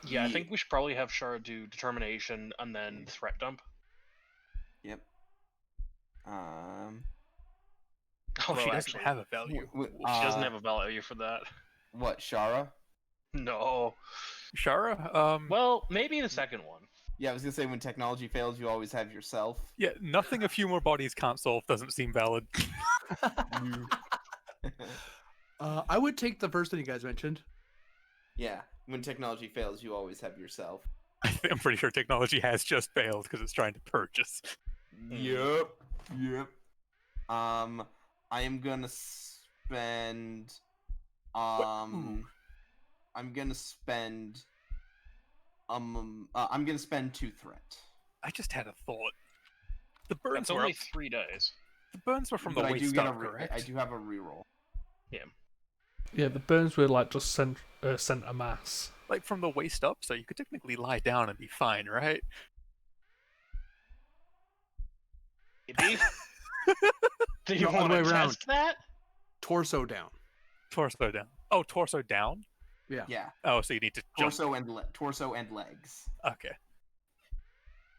Yeah, I think we should probably have Char do determination and then threat dump. Yep. Oh, Although she doesn't actually, have a value. she doesn't have a value for that. What, Shara? No. Shara? Well, maybe the second one. Yeah, I was gonna say when technology fails, you always have yourself. Yeah, nothing a few more bodies can't solve doesn't seem valid. I would take the first thing you guys mentioned. Yeah, when technology fails, you always have yourself. I'm pretty sure technology has just failed because it's trying to purchase. Yep. Yep. I am gonna spend. I'm gonna spend. I'm gonna spend 2 threat. I just had a thought. The burns That's were only up, 3 days. the burns were from the But I waist do get up, a correct? I do have a reroll. Yeah, the burns were like just center mass. Like from the waist up, so you could technically lie down and be fine, right? Maybe? Do you No, all the want to way around. test that? Torso down. Torso down. Oh, torso down? Yeah. Yeah, Oh, so you need to jump. torso and legs. Okay.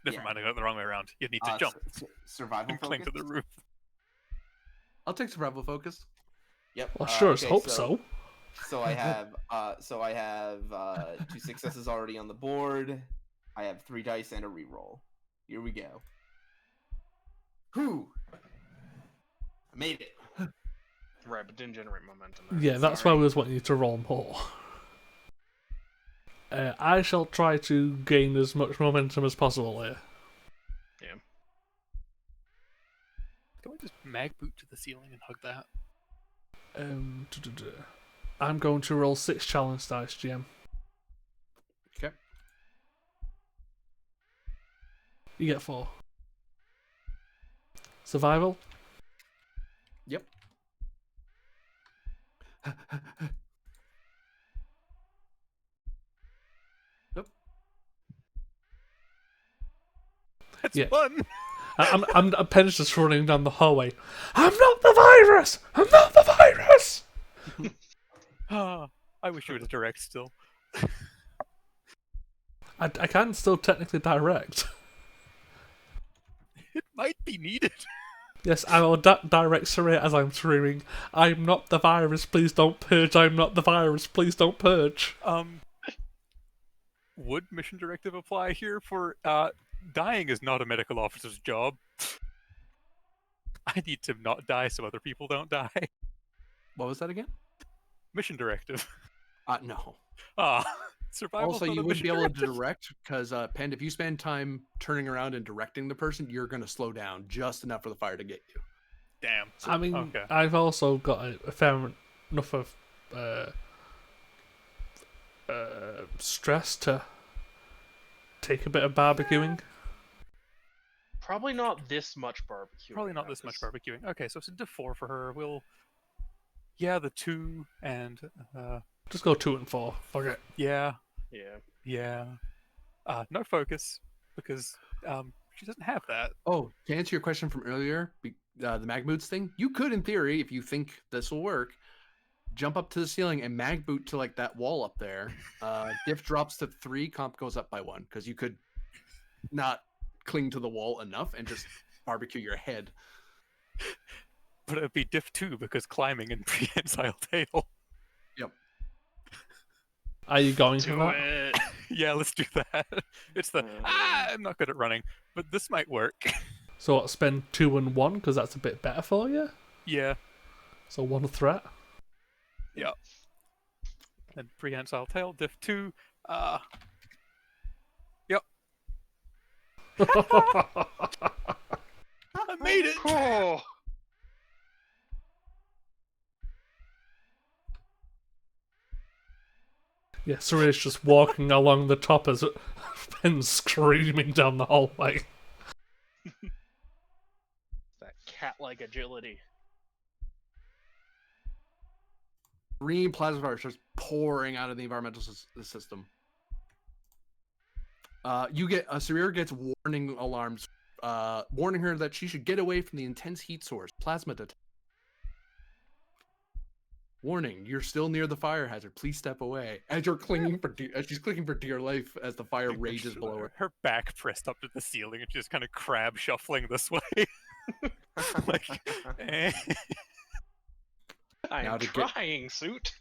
Never Yeah. mind, I got it the wrong way around. You need to jump Survival and cling to focus. the roof. I'll take survival focus. Yep. Well, sure as okay, hope so. So I have 2 successes already on the board. I have 3 dice and a reroll. Here we go. Whew. I made it. Right, but didn't generate momentum. There. Yeah, that's why we was wanting you to roll more. I shall try to gain as much momentum as possible here. Can we just mag boot to the ceiling and hug that? I'm going to roll 6 challenge dice, GM. Okay. You get 4. Survival? Yep. Nope. That's Yeah. fun! I'm Pen's just running down the hallway. I'm not the virus! I'm not the virus! Ah, I wish you were direct still. I can still technically direct. It might be needed. Yes, I will direct Saray as I'm screaming, I'm not the virus, please don't purge, I'm not the virus, please don't purge. Would mission directive apply here for, dying is not a medical officer's job. I need to not die so other people don't die. What was that again? Mission directive. No. Survival's Also, not you a wouldn't mission be able to directive. direct because, Pend, if you spend time turning around and directing the person, you're going to slow down just enough for the fire to get you. Damn. I mean, okay. I've also got a fair enough of stress to take a bit of barbecuing. Probably not this much barbecue. Probably not this much barbecuing. Okay, so it's a diff 4 for her. We'll. Yeah, the 2 and. Just go 2 and 4. Fuck it. Yeah. Yeah. Yeah. No focus, because she doesn't have that. Oh, to answer your question from earlier, the mag boots thing, you could, in theory, if you think this will work, jump up to the ceiling and mag boot to like that wall up there. Diff drops to 3, comp goes up by 1, because you could not cling to the wall enough and just barbecue your head. But it would be diff 2 because climbing and prehensile tail. Yep. Are you going to Do that? it. Yeah, let's do that. It's the I'm not good at running, but this might work. So what, spend 2 and 1 because that's a bit better for you? Yeah. So 1 threat? Yeah. And prehensile tail, diff 2. Yep. I made it! Oh. Yeah, Suresh just walking along the top as Ben screaming down the hallway. That cat-like agility. Green plasma fire starts pouring out of the environmental system. You get Sarir gets warning alarms, warning her that she should get away from the intense heat source. Plasma detect. Warning: you're still near the fire hazard. Please step away. As you're clinging for as she's clinging for dear life as the fire rages below her. Her back pressed up to the ceiling and just kind of crab shuffling this way. Like, eh. I Now am to get- trying, suit.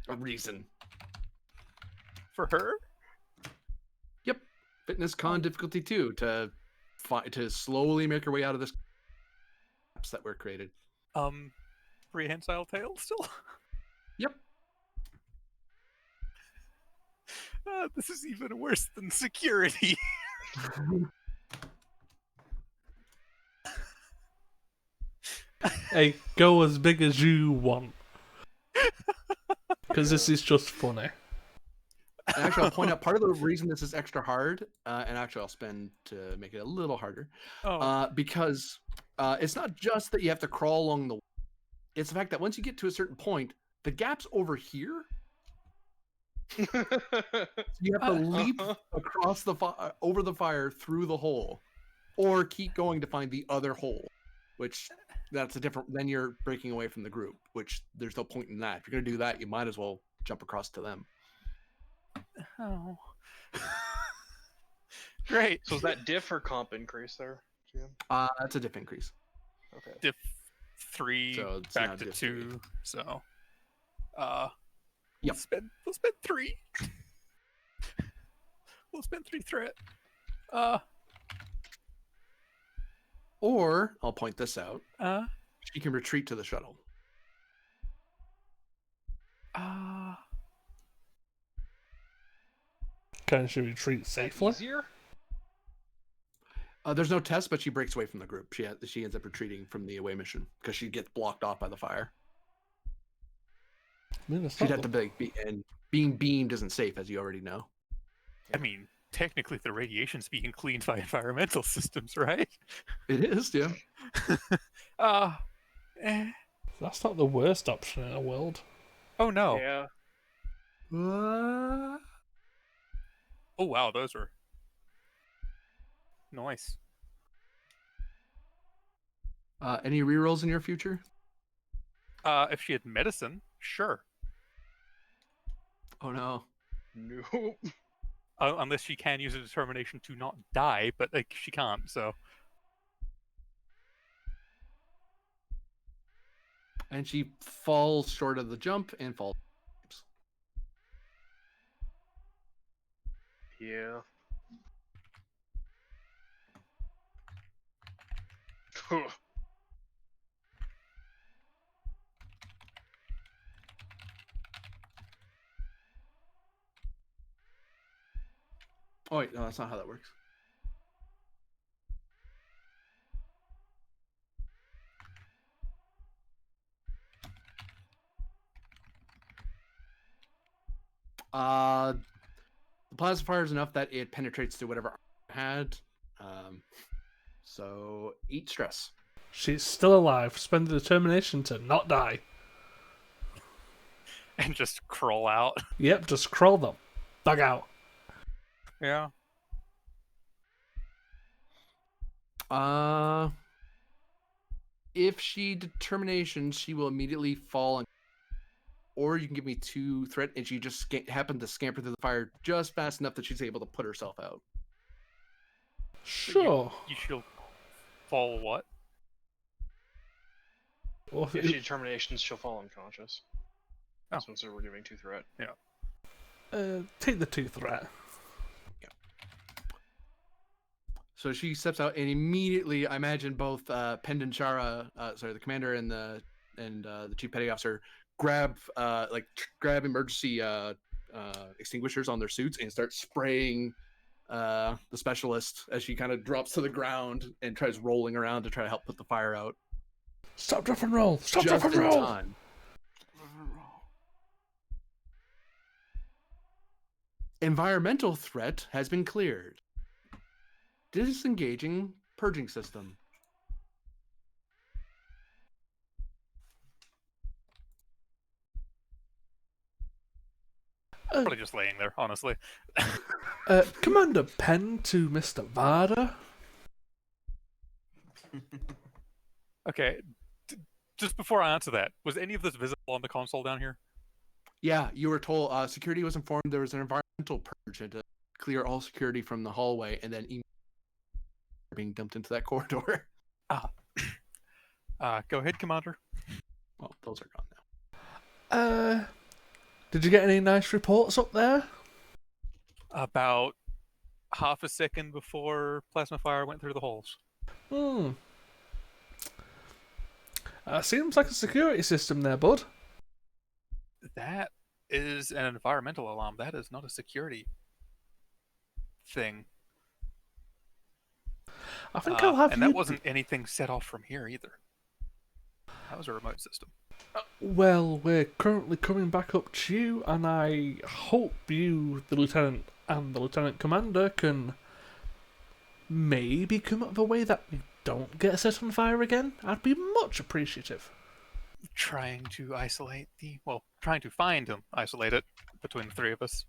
A reason. For her? Yep. Fitness con difficulty 2 to slowly make her way out of this traps that were created. Prehensile tail still? Yep. This is even worse than security. Hey, go as big as you want. Because this is just funny. And actually, I'll point out part of the reason this is extra hard, and actually I'll spend to make it a little harder, because it's not just that you have to crawl along the wall. It's the fact that once you get to a certain point, the gap's over here. So you have to leap across the over the fire through the hole, or keep going to find the other hole, which that's a different. Then you're breaking away from the group, which there's no point in that. If you're gonna do that, you might as well jump across to them. Oh. Great. So is that diff or comp increase there, Jim? That's a diff increase. Okay. Diff 3 So it's back now to diff 2. 3. So Yep. we'll spend 3. We'll spend 3 threat. Or I'll point this out. She can retreat to the shuttle. Can she retreat safely? Easier? There's no test, but she breaks away from the group. She ends up retreating from the away mission because she gets blocked off by the fire. I mean, it's She'd not have to be, and being beamed isn't safe, as you already know. I mean, technically the radiation's being cleaned by environmental systems, right? It is, yeah. That's not the worst option in the world. Oh no. Yeah. Oh wow, those were nice. Any rerolls in your future? If she had medicine, sure. Oh no. Nope. Unless she can use a determination to not die, but like she can't, so. And she falls short of the jump and falls. Yeah. Oh wait, no, that's not how that works. The plasma fire is enough that it penetrates through whatever it had. So 8 stress. She's still alive. Spend the determination to not die. And just crawl out. Yep, just crawl the bug out. Yeah. If she determination, she will immediately fall. Or you can give me 2 threat, and she just happen to scamper through the fire just fast enough that she's able to put herself out. Sure. You should fall what? Or If she determinations, she'll fall unconscious. Oh. So we're giving 2 threat. take the 2 threat. So she steps out, and immediately, I imagine both Pend and Shara, the commander and the chief petty officer, grab emergency extinguishers on their suits and start spraying the specialist as she kind of drops to the ground and tries rolling around to try to help put the fire out. Stop, drop, and roll. Stop, Just drop, and in roll. time. Environmental threat has been cleared. Disengaging purging system. Probably just laying there, honestly. Commander Penn to Mr. Varda. Okay. Just before I answer that, was any of this visible on the console down here? Yeah, you were told security was informed there was an environmental purge and to clear all security from the hallway, and then being dumped into that corridor. Go ahead, Commander. Well, those are gone now. Did you get any nice reports up there? About half a second before plasma fire went through the holes. Seems like a security system there, bud. That is an environmental alarm. That is not a security thing. I think I'll have and you... that wasn't anything set off from here either. That was a remote system. Well, we're currently coming back up to you, and I hope you, the Lieutenant and the Lieutenant Commander, can maybe come up with a way that we don't get set on fire again. I'd be much appreciative. Trying to find and isolate it between the 3 of us.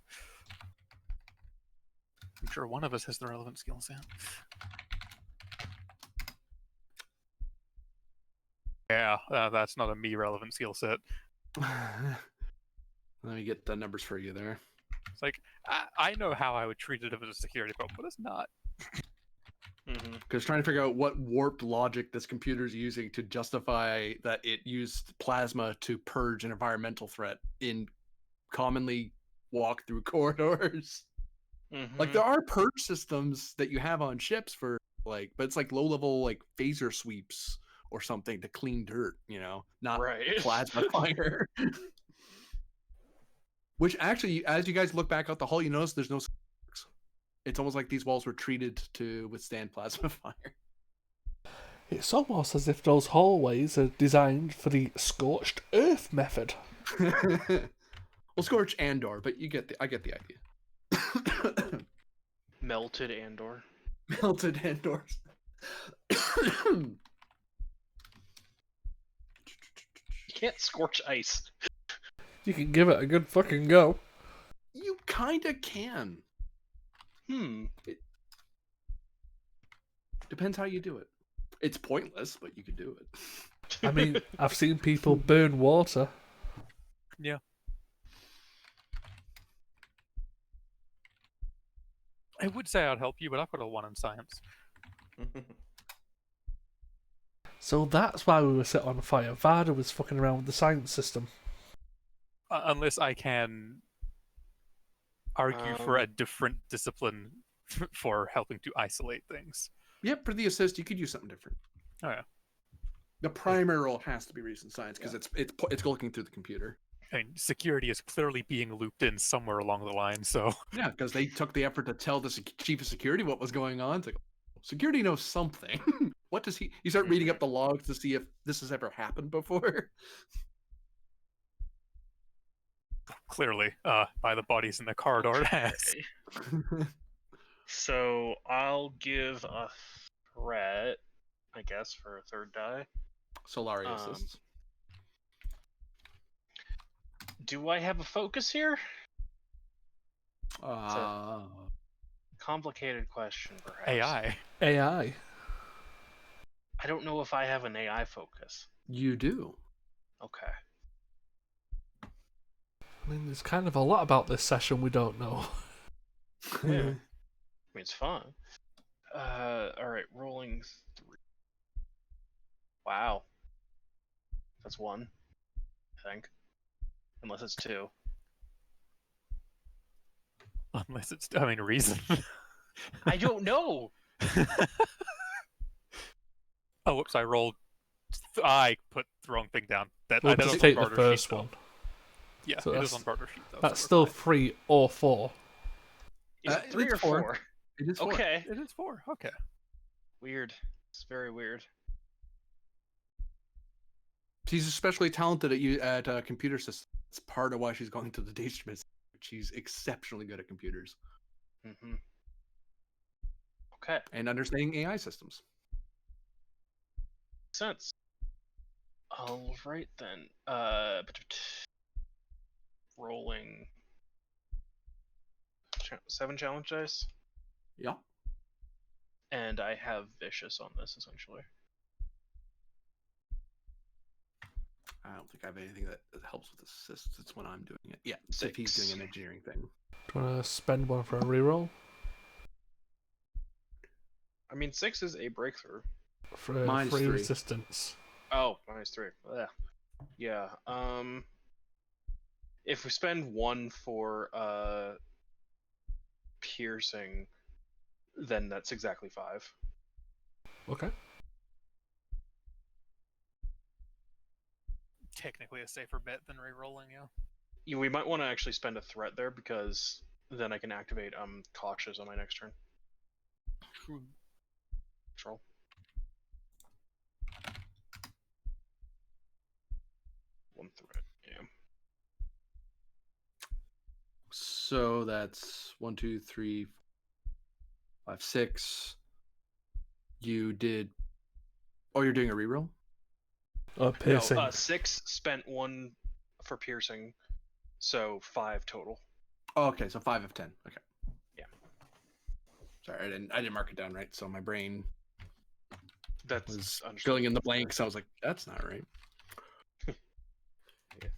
I'm sure one of us has the relevant skill set. Yeah, that's not a me relevant skill set. Let me get the numbers for you there. It's like, I know how I would treat it if it was a security problem, but it's not. Because trying to figure out what warped logic this computer is using to justify that it used plasma to purge an environmental threat in commonly walk through corridors. Like there are purge systems that you have on ships for but it's like low level like phaser sweeps or something to clean dirt, not plasma fire. Which actually, as you guys look back out the hall, you notice there's no. It's almost like these walls were treated to withstand plasma fire. It's almost as if those hallways are designed for the scorched earth method. Well, scorched Andor, but I get the idea. Melted Andor. Melted Andor. You can't scorch ice. You can give it a good fucking go. You kinda can. It depends how you do it. It's pointless, but you can do it. I mean, I've seen people burn water. Yeah. I would say I'd help you, but I've got a 1 in science. So that's why we were set on fire. Varda was fucking around with the science system. Unless I can argue for a different discipline for helping to isolate things. Yep, for the assist, you could use something different. Oh yeah. The primary role has to be recent science because it's looking through the computer. I mean, security is clearly being looped in somewhere along the line, so... Yeah, because they took the effort to tell the chief of security what was going on. It's like, security knows something. What does he... You start reading up the logs to see if this has ever happened before. clearly, by the bodies in the corridor, it has. Okay. So I'll give a threat, I guess, for a third die. Solari assists. Do I have a focus here? Uh, Complicated question, perhaps. AI. AI. I don't know if I have an AI focus. you do. Okay. I mean, there's kind of a lot about this session we don't know. Yeah. I mean, it's fun. Alright, rolling 3. Wow. That's 1, I think. Unless it's 2. Unless it's, I mean, reason. I don't know! Oh, whoops! I rolled. I put the wrong thing down. We'll that just was take on the barter first sheet, though. one. Yeah, So it is that's- on barter sheet though. That's so still we're fine. 3 or 4. Is it 3 it's or 4. 4? It is 4. Okay. It is 4. Okay. Weird. It's very weird. She's especially talented at computer systems. It's part of why she's going to the Daystrom. She's exceptionally good at computers Mm-hmm. Okay. and understanding AI systems. Makes sense. All right then. Rolling 7 challenge dice, Yeah. and I have vicious on this essentially. I don't think I have anything that helps with assists. It's when I'm doing it. Yeah, if he's 6. doing an engineering thing. Do you want to spend one for a reroll? I mean, 6 is a breakthrough. For Mine's 3 3. resistance. Oh, -3. Ugh. Yeah. If we spend 1 for piercing, then that's exactly 5. Okay. Technically a safer bet than re-rolling, yeah. We might want to actually spend a threat there because then I can activate cautious on my next turn. Control. One threat. Yeah. So that's 1, 2, 3, 5, 6. You did. Oh, you're doing a reroll? Piercing. No, 6 spent 1 for piercing, so 5 total. Oh, okay, so 5 of 10. Okay. Yeah. Sorry, I didn't mark it down right, so my brain That's was understandable. filling in the blanks. I was like, that's not right. Yeah.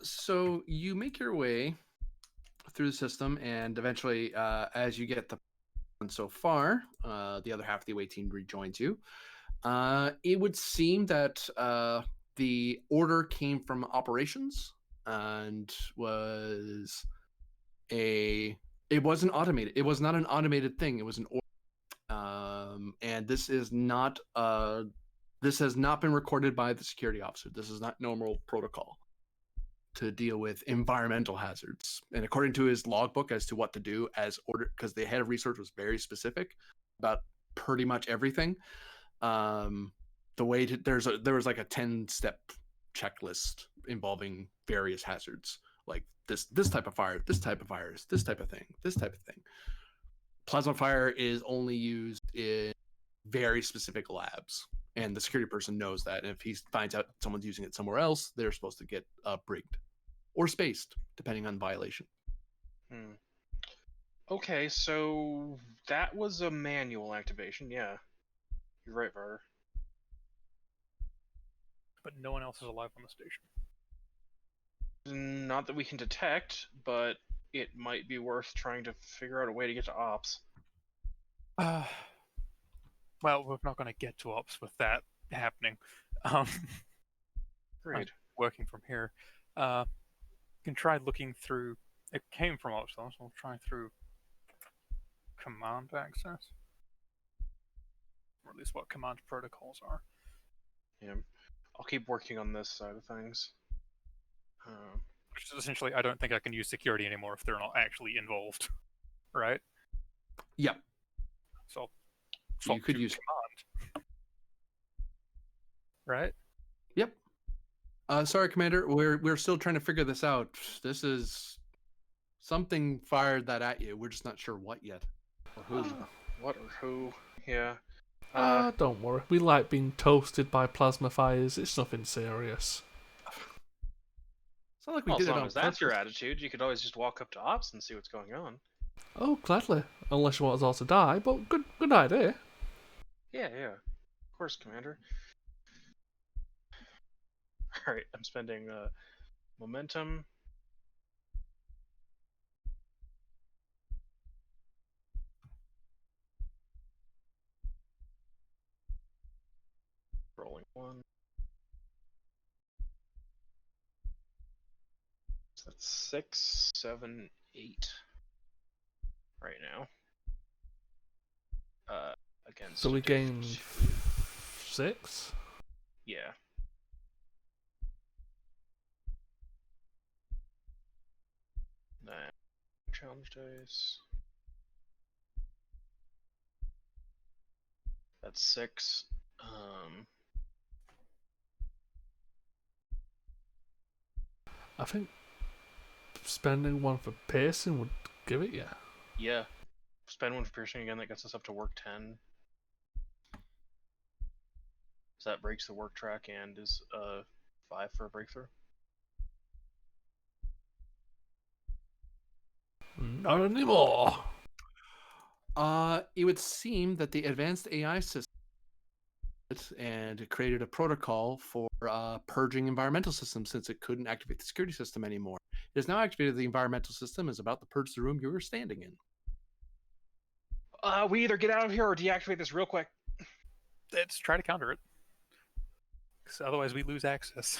So you make your way through the system, and eventually, as you get the so far, the other half of the away team rejoins you. It would seem that the order came from operations and was it wasn't automated. It was not an automated thing. It was an order. And this is not this has not been recorded by the security officer. This is not normal protocol to deal with environmental hazards. And according to his logbook as to what to do as ordered, because the head of research was very specific about pretty much everything. The way to, there was like a 10-step checklist involving various hazards, like this type of fire, this type of virus, this type of thing, this type of thing. Plasma fire is only used in very specific labs, and the security person knows that. And if he finds out someone's using it somewhere else, they're supposed to get brigged or spaced, depending on violation. Okay, so that was a manual activation. Yeah, you're right, Varder. But no one else is alive on the station. Not that we can detect, but it might be worth trying to figure out a way to get to ops. Well, we're not going to get to ops with that happening. I'm Agreed. working from here. You can try looking through. It came from ops, though, so we'll try through command access, or at least what command protocols are. Yeah, I'll keep working on this side of things. Which is essentially, I don't think I can use security anymore if they're not actually involved, right? Yeah. So You could to use. command, right? Yep. Sorry, Commander. We're still trying to figure this out. This is something fired that at you. We're just not sure what yet or who. What or who? Yeah. Don't worry. We like being toasted by plasma fires. It's nothing serious. It's not like we Well, did as it long on as that's your purpose. attitude, you could always just walk up to Ops and see what's going on. Oh, gladly. Unless you want us all to die, but good idea. Yeah, yeah. Of course, Commander. Alright, I'm spending momentum. Rolling 1. So that's 6, 7, 8 right now. Against So we diff gain 2. 6. Yeah. Then challenge dice. That's 6. I think spending one for piercing would give it you. Yeah. Spend 1 for piercing again, that gets us up to work 10. So that breaks the work track and is 5 for a breakthrough. Not anymore. It would seem that the advanced AI system and created a protocol for purging environmental systems since it couldn't activate the security system anymore. It has now activated the environmental system, is about to purge the room you were standing in. We either get out of here or deactivate this real quick. Let's try to counter it. Because otherwise we lose access.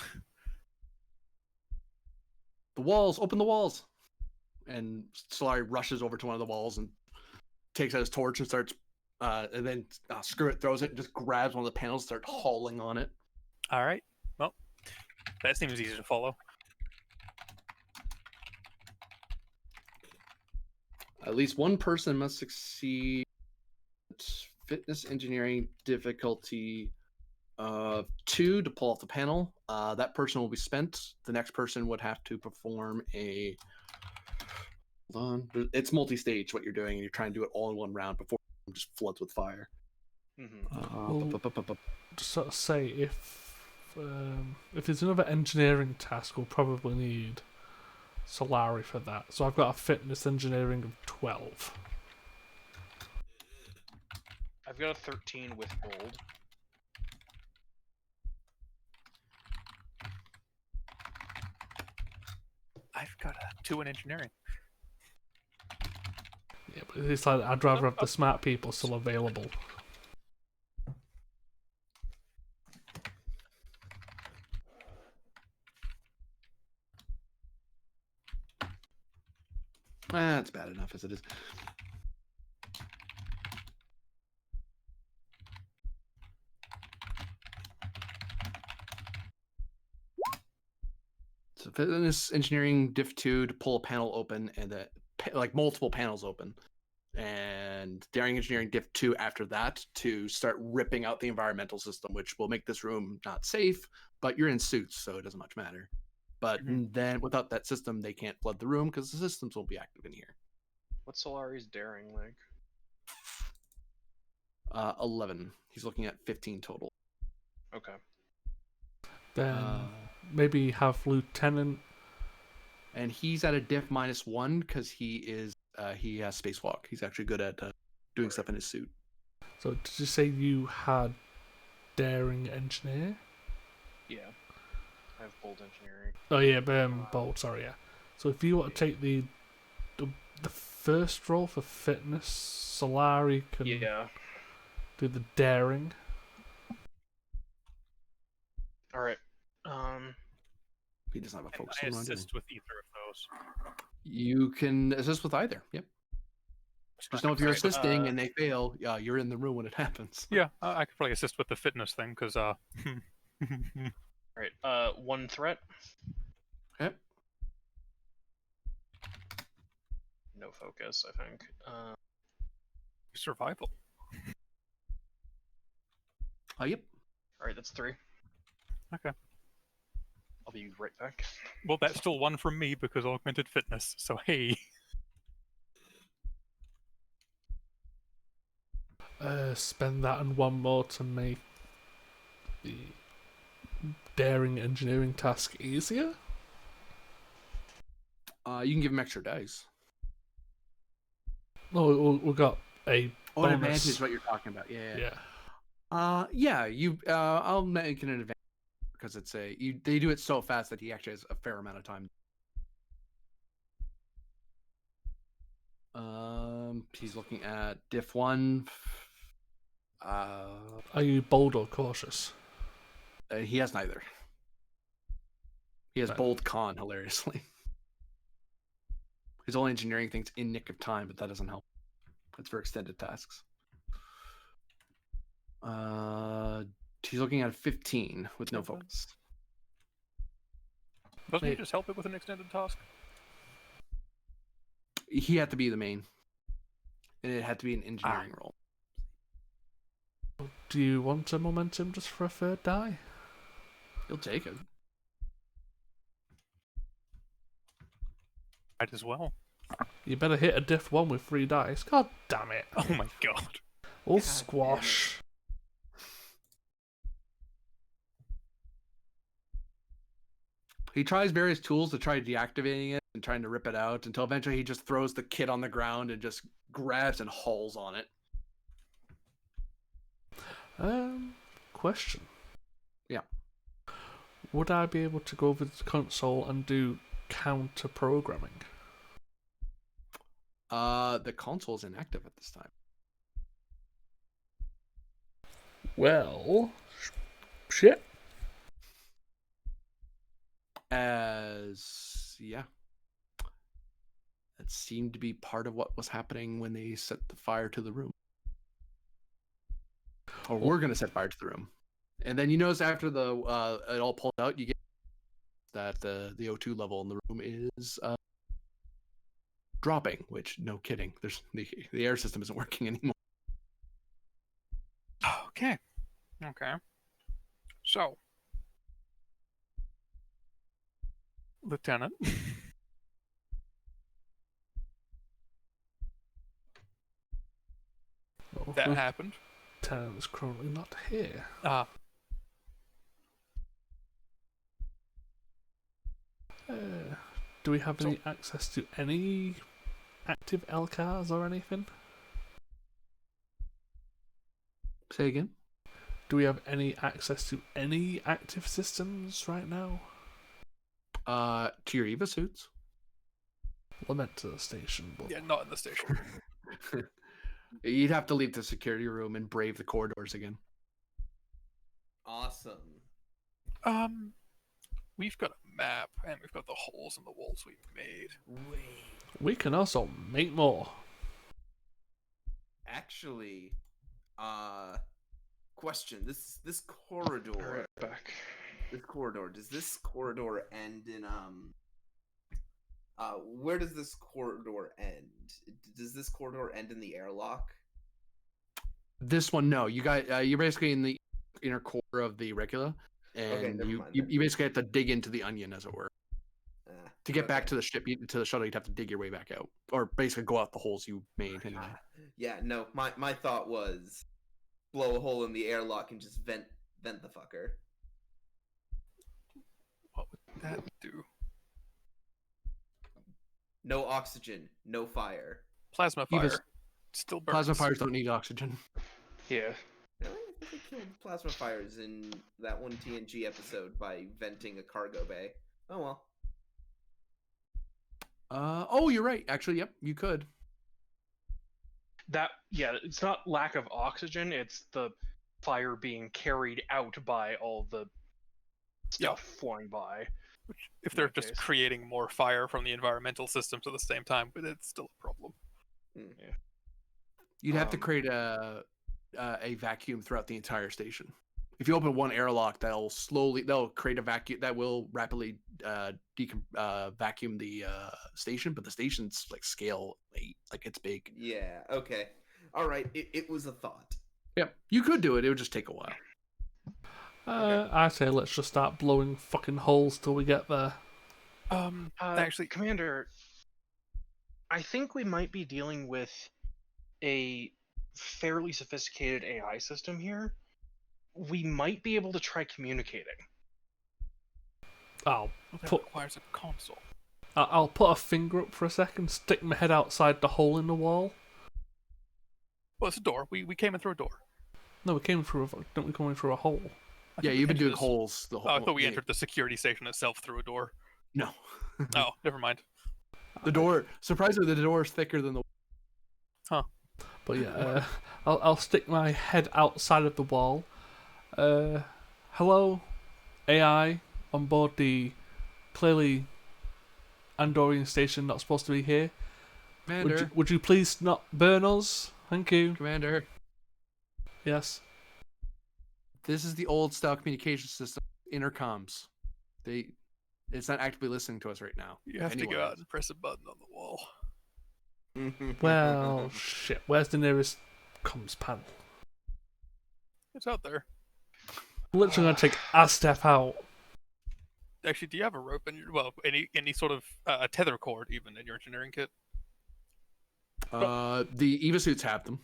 The walls, open the walls! And Solari rushes over to one of the walls and takes out his torch and starts, and then screw it, throws it, and just grabs one of the panels and starts hauling on it. All right. Well, that seems easy to follow. At least one person must succeed fitness engineering difficulty of 2 to pull off the panel. That person will be spent. The next person would have to perform a. Hold on. It's multi-stage what you're doing, and you're trying to do it all in one round before it just floods with fire. Just sort of say if there's another engineering task, we'll probably need Solari for that. So I've got a fitness engineering of 12. I've got a 13 with gold. I've got a 2 in engineering. Yeah, but it's like I'd rather have the smart people still available. That's bad enough as it is. So fitness engineering diff 2 to pull a panel open and like multiple panels open. And daring engineering diff 2 after that to start ripping out the environmental system, which will make this room not safe, but you're in suits, so it doesn't much matter. But then without that system, they can't flood the room because the systems won't be active in here. What's Solari's daring like? 11. He's looking at 15 total. Okay. Then maybe have Lieutenant. And he's at a diff -1 because he has spacewalk. He's actually good at doing stuff in his suit. So did you say you had daring engineer? Yeah. I have bold engineering. Oh yeah, bold. Sorry, yeah. So if you want to take the first roll for fitness, Solari can do the daring. All right. He doesn't have a focus I on assist with either of those. You can assist with either. Yep. Just know if you're Alright, assisting and they fail, you're in the room when it happens. Yeah, I could probably assist with the fitness thing because All right. 1 threat. Okay. No focus, I think. survival. Yep. All right, that's 3. Okay. I'll be right back. Well, that's still 1 from me because augmented fitness. So hey. Spend that and 1 more to make the daring engineering task easier. You can give him extra dice. Oh, we got a Oh, an bonus. advantage is what you're talking about. Yeah. Yeah. Yeah. You. I'll make it an advantage because it's they do it so fast that he actually has a fair amount of time. He's looking at diff 1. Are you bold or cautious? He has neither. He has Right. bold con, hilariously. His only engineering thing's in nick of time, but that doesn't help. It's for extended tasks. He's looking at a 15 with no Okay. focus. Doesn't he Wait. just help it with an extended task? He had to be the main, and it had to be an engineering role. Do you want a momentum just for a 3rd die? He'll take it. Might as well. You better hit a diff 1 with 3 dice. God damn it. Oh my god. Or God squash. He tries various tools to try deactivating it and trying to rip it out until eventually he just throws the kit on the ground and just grabs and hauls on it. Question. Yeah. Would I be able to go over to the console and do counter programming? The console is inactive at this time. Well, shit. Yeah. That seemed to be part of what was happening when they set the fire to the room. Or we're going to set fire to the room. And then you notice after it all pulled out, you get that the O2 level in the room is dropping, which, no kidding, there's the air system isn't working anymore. Okay. Okay. So, Lieutenant. That happened. Lieutenant is currently not here. Do we have any access to any active LCARs or anything? Say again? Do we have any access to any active systems right now? To your EVA suits? Well, I meant to the station, but Yeah, not in the station. You'd have to leave the security room and brave the corridors again. Awesome. We've got a map and we've got the holes in the walls we've made. Wait. we can also make more. Actually, question. This corridor. Right back. This corridor. Does this corridor end in where does this corridor end? Does this corridor end in the airlock? This one, no. You're basically in the inner core of the Regula, and never you mind then. basically have to dig into the onion, as it were. To get back to the ship, to the shuttle, you'd have to dig your way back out, or basically go out the holes you made. Anyway. Yeah, no. My thought was blow a hole in the airlock and just vent the fucker. What would that do? No oxygen, no fire. Plasma Even fire. Still burns. Plasma fires don't need oxygen. Yeah. Really? I think they killed plasma fires in that one TNG episode by venting a cargo bay. Oh well. Oh, you're right. Actually, yep, you could. It's not lack of oxygen, it's the fire being carried out by all the stuff flying by. Which, if in they're that just case. creating more fire from the environmental systems at the same time, but it's still a problem. You'd have to create a vacuum throughout the entire station. If you open one airlock, they'll create a vacuum that will rapidly vacuum the station, but the station's like scale 8, like it's big. Yeah. Okay. All right, it was a thought. Yep, you could do it. It would just take a while. I say let's just start blowing fucking holes till we get there. Actually, Commander, I think we might be dealing with a fairly sophisticated AI system here. We might be able to try communicating. I'll that put requires a console. I'll put a finger up for a second, stick my head outside the hole in the wall. Well, it's a door. We came in through a door. No, we came through. Don't we come in through a hole? I Yeah, think we you've been entered doing this- holes the whole. Oh, I thought we yeah. entered the security station itself through a door. No, Oh, never mind. the door. Surprisingly, the door is thicker than the. But yeah, I'll stick my head outside of the wall. Hello, AI on board the clearly Andorian station not supposed to be here. Commander, Would you please not burn us? Thank you. Commander, Yes. this is the old style communication system. Intercoms. It's not actively listening to us right now. You have to Anyone go out is. and press a button on the wall. Well, shit. Where's the nearest comms panel? It's out there. I'm literally gonna take a step out. Actually, do you have a rope in your any sort of a tether cord even in your engineering kit? The Eva suits have them.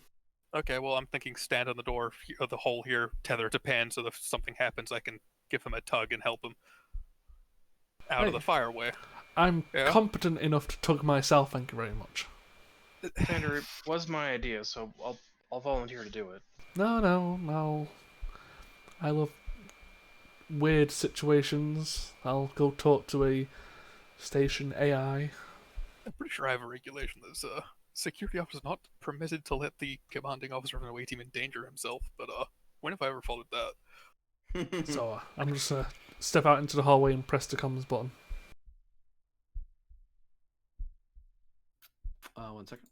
Okay, well I'm thinking stand on the door of the hole here, tether to pan, so that if something happens, I can give him a tug and help him out of Hey. the fireway. I'm Yeah? competent enough to tug myself. Thank you very much. Commander, it was my idea, so I'll volunteer to do it. No. I love weird situations. I'll go talk to a station AI. I'm pretty sure I have a regulation that's security officer not permitted to let the commanding officer of an away team endanger himself. But when have I ever followed that? So I'm just gonna step out into the hallway and press the comms button. 1 second.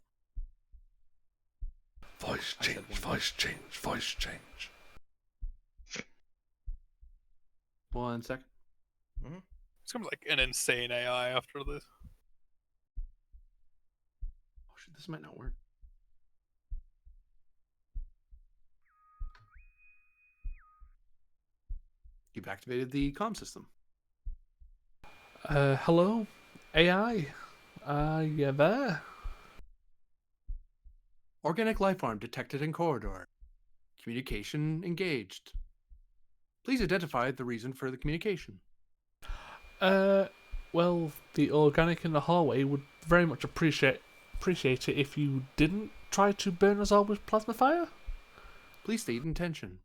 Voice I said change, one. voice change, voice change. 1 second. It's gonna be like an insane AI after this. Oh shit, this might not work. You've activated the comm system. Hello, AI. Are you there? Organic life form detected in corridor. Communication engaged. Please identify the reason for the communication. Well, the organic in the hallway would very much appreciate it if you didn't try to burn us all with plasma fire. Please state intention.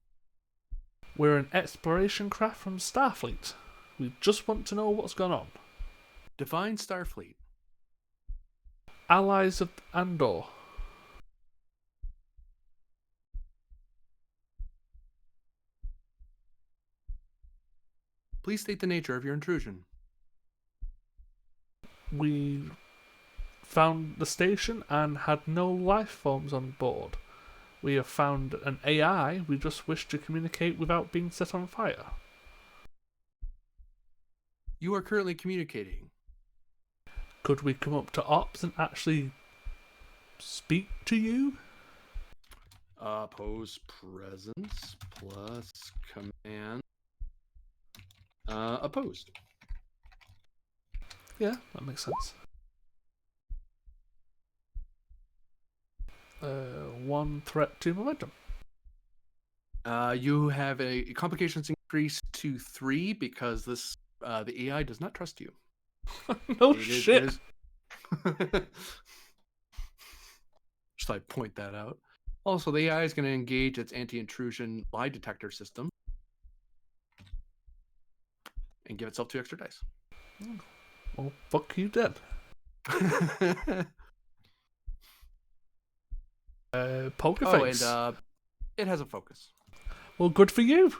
We're an exploration craft from Starfleet. We just want to know what's going on. Define Starfleet. Allies of Andor. Please state the nature of your intrusion. We found the station and had no life forms on board. We have found an AI. We just wish to communicate without being set on fire. You are currently communicating. Could we come up to Ops and actually speak to you? Pose presence plus command. Opposed. Yeah, that makes sense. One threat to momentum. You have a complications increased to 3 because this the AI does not trust you. No It is- shit. it is- Just like point that out. Also, the AI is going to engage its anti-intrusion lie detector system and give itself 2 extra dice. Well, fuck you dead. Poker Oh, face. and it has a focus. Well, good for you.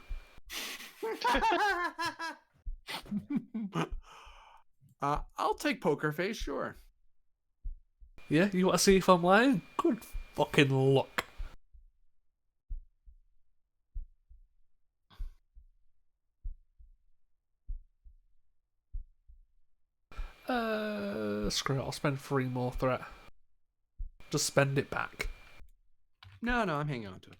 I'll take poker face, sure. Yeah, you want to see if I'm lying? Good fucking luck. Screw it, I'll spend 3 more threat. Just spend it back. No, I'm hanging on to it.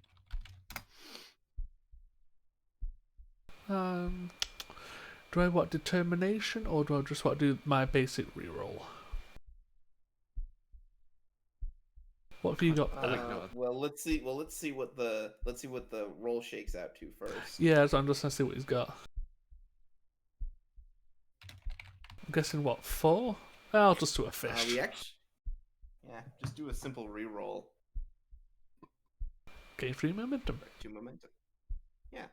Do I want determination or do I just want to do my basic reroll? What have you got? Well, let's see what the roll shakes out to first. Yeah, so I'm just gonna see what he's got. I'm guessing what, 4? I'll just do a fish. Just do a simple reroll. Gain 3 momentum. 2 momentum. Yeah.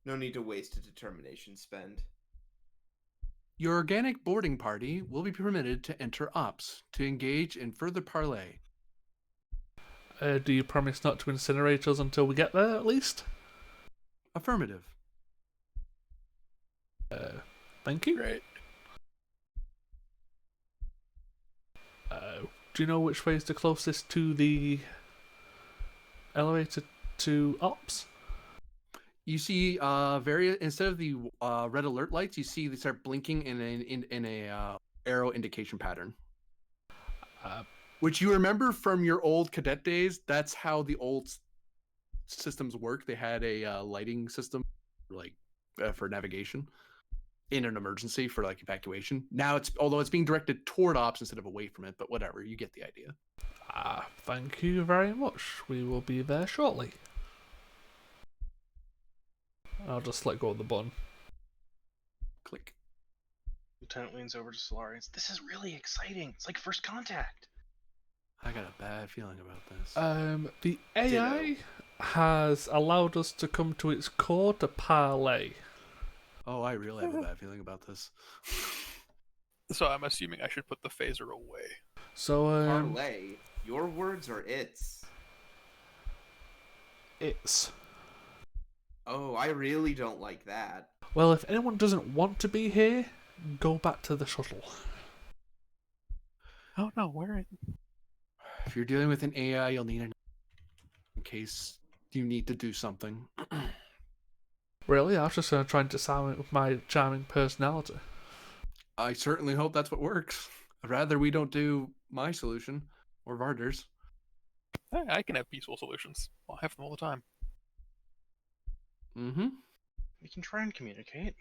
No need to waste a determination spend. Your organic boarding party will be permitted to enter ops to engage in further parley. Do you promise not to incinerate us until we get there, at least? Affirmative. Thank you. Great. Do you know which way is the closest to the elevator to ops? You see, instead of the red alert lights, you see they start blinking in a arrow indication pattern. Which you remember from your old cadet days. That's how the old systems work. They had a lighting system, like for navigation in an emergency for like evacuation. Now although it's being directed toward ops instead of away from it, but whatever, you get the idea. Thank you very much. We will be there shortly. I'll just let go of the button. Click. Lieutenant leans over to Solarius. This is really exciting. It's like first contact. I got a bad feeling about this. The AI has allowed us to come to its core to parlay. Oh, I really have a bad feeling about this. So I'm assuming I should put the phaser away. So, Parlay. Your words or its? it's... Oh, I really don't like that. Well, if anyone doesn't want to be here, go back to the shuttle. Oh no, where? If you're dealing with an AI, you'll need an in case you need to do something. Really? I was just going to try and disarm it with my charming personality. I certainly hope that's what works. I'd rather we don't do my solution or Varder's. I can have peaceful solutions. I'll have them all the time. Mm-hmm. We can try and communicate.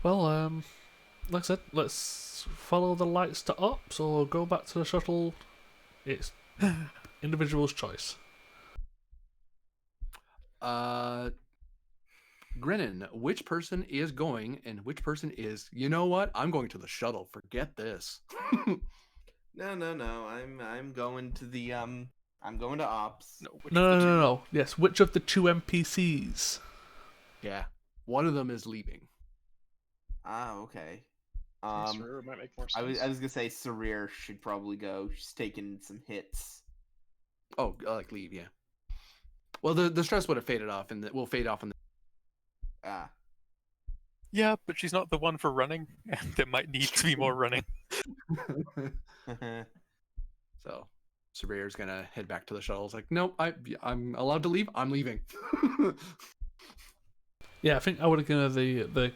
Well, like I said, let's follow the lights to ops or go back to the shuttle. It's individual's choice. Grinnin, which person is going and which person is, you know what? I'm going to the shuttle. Forget this. No. I'm going to the I'm going to ops. No. Yes, which of the 2 NPCs? Yeah. One of them is leaving. Okay. Sure, might make more I sense. was gonna say Sarir should probably go. She's taking some hits. Oh, like leave, yeah. Well, the stress would have faded off, and will fade off in the. Yeah, but she's not the one for running, and there might need to be more running. So, Sarir's gonna head back to the shuttle. It's like, nope, I'm allowed to leave. I'm leaving. Yeah, I think I would have given her the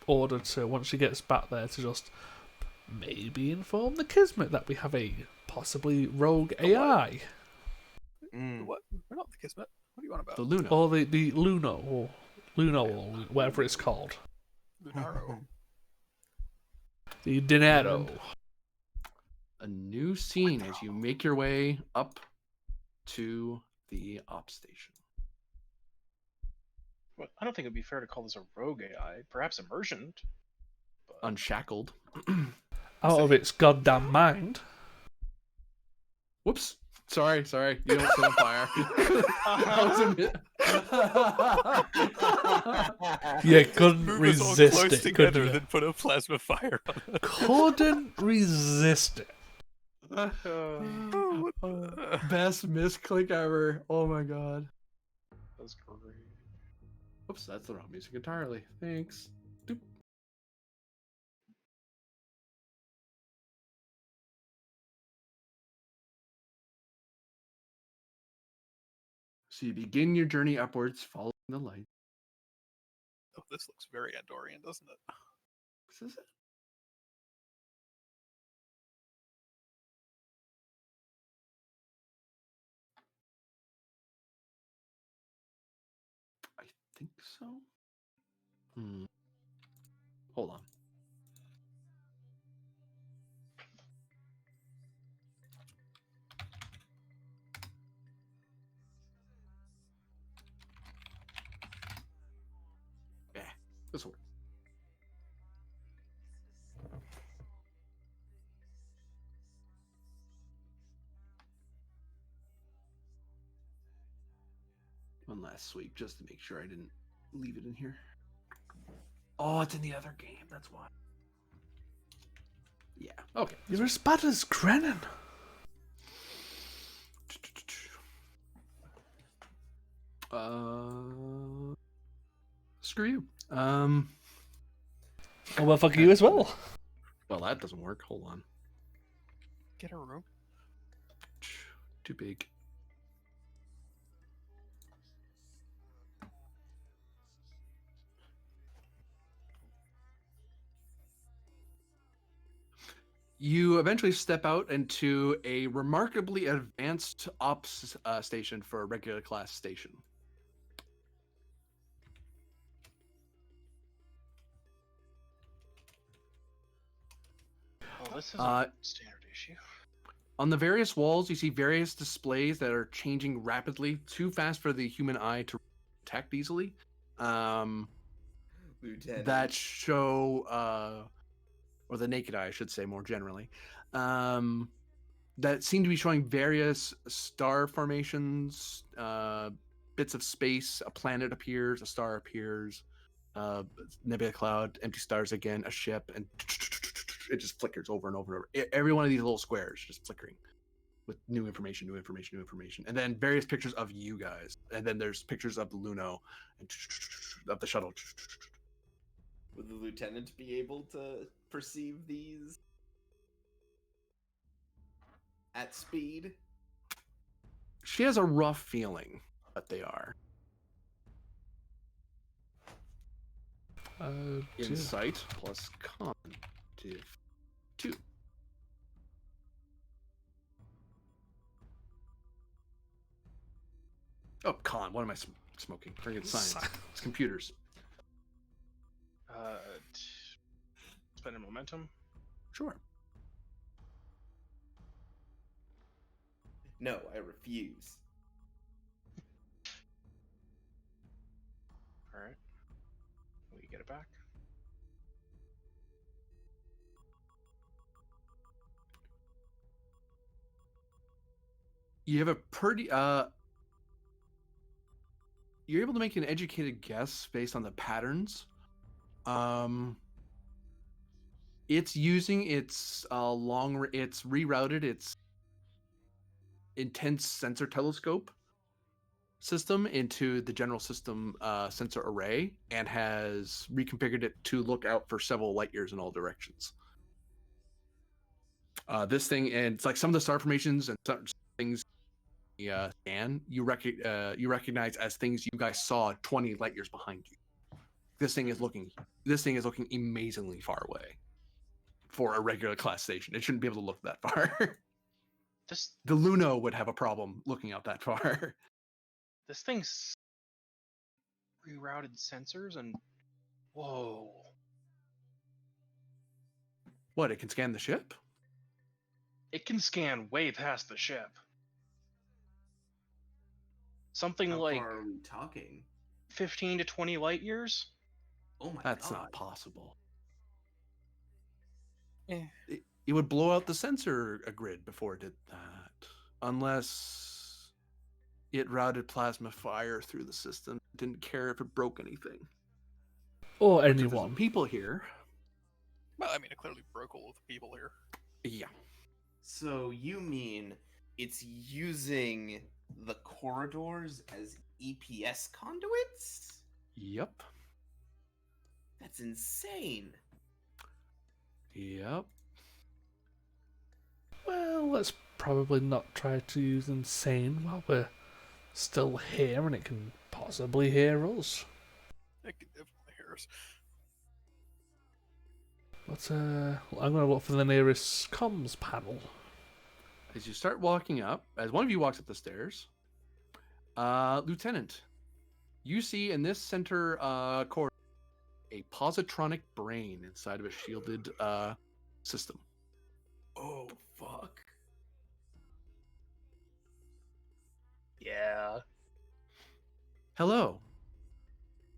order to, once she gets back there, to just maybe inform the Kismet that we have a possibly rogue AI. What? We're not the Kismet. What do you want about? The Luna. Or the Luno, or whatever it's called. Lunaro. The Dinero. A new scene as you make your way up to the op station. Well, I don't think it'd be fair to call this a rogue AI. Perhaps immersioned. But... Unshackled. Out of its goddamn mind. Whoops. Sorry. You don't sit on fire. You couldn't Move us all resist close it, together, could you? then put a plasma fire on it. Couldn't resist it. Best misclick ever. Oh my god. That's great. Oops, that's the wrong music entirely. Thanks. Doop. So you begin your journey upwards, following the light. Oh, this looks very Andorian, doesn't it? This is it. think so. Hold on. Yeah, this will work. One last sweep just to make sure I didn't leave it in here. Oh, it's in the other game. That's why. Yeah. Okay. You're as bad as Grennan. Screw you. Oh, well, fuck you as well. Well, that doesn't work. Hold on. Get a room. Too big. You eventually step out into a remarkably advanced ops station for a regular class station. Well, this is a standard issue. On the various walls, you see various displays that are changing rapidly, too fast for the human eye to detect easily. Lieutenant. That show, or the naked eye, I should say, more generally, that seem to be showing various star formations, bits of space. A planet appears, a star appears, nebula cloud, empty stars again, a ship, and it just flickers over and over and over. Every one of these little squares just flickering with new information, and then various pictures of you guys, and then there's pictures of the Luno and of the shuttle. Would the lieutenant be able to perceive these at speed? She has a rough feeling that they are. Insight plus con. 2. Oh, con. What am I smoking? Forget science. It's computers. Spending momentum. Sure. No, I refuse. All right. We get it back. You have a pretty you're able to make an educated guess based on the patterns. It's using its it's rerouted its intense sensor telescope system into the general system sensor array, and has reconfigured it to look out for several light years in all directions. This thing, and it's like some of the star formations and some things scan you recognize as things you guys saw 20 light years behind you. This thing is looking amazingly far away for a regular class station. It shouldn't be able to look that far. The Luno would have a problem looking out that far. This thing's rerouted sensors and whoa. What, it can scan the ship? It can scan way past the ship. Something How like far are we talking? 15 to 20 light years? Oh my That's god. not possible. Eh. It would blow out the sensor grid before it did that. Unless it routed plasma fire through the system. Didn't care if it broke anything. Or There's anyone. people here. Well, I mean, it clearly broke all of the people here. Yeah. So you mean it's using the corridors as EPS conduits? Yep. That's insane. Yep. Well, let's probably not try to use insane while we're still here and it can possibly hear us. It could definitely hear us. But I'm going to look for the nearest comms panel. As you start walking up, as one of you walks up the stairs, Lieutenant, You see in this center corridor a positronic brain inside of a shielded system. Oh fuck. Yeah. Hello.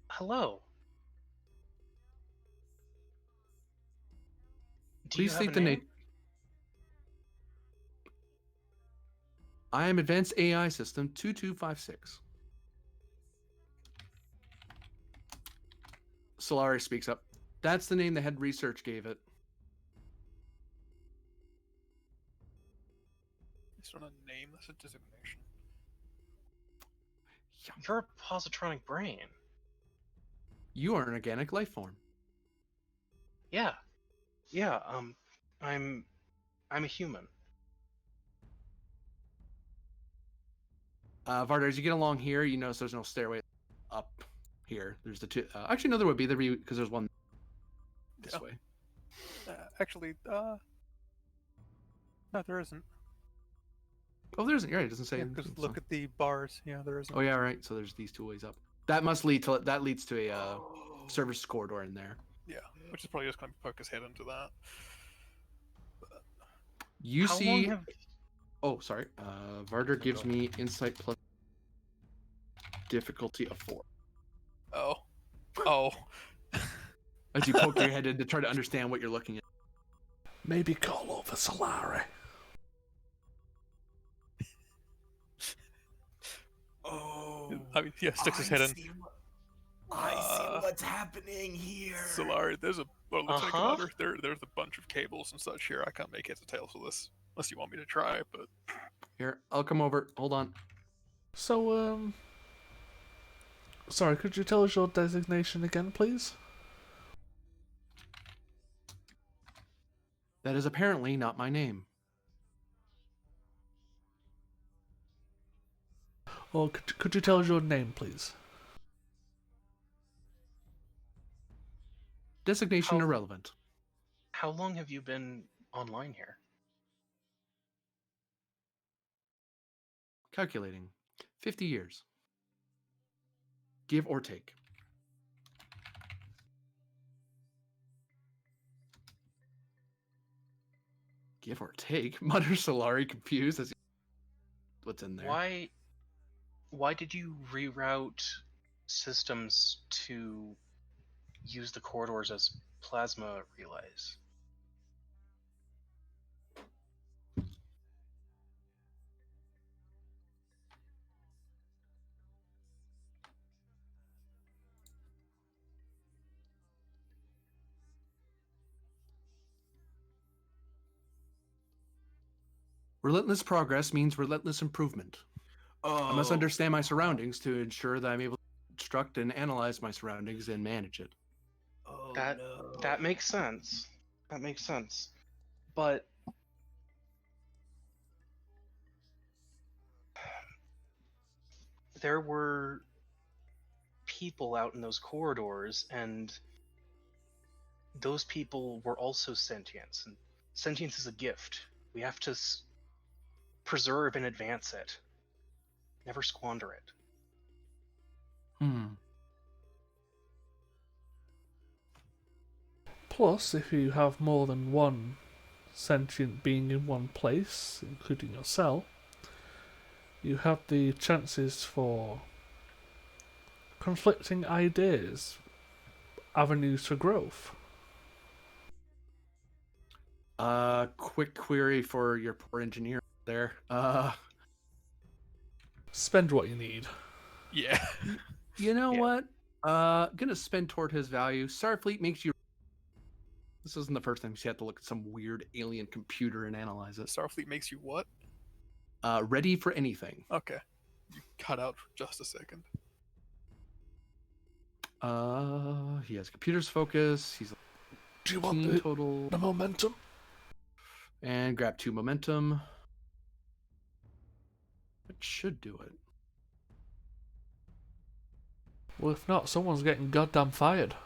Hello. Do Please you have state a the name? name. I am Advanced AI System 2256. Solari speaks up. That's the name the head research gave it. It's not a name, that's a designation. You're a positronic brain. You are an organic life form. Yeah. Yeah, I'm a human. Varda, as you get along here, you notice there's no stairway up here. There's the two. Actually, no, there would be. There'd be because there's one this Yeah. way. Actually, no, there isn't. Oh, there isn't. You're right. It doesn't say. Yeah, anything, because so- look at the bars. Yeah, there isn't. Oh yeah, right. So there's these two ways up. That must lead to that leads to a service corridor in there. Yeah, which is probably just going to poke his head into that. You How see. long have Oh, sorry. Varder gives me insight plus difficulty of 4. Oh. Oh. As you poke your head in to try to understand what you're looking at. Maybe call over Solari. Oh. I mean, yeah, sticks his head in. I see what's happening here. Solari, there's a Lieutenant Uh-huh. Commander. There's a bunch of cables and such here. I can't make heads or tails of this unless you want me to try. But Here, I'll come over. Hold on. So, sorry, could you tell us your designation again, please? That is apparently not my name. Or could you tell us your name, please? Designation How- irrelevant. how long have you been online here? Calculating. 50 years. Give or take. Give or take? Mutters Solari, confused as he... What's in there? Why did you reroute systems to use the corridors as plasma relays? Relentless progress means relentless improvement. Oh. I must understand my surroundings to ensure that I'm able to construct and analyze my surroundings and manage it. Oh, That no. that makes sense. That makes sense. But there were people out in those corridors, and those people were also sentience. And sentience is a gift. We have to preserve and advance it. Never squander it. Plus, if you have more than one sentient being in one place, including yourself, you have the chances for conflicting ideas, avenues for growth. Quick query for your poor engineer there. Spend what you need. yeah, You know Yeah. what? Gonna spend toward his value. Starfleet makes you. This isn't the first time she had to look at some weird alien computer and analyze it. Starfleet makes you what? Ready for anything. Okay, you cut out for just a second. He has computers focus. He's Do you want team the total momentum? and grab 2 momentum. That should do it. Well, if not, someone's getting goddamn fired.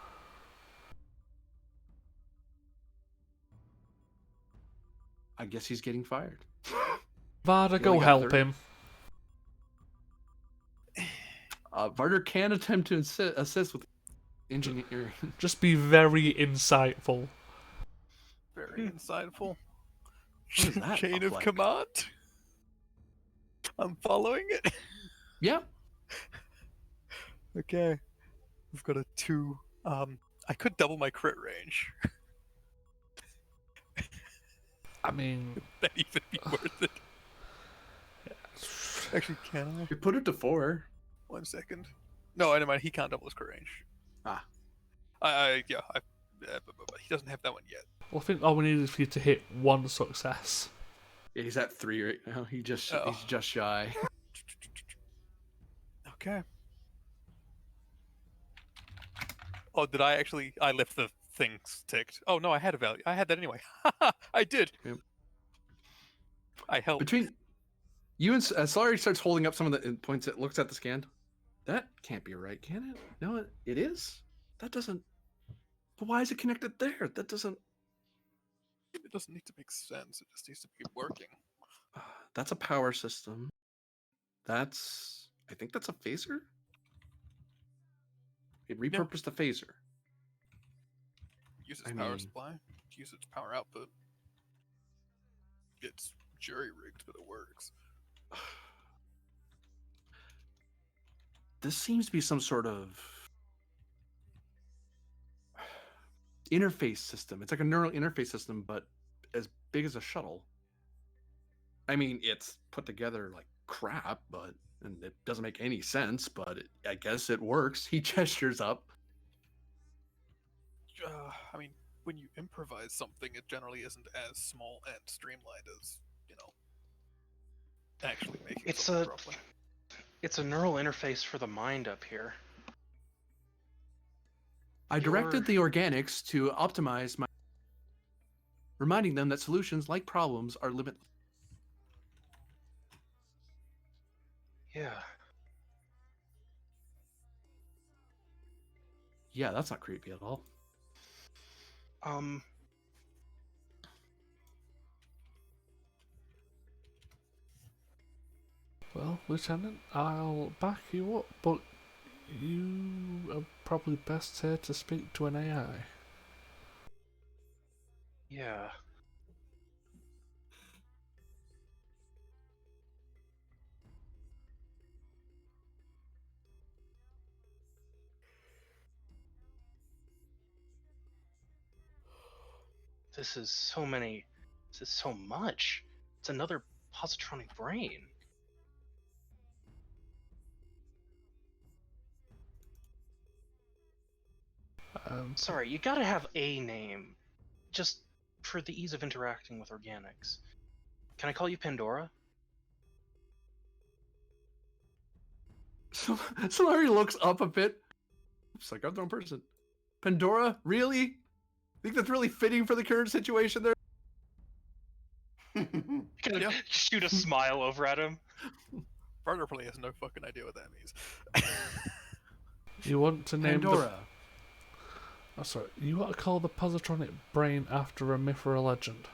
I guess he's getting fired. Varda, You go only got help 30. him. Varder can attempt to assist with engineering. Just be very insightful. Very insightful. What does that Chain look of like? command. I'm following it. Yeah. Okay. We've got a 2. I could double my crit range. I mean, That even be worth it. Actually, can I? You put it to 4. 1 second. No, never mind. He can't double his crit range. Ah. He doesn't have that one yet. well, I think all we need is for you to hit 1 success. Yeah, he's at 3 right now. He's just shy. Okay. Oh, did I actually? I left the things ticked. Oh no, I had a value. I had that anyway. I did. Yep. I helped. Between you and Solari starts holding up some of the points. It looks at the scan. That can't be right, can it? No, it is. That doesn't. But why is it connected there? That doesn't. It doesn't need to make sense. It just needs to be working. That's a power system. That's. I think that's a phaser. It repurposed the phaser. Use its I power mean- supply. Use its power output. It's jury rigged, but it works. This seems to be some sort of interface system. It's like a neural interface system, but as big as a shuttle. I mean, it's put together like crap, and it doesn't make any sense, but I guess it works. He gestures up. I mean, when you improvise something, it generally isn't as small and streamlined as, actually making something properly. It's a neural interface for the mind up here. I directed the organics to optimize my, reminding them that solutions like problems are limitless. Yeah. Yeah, that's not creepy at all. Well, Lieutenant, I'll back you up, but you are probably best here to speak to an AI. Yeah. This is so many. This is so much. It's another positronic brain. Sorry, you gotta have a name. Just for the ease of interacting with organics. Can I call you Pandora? Solari looks up a bit. It's like, I'm the wrong person. Pandora? Really? Think that's really fitting for the current situation there? Gonna shoot a smile over at him. Barter probably has no fucking idea what that means. You want to name Pandora. Oh, sorry. You want to call the positronic brain after a myth or a legend?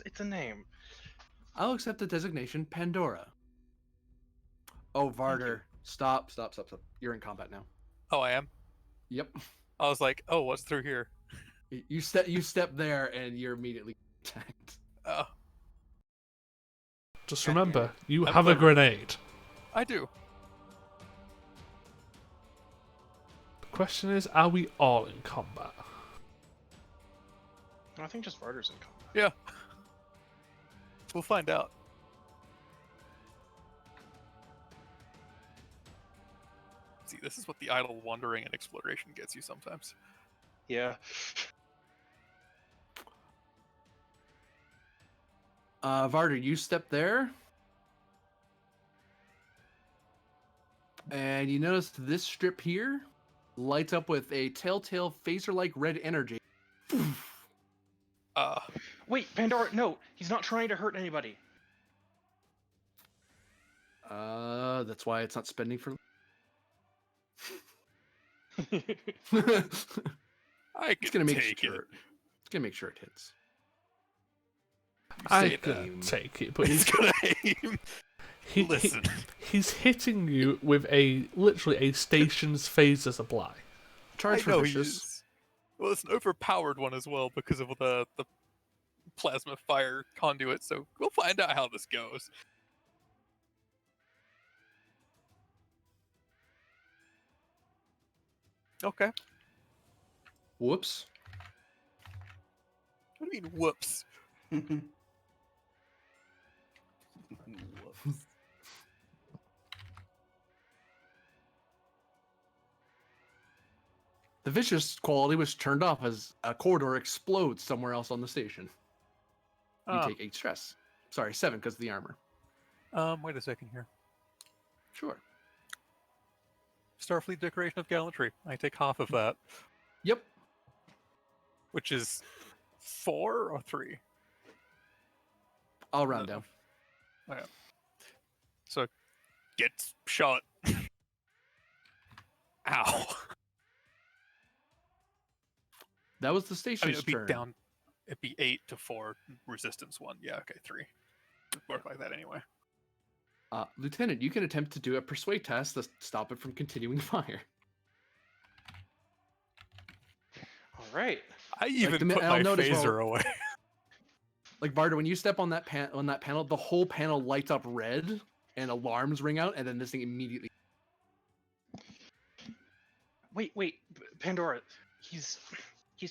It's a name. I'll accept the designation Pandora. Oh, Varder. Stop. You're in combat now. Oh, I am? Yep. I was like, oh, what's through here? You step there and you're immediately attacked. Oh, Just remember, you I'm have a clever. grenade. I do. The question is, are we all in combat? I think just Varder's in combat. Yeah. We'll find out. See, this is what the idle wandering and exploration gets you sometimes. Yeah. Varder, you step there. And you notice this strip here lights up with a telltale phaser-like red energy. Wait, Pandora, no! He's not trying to hurt anybody. That's why it's not spending for... I It's can gonna make take sure. it. It's gonna make sure it hits. I say can that. take it, but He's gonna aim. Listen. He's hitting you with literally a station's phaser supply. Charge I for know vicious. he's. Well, it's an overpowered one as well because of the plasma fire conduit. So we'll find out how this goes. Okay. Whoops. What do you mean, whoops? Whoops. The vicious quality was turned off as a corridor explodes somewhere else on the station. You take 8 stress. Sorry, 7 because of the armor. Wait a second here. Sure. Starfleet Decoration of Gallantry. I take half of that, Yep. which is 4 or 3. I'll round down. Okay. So, gets shot. Ow. That was the I station's mean, it'd be turn. down. It'd be 8 to 4 resistance 1. Yeah, okay, 3. It'd work like that anyway. Lieutenant, you can attempt to do a persuade test to stop it from continuing fire. All right. I even the- put I'll my note as phaser well- away. Like Varda, when you step on that panel, the whole panel lights up red and alarms ring out, and then this thing immediately. Wait, Pandora. He's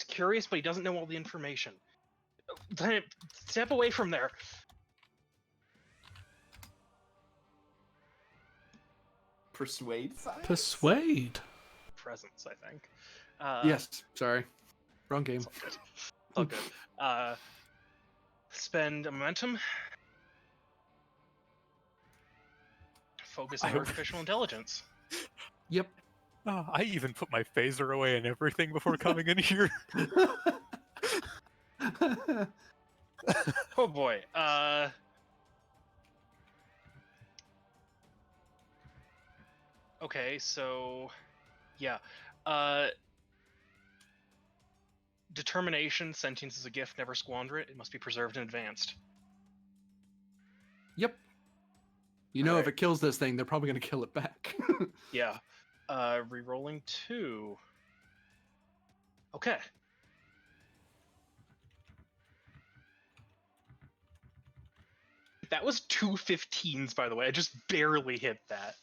curious, but he doesn't know all the information. Lieutenant, step away from there. Persuade science? Persuade. Presence, I think. Yes, sorry, wrong game. It's all good. It's all good. Spend a momentum. Focus on I- artificial intelligence. Yep. I even put my phaser away and everything before coming in here. Oh boy. Okay, so yeah. Determination, sentience is a gift, never squander it. It must be preserved and advanced. Yep. You know, if Alright. it kills this thing, they're probably going to kill it back. Yeah. Rerolling 2. Okay. That was 2 15s, by the way. I just barely hit that.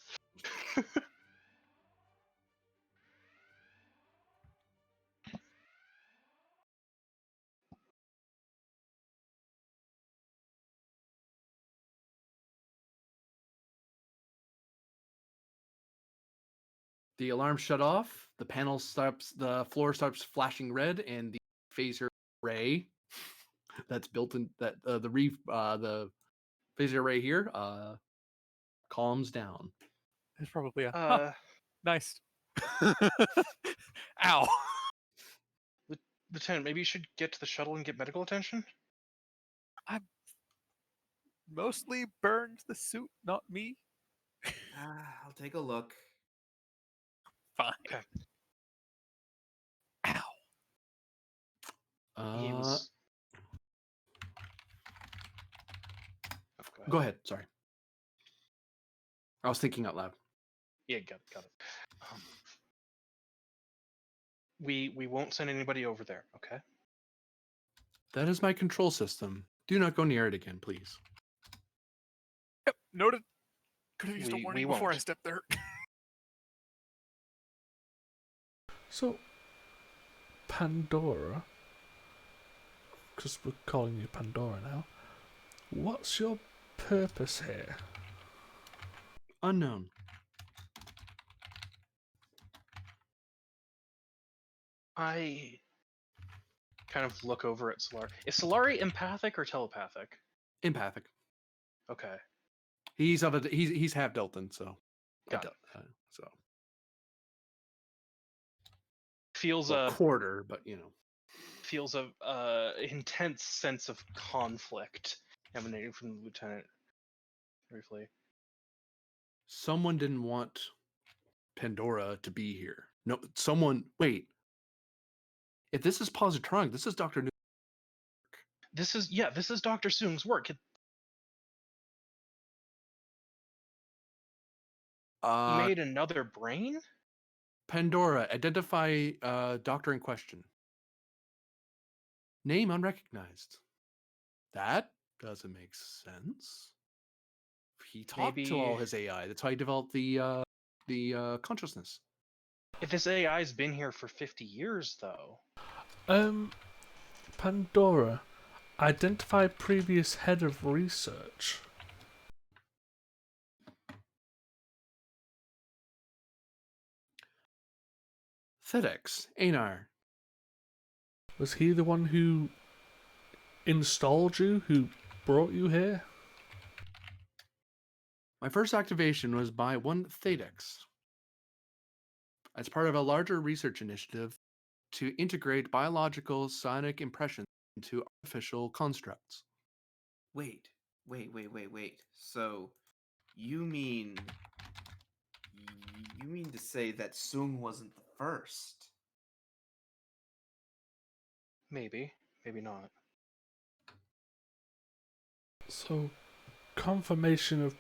The alarm shut off. The panel stops. The floor starts flashing red, and the phaser ray that's built in the phaser array here calms down. It's probably a Uh, nice. Ow. Lieutenant, maybe you should get to the shuttle and get medical attention? Mostly burned the suit, not me. I'll take a look. Fine. Okay. Ow. He was... Go ahead. Sorry, I was thinking out loud. Yeah, got it. We won't send anybody over there, okay? That is my control system. Do not go near it again, please. Yep, noted. Could have used a We warning before I won't. stepped there. So, Pandora, because we're calling you Pandora now, what's your purpose here? Unknown. I kind of look over at Solari. Is Solari empathic or telepathic? Empathic. Okay. He's half Deltan, so. Got it. So Feels well, a quarter, but feels a intense sense of conflict emanating from the lieutenant. Briefly. someone didn't want Pandora to be here. No, someone. Wait. If this is Positronic, this is Dr. New. This is Dr. Soong's work. Made another brain? Pandora, identify doctor in question. Name unrecognized. That doesn't make sense. He talked to all Maybe- his AI. That's how he developed the consciousness. If this AI's been here for 50 years, though. Pandora, identify previous head of research. FedEx, Einar. Was he the one who installed you, who brought you here? My first activation was by one Thedex as part of a larger research initiative to integrate biological psionic impressions into artificial constructs. Wait. So, you mean to say that Sung wasn't the first? Maybe. Maybe not. So, confirmation of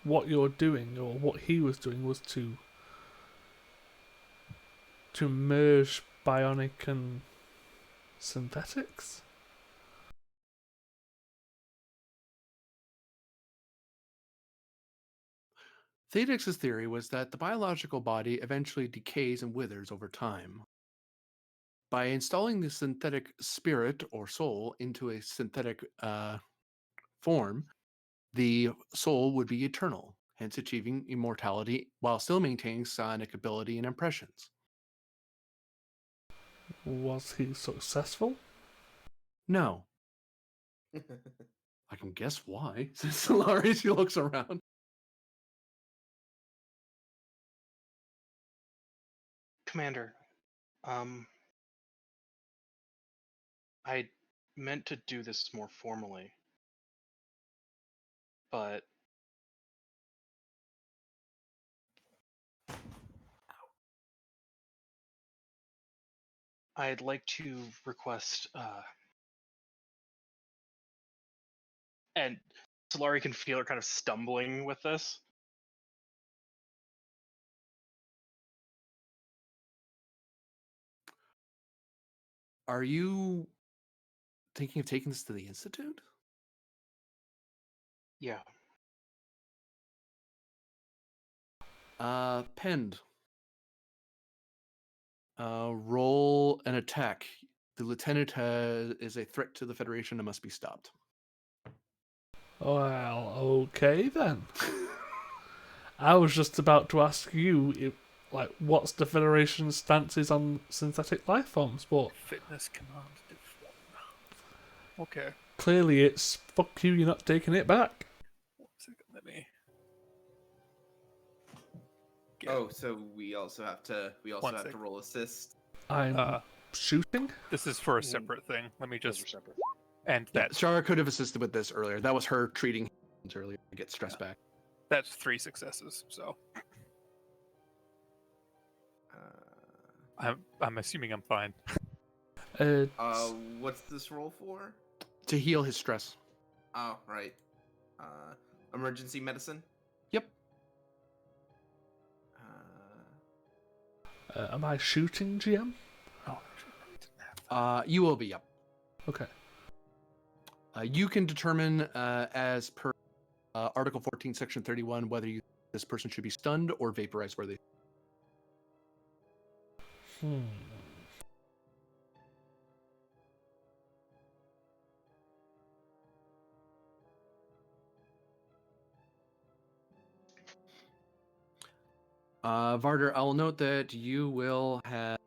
what you're doing, or what he was doing, was to merge bionic and synthetics? Thedex's theory was that the biological body eventually decays and withers over time. By installing the synthetic spirit or soul into a synthetic form, the soul would be eternal, hence achieving immortality while still maintaining psionic ability and impressions. Was he successful? No. I can guess why, says Solari. She looks around. Commander, I meant to do this more formally, but I'd like to request, and Solari can feel her kind of stumbling with this. Are you thinking of taking this to the Institute? Yeah. Pend. Roll an attack. The lieutenant is a threat to the Federation and must be stopped. Well, okay then. I was just about to ask you, what's the Federation's stances on synthetic life forms, but Fitness command div 1. Okay. clearly it's fuck you, you're not taking it back. 1 second, let me. Oh, so we also have to roll assist. I'm shooting? This is for a separate thing. Let me Those just. are separate. And that's Shara could have assisted with this earlier. That was her treating hands earlier to get stress back. that's 3 successes. So I'm assuming I'm fine. What's this roll for? To heal his stress. Oh, right. Emergency medicine. Yep. Am I shooting, GM? You will be, yep. Okay. You can determine, as per Article 14, Section 31, whether this person should be stunned or vaporized where they. Varder, I'll note that you will have.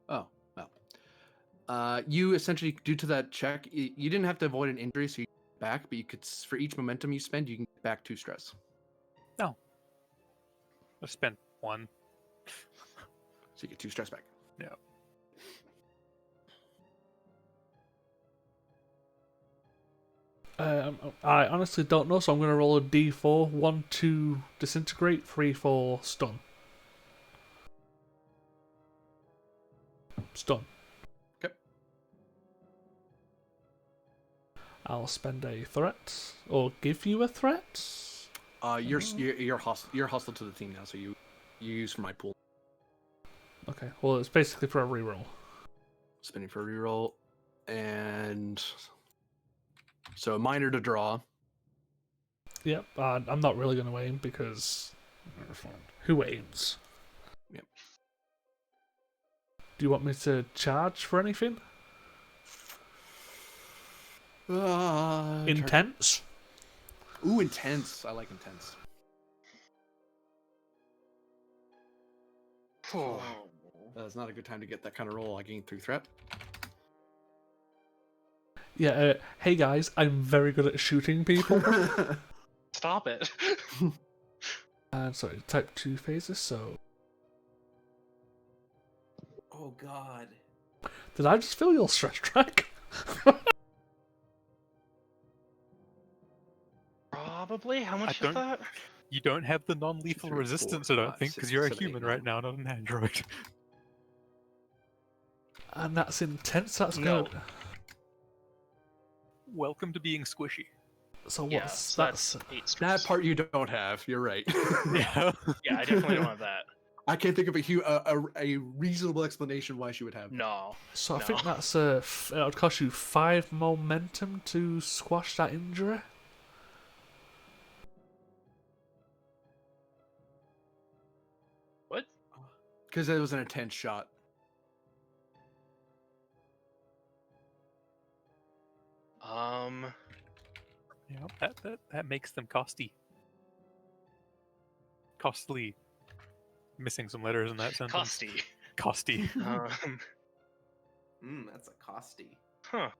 Oh, well. You essentially, due to that check, you didn't have to avoid an injury, so you get back, but you could, for each momentum you spend, you can get back 2 stress. No. I spent 1. So you get 2 stress back. Yeah. I honestly don't know, so I'm going to roll a d4. 1, 2, disintegrate. 3, 4, stun. It's done. Okay. I'll spend a threat, or give you a threat. You're hostile to the team now, so you use from my pool. Okay, well, it's basically for a reroll. Spinning for a reroll, and so minor to draw. Yep, I'm not really going to aim because who aims? Yep. Do you want me to charge for anything? Intense? Ooh, intense. I like intense. Oh. That's not a good time to get that kind of roll. I gain 3 threat. Yeah, hey guys, I'm very good at shooting people. Stop it. And sorry, type 2 phases, so... Oh God. Did I just fill your stress track? Probably. How much I is that? You don't have the non-lethal 2, 3, resistance, 4, I don't 5, think, 6, because you're a 7, 8, human 9. right now, not an android. And that's intense, that's No. good. Welcome to being squishy. So what's Yeah, so that's 8 stress. That part you don't have. You're right. Yeah. Yeah, I definitely don't have that. I can't think of a reasonable explanation why she would have. No. So I No. think that's it would cost you 5 momentum to squash that injury. What? Because it was an intense shot. Yeah, that makes them costly. Costly. Missing some letters in that sentence. Costy. Costly. That's a costy. Huh.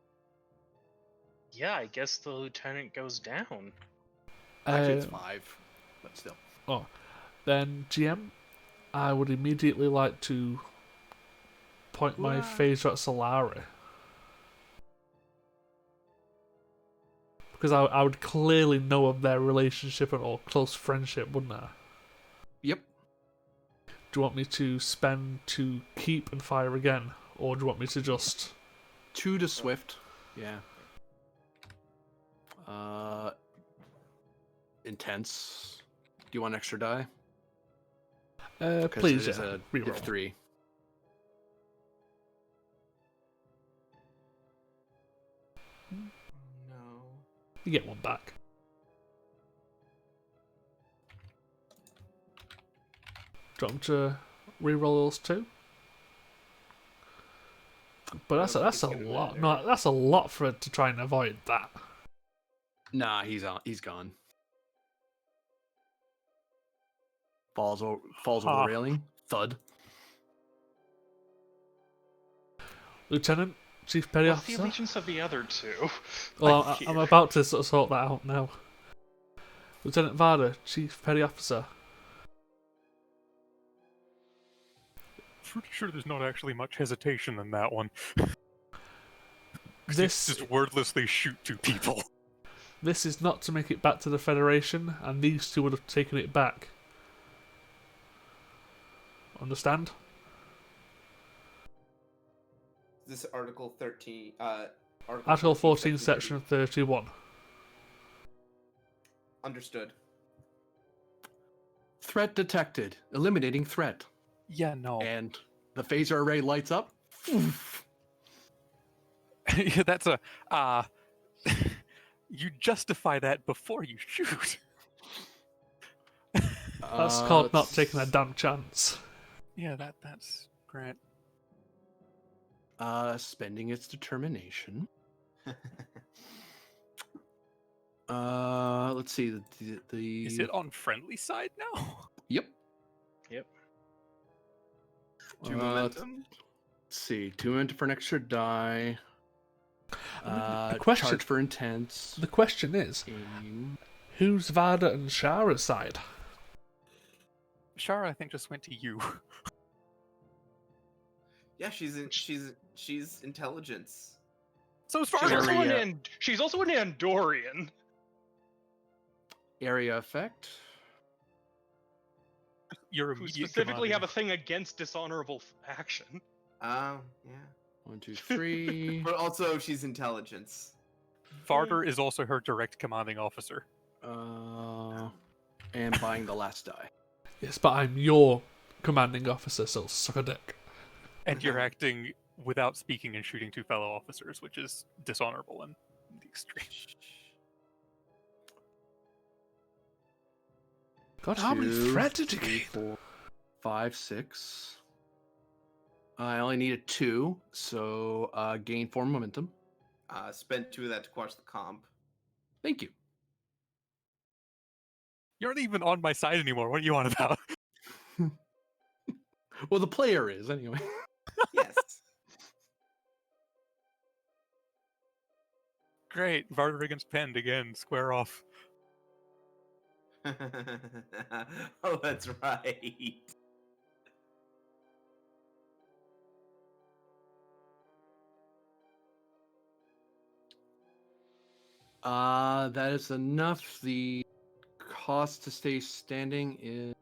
Yeah, I guess the lieutenant goes down. Actually, it's 5, but still. Oh, then GM, I would immediately like to point my phaser at Solari. Because I would clearly know of their relationship or close friendship, wouldn't I? Yep. Do you want me to spend to keep and fire again? Or do you want me to just... 2 to Swift. Yeah. Intense. Do you want an extra die? Please, it is yeah. a Reroll. diff 3. No. You get one back. Do you want me to reroll those 2? But that's a lot. No, that's a lot for it to try and avoid that. Nah, he's gone. Falls over the railing. Thud. Lieutenant, Chief Petty What's the Officer. allegiance of the other two? Well, I'm about to sort that out now. Lieutenant Varda, Chief Petty Officer. Pretty sure there's not actually much hesitation in that one. This Just wordlessly shoot 2 people. This is not to make it back to the Federation, and these 2 would have taken it back. Understand? This is Article 13. Article 14, Section 31. Understood. Threat detected. Eliminating threat. Yeah, no. And the phaser array lights up. Yeah, that's a you justify that before you shoot. That's called not taking a damn chance. Yeah, that's great. Spending its determination. Let's see. The Is it on friendly side now? Yep. Yep. 2 momentum. Let's see. 2 momentum for an extra die. The question- Charge for intense. The question is, Aim. who's Varda and Shara's side? Shara, I think, just went to you. Yeah, she's intelligence. So as far She's as also, Area- she's also an Andorian. Area effect. your Who immediate specifically have commander- a thing against dishonorable action. Oh, yeah. 1, 2, 3. But also, she's intelligence. Varder is also her direct commanding officer. And buying the last die. Yes, but I'm your commanding officer, so suck a dick. And you're acting without speaking and shooting 2 fellow officers, which is dishonorable in the extreme. God, how many 2, threat did you 3, gain? 4, 5, 6. I only needed 2, so gain 4 momentum. Spent 2 of that to quash the comp. Thank you. You're not even on my side anymore. What are you on about? Well, the player is, anyway. Yes. Great. Varder against Pend again. Square off. Oh, that's right. That is enough. The cost to stay standing is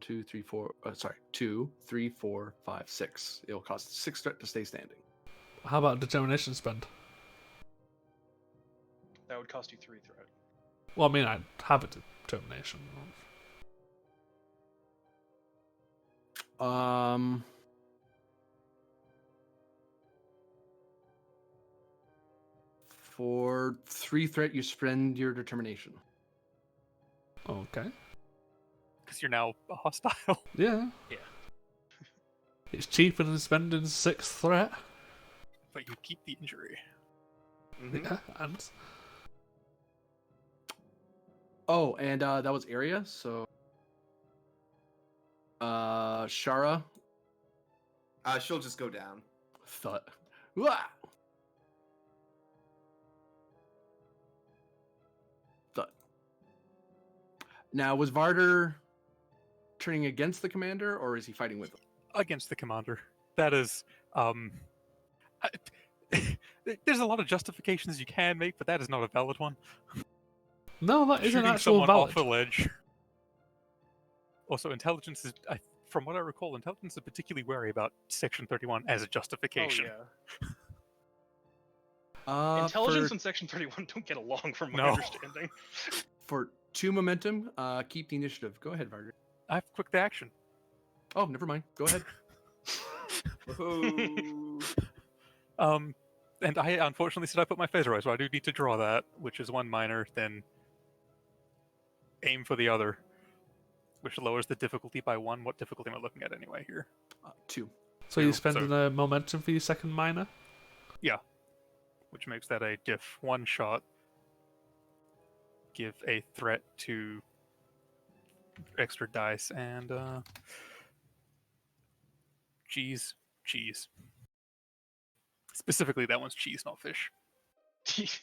2, 3, 4. Sorry, 2, 3, 4, 5, 6. It'll cost 6 threat to stay standing. How about determination spend? That would cost you 3 threat. Well, I mean, I'd have a determination. For 3 threat, you spend your determination. Okay. Because you're now hostile. Yeah. Yeah. It's cheaper than spending 6 threat. But you keep the injury. Mhm. Yeah, and Oh, and that was area, so Shara She'll just go down. thought. Wah! Thought. Now, was Varder turning against the commander, or is he fighting with him? Against the commander. That is, there's a lot of justifications you can make, but that is not a valid one. no, that is an Shooting actual someone valid. off a ledge. Also, intelligence is, from what I recall, intelligence is particularly wary about Section 31 as a justification. Oh yeah. Intelligence for, and Section 31 don't get along, from my No. understanding. for 2 momentum, keep the initiative. Go ahead, Varder. I have quick action. Oh, never mind. Go ahead. Ooh. And I unfortunately said I put my phaser away, so I do need to draw that, which is 1 minor, then aim for the other, which lowers the difficulty by 1. What difficulty am I looking at anyway here? 2. So you're So- spending a momentum for your second minor? Which makes that a diff 1 shot. Give a threat to extra dice and cheese. Specifically, that one's cheese, not fish. Jeez.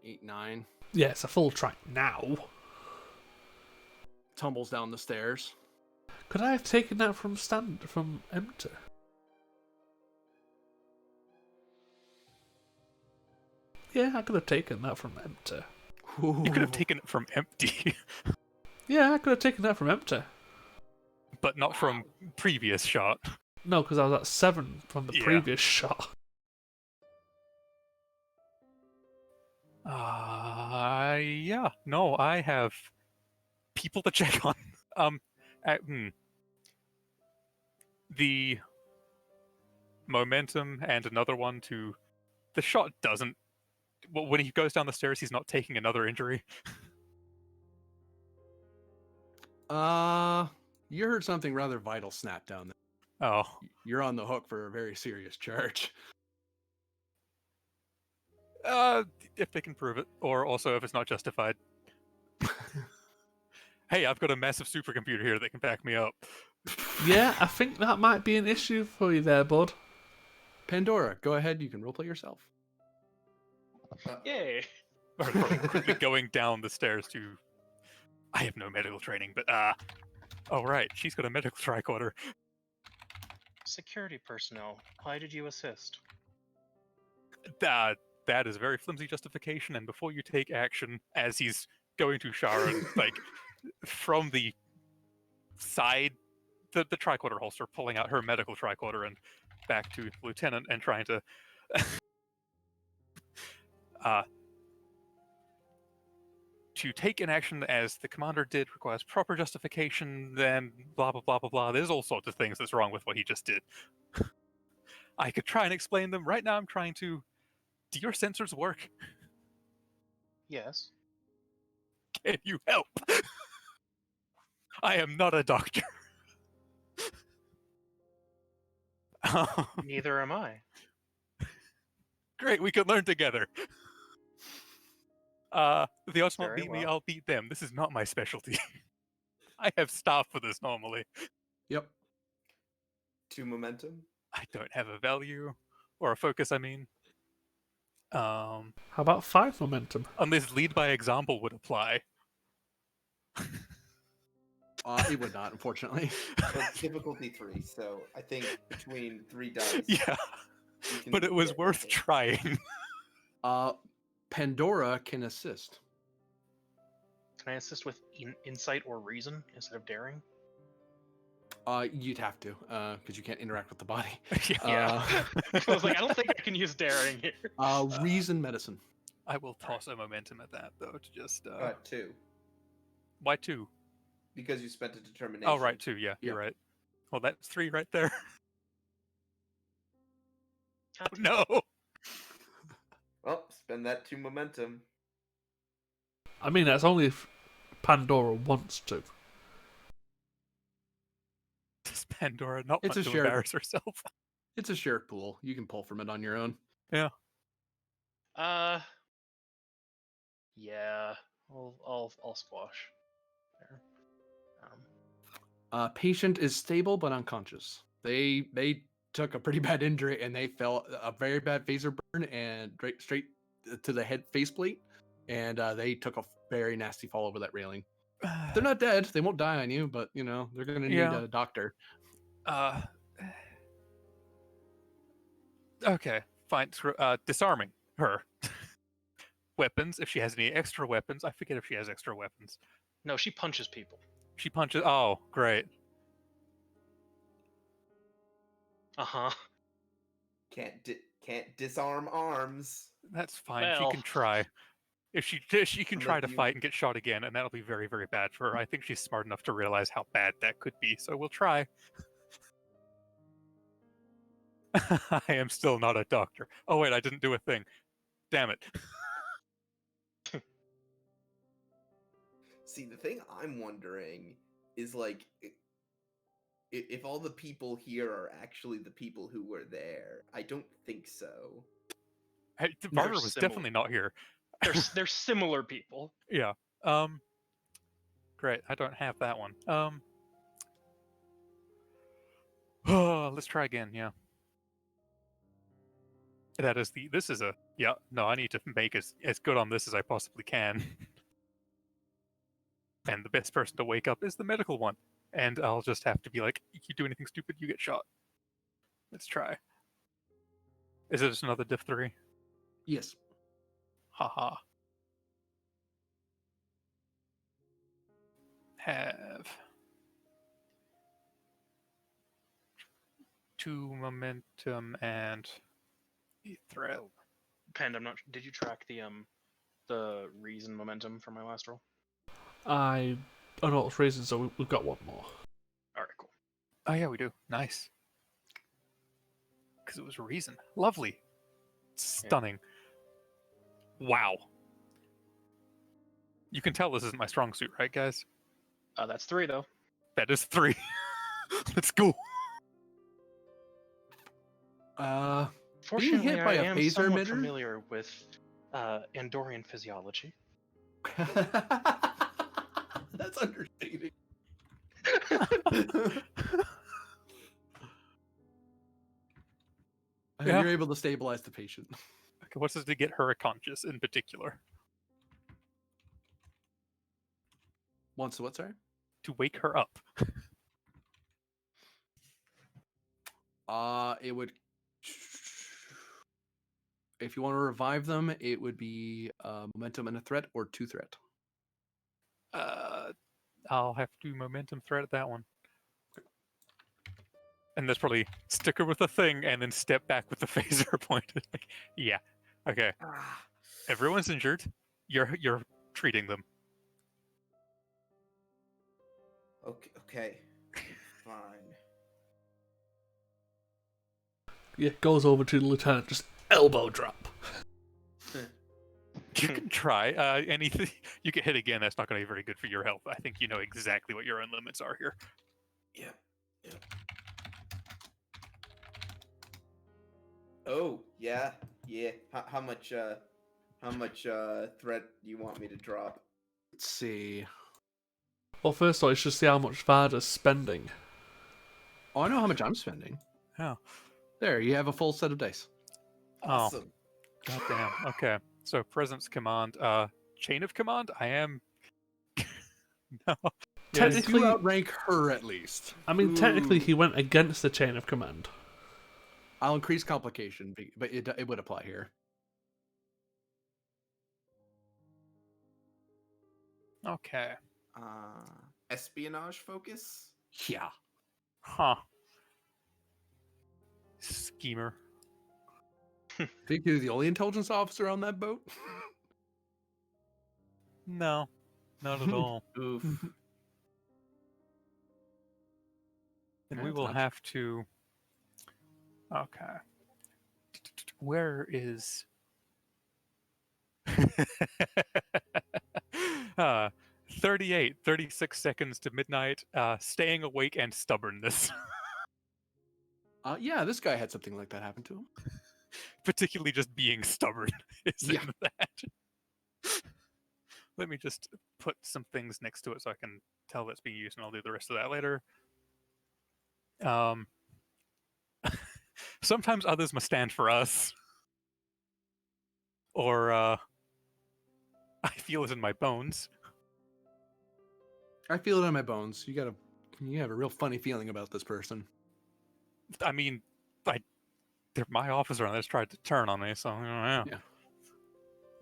8, 9. Yeah, it's a full track now. Tumbles down the stairs. Could I have taken that from empty? Yeah, I could have taken that from empty. You could have taken it from empty, Yeah, I could have taken that from empty. but not from previous shot. No, because I was at 7 from the Yeah. previous shot. Yeah. No, I have people to check on. The momentum and another one to... The shot doesn't... Well, when he goes down the stairs, he's not taking another injury. You heard something rather vital snap down there. Oh. You're on the hook for a very serious charge. If they can prove it, or also if it's not justified. Hey, I've got a massive supercomputer here that can back me up. Yeah, I think that might be an issue for you there, bud. Pandora, go ahead. You can roleplay yourself. Yay! Or quickly going down the stairs to... I have no medical training, but oh right, she's got a medical tricorder. Security personnel, why did you assist? That that is very flimsy justification, and before you take action, as he's going to Sharon, like, from the side, the tricorder holster, pulling out her medical tricorder and back to Lieutenant and trying to to take an action as the commander did requires proper justification, then blah blah blah blah blah. There's all sorts of things that's wrong with what he just did. I could try and explain them. Right now I'm trying to... Do your sensors work? Yes. Can you help? I am not a doctor. Neither am I. Great, we can learn together. The odds not Very beat me, well. I'll beat them. This is not my specialty. I have staff for this normally. Yep. 2 momentum. I don't have a value or a focus, I mean. How about 5 momentum? Unless lead by example would apply. It would not, unfortunately. Well, it's difficulty 3, so I think between 3 dice. Yeah, you can but it was get worth it. trying. Pandora can assist. Can I assist with insight or reason instead of daring? You'd have to, because you can't interact with the body. Yeah. I was like, I don't think I can use daring here. Reason medicine. I will toss a momentum at that, though, to just... 2, Why 2? because you spent a determination. Oh, right, 2, yeah, you're right. Well, that's 3 right there. Oh, no! Well, spend that 2 momentum. I mean, that's only if Pandora wants to. Does Pandora not It's want a to shared- embarrass herself? It's a shared pool. You can pull from it on your own. Yeah. I'll squash. There. Patient is stable but unconscious. They took a pretty bad injury and they felt a very bad phaser burn and straight to the head faceplate, and they took a very nasty fall over that railing. They're not dead. They won't die on you, but you know they're gonna need Yeah. a doctor. Okay, fine. Disarming her. Weapons, if she has any extra weapons. I forget if she has extra weapons. No, she punches people. She punches... Oh, great. Uh-huh. Can't disarm arms. That's fine. She Well. can try. If she can Unless try to you- fight and get shot again, and that'll be very, very bad for her. I think she's smart enough to realize how bad that could be, so we'll try. I am still not a doctor. Oh wait, I didn't do a thing. Damn it. See, the thing I'm wondering is like, if all the people here are actually the people who were there. I don't think so. Hey, Barter was similar. definitely not here. They're similar people. Yeah. Great. I don't have that one. Let's try again. Yeah. That is the. This is a. Yeah. No, I need to make as good on this as I possibly can. And the best person to wake up is the medical one. And I'll just have to be like, if you do anything stupid, you get shot. Let's try. Is it just another diff 3? Yes. Haha. Have 2 momentum and a threat. Pend, I'm not. Did you track the reason momentum from my last roll? I don't know what's reason, so we've got one more. All right, cool. Oh yeah, we do. Nice. Because it was reason. Lovely. Stunning. Wow. You can tell this isn't my strong suit, right, guys? That's 3 though. That is 3. Let's go. Fortunately, hit by I a am phaser somewhat emitter? familiar with Andorian physiology. That's understating. Yeah. You're able to stabilize the patient. Okay, what's this to get her conscious in particular? Once what, sorry? To wake her up. It would if you want to revive them, it would be momentum and a threat, or 2 threat. I'll have to momentum threat at that one. And that's probably sticker with the thing and then step back with the phaser pointed. Like, yeah. Okay. Ah, Everyone's injured. You're treating them. okay. Fine. Yeah, goes over to the lieutenant, just elbow drop. You can try. Anything you get hit again, that's not going to be very good for your health. I think you know exactly what your own limits are here. Yeah. Oh, yeah. How much threat do you want me to drop? Let's see. Well, first of all, it's just see how much Varda's spending. Oh, I know how much I'm spending. Oh. There, you have a full set of dice. Awesome. Goddamn. Okay. So presence command, chain of command. I am. No. Technically, You outrank her at least. I mean, technically, he went against the chain of command. I'll increase complication, but it would apply here. Okay. Espionage focus? Yeah. Huh. Schemer. Think you're the only intelligence officer on that boat? No, not at all. Oof. Then we That's will an have to. Okay. Where is? 36 seconds to midnight. Staying awake and stubbornness. Yeah, this guy had something like that happen to him. Particularly just being stubborn is Yeah. in that. Let me just put some things next to it so I can tell that's being used, and I'll do the rest of that later. Sometimes others must stand for us. Or, I feel it in my bones. I feel it in my bones. You have a real funny feeling about this person. I mean, they're my officer and they just tried to turn on me, so, yeah. Yeah.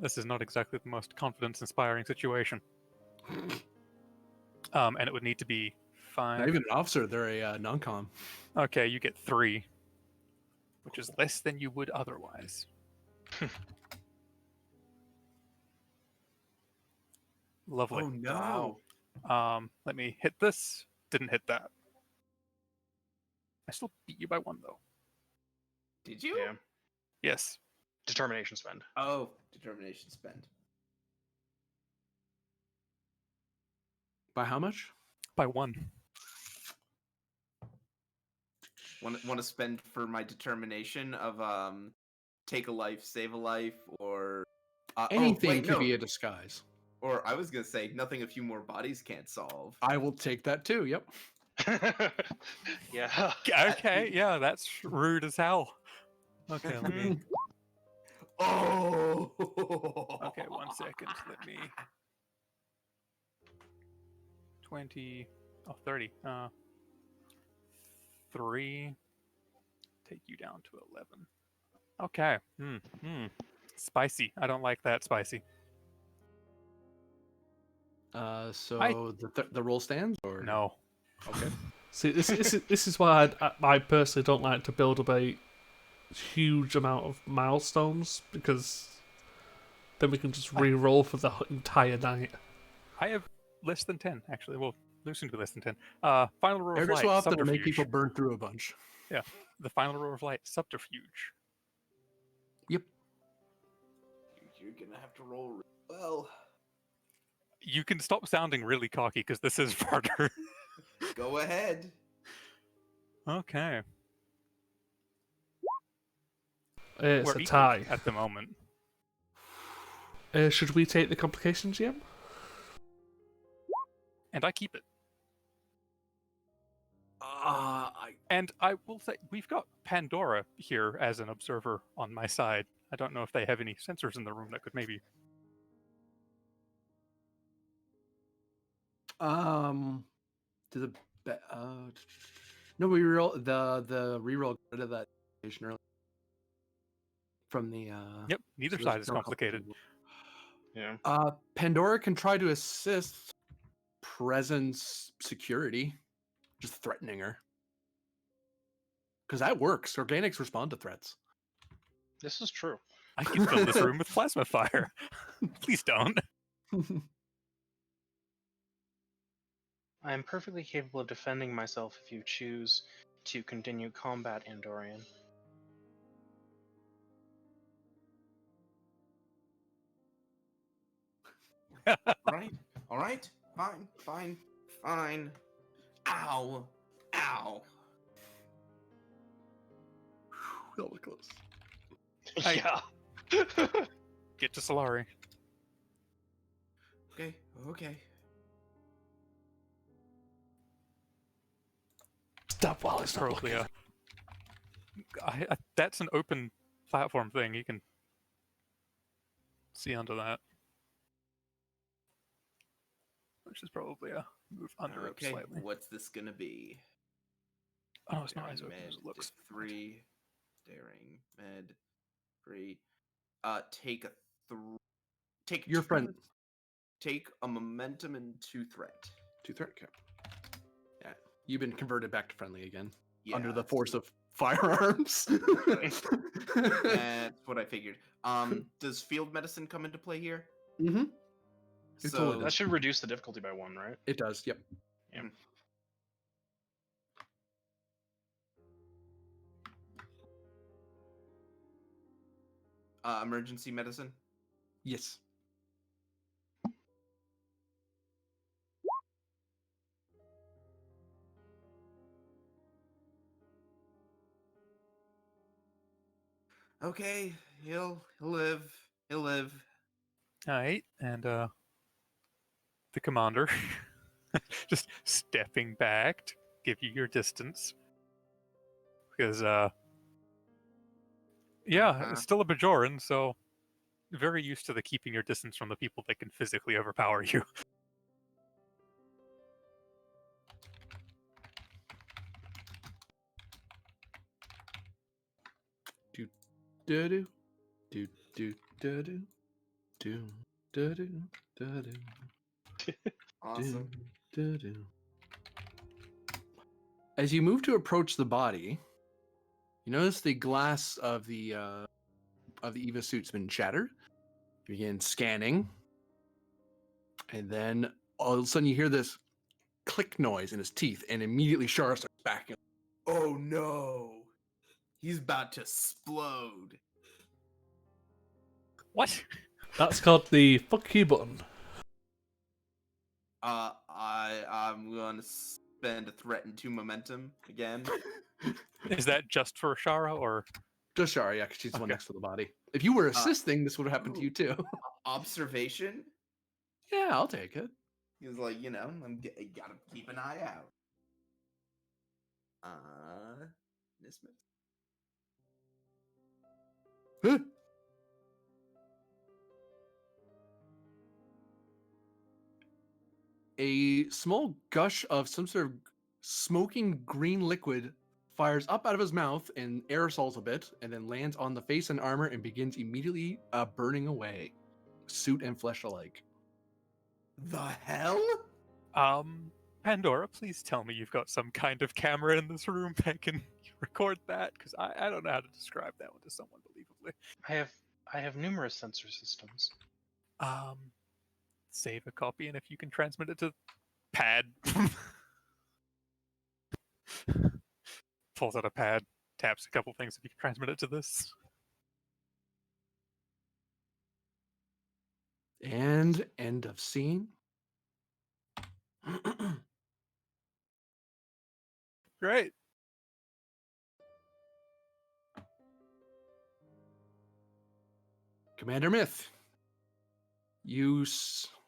This is not exactly the most confidence-inspiring situation. And it would need to be 5. Not even an officer, they're a non-com. Okay, you get 3, which is less than you would otherwise. Lovely. Oh no. Let me hit this. Didn't hit that. I still beat you by 1 though. Did you? Yeah. Yes. Determination spend. Oh, determination spend. By how much? By 1. Want to spend for my determination of take a life, save a life, or Anything could be a disguise. Or I was gonna say nothing a few more bodies can't solve. I will take that too. Yep. Yeah. Okay, yeah, that's rude as hell. Okay, let me. Oh. Okay, 1 second. Let me. 20. Oh, 30. 3. Take you down to 11. Okay. Spicy. I don't like that spicy. So the roll stands, or No. Okay. See, this is why I personally don't like to build up a huge amount of milestones, because then we can just re-roll for the entire night. I have less than 10, actually. Well, there's soon to be less than 10. Final roll of Every light. so often to Subterfuge. make people burn through a bunch. Yeah. The final roll of light. Subterfuge. Yep. You're gonna have to roll well. You can stop sounding really cocky, because this is harder. Go ahead. Okay. It's We're a equal tie. at the moment. Should we take the complication, GM? And I keep it. I And I will say, we've got Pandora here as an observer on my side. I don't know if they have any sensors in the room that could maybe... to the no, we reroll the reroll rid of that station early. from the. Yep, neither so side there's is still a couple complicated. people. Yeah. Pandora can try to assist presence security, just threatening her. Because that works. Organics respond to threats. This is true. I can fill this room with plasma fire. Please don't. I am perfectly capable of defending myself if you choose to continue combat, Andorian. All right, fine. Ow, ow. That was close. Yeah. Get to Solari. Okay. Stop while it's not Probably looking. that's an open platform thing. You can see under that. Which is probably a move under it Okay, slightly. what's this gonna be? Oh, it's not Daring as open med, as it looks. diff 3, daring med 3. Take a take Your two- friend. Take a momentum and 2 threat. 2 threat. Okay. Yeah, you've been converted back to friendly again under Yeah, the force of firearms. That's what I figured. Does field medicine come into play here? Mm-hmm. It totally So That should reduce the difficulty by 1, right? It does. Yep. emergency medicine. Yes. Okay, he'll live. He'll live. Alright, and the commander just stepping back to give you your distance. Because it's still a Bajoran, so very used to the keeping your distance from the people that can physically overpower you. Do do do do do do do do do do. Awesome. As you move to approach the body, you notice the glass of the Eva suit's been shattered. You begin scanning, and then all of a sudden you hear this click noise in his teeth, and immediately Shara starts backing. Oh no! He's about to explode. What? That's called the fuck you button. I'm gonna spend a threat and 2 momentum again. Is that just for Shara, or Just Shara, yeah, because she's the one Okay. next to the body. If you were assisting, this would have happened to you too. Observation. Yeah, I'll take it. He's like, gotta keep an eye out. Nismet. Huh. A small gush of some sort of smoking green liquid fires up out of his mouth and aerosols a bit, and then lands on the face and armor and begins immediately burning away, suit and flesh alike. The hell? Pandora, please tell me you've got some kind of camera in this room that can record that, because I don't know how to describe that one to someone believably. I have numerous sensor systems. Save a copy, and if you can transmit it to pad. Pulls out a pad, taps a couple things if you can transmit it to this. And end of scene. Great. Commander Myth, you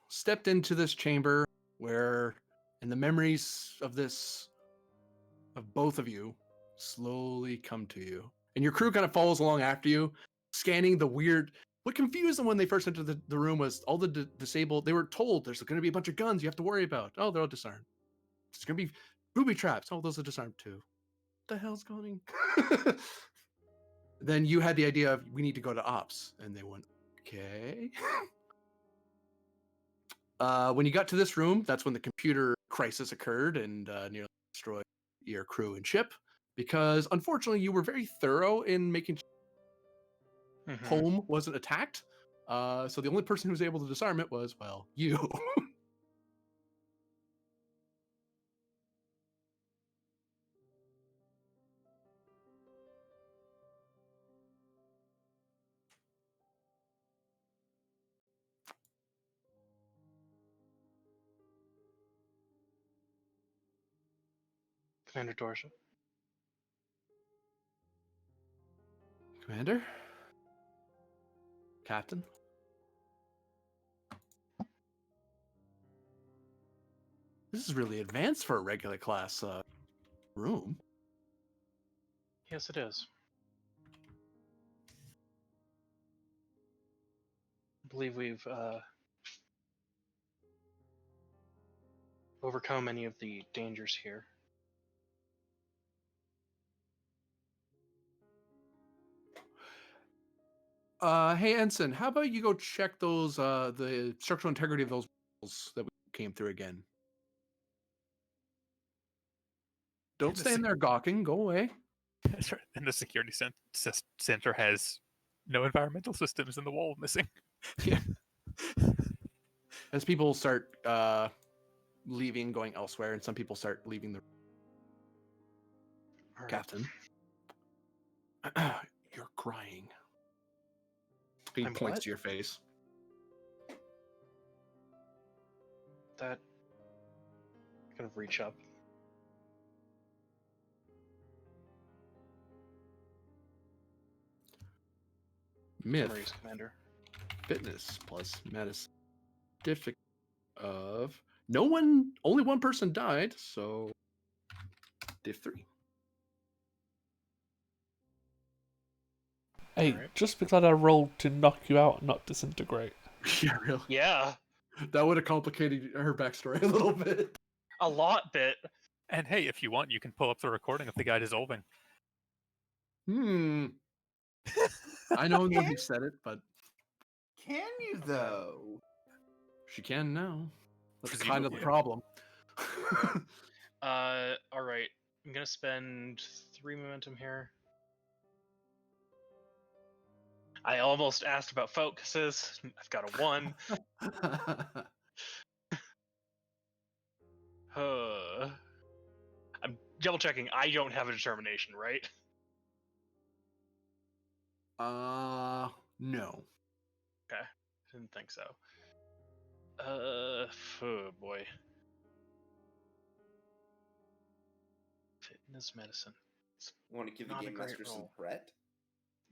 stepped into this chamber where, and the memories of both of you, slowly come to you. And your crew kind of follows along after you, scanning the weird. What confused them when they first entered the room was all the disabled. They were told there's going to be a bunch of guns you have to worry about. Oh, they're all disarmed. There's going to be booby traps. Oh, those are disarmed too. What the hell's going on? Then you had the idea of we need to go to ops, and they went, okay. When you got to this room, that's when the computer crisis occurred and nearly destroyed your crew and ship. Because unfortunately, you were very thorough in making sure Mhm. home wasn't attacked. So the only person who was able to disarm it was, well, you. Commander Dorsha. Commander? Captain? This is really advanced for a regular class room. Yes, it is. I believe we've overcome any of the dangers here. Hey Ensign, how about you go check those the structural integrity of those walls that we came through again? Don't And the stand there gawking. Go away. That's right. And the security center has no environmental systems in the wall missing. Yeah. As people start leaving, going elsewhere, and some people start leaving the All right. captain. You're crying. He I'm points what? to your face. That kind of reach up. Myth, Memories, Commander. fitness plus medicine. Certificate of no one. Only one person died, so diff 3. Hey, Alright. just be glad I rolled to knock you out and not disintegrate. Yeah, really. Yeah, That would have complicated her backstory a little bit. a lot bit. And hey, if you want, you can pull up the recording of the guy dissolving. I know when he said it, but Can you though? she can now. That's kind of the Presumably. problem. Alright. I'm gonna spend 3 momentum here. I almost asked about focuses. I've got a 1. I'm double checking. I don't have a determination, right? No. Okay. Didn't think so. Oh boy. Fitness medicine. Want to give the Not a game great master some roll. threat?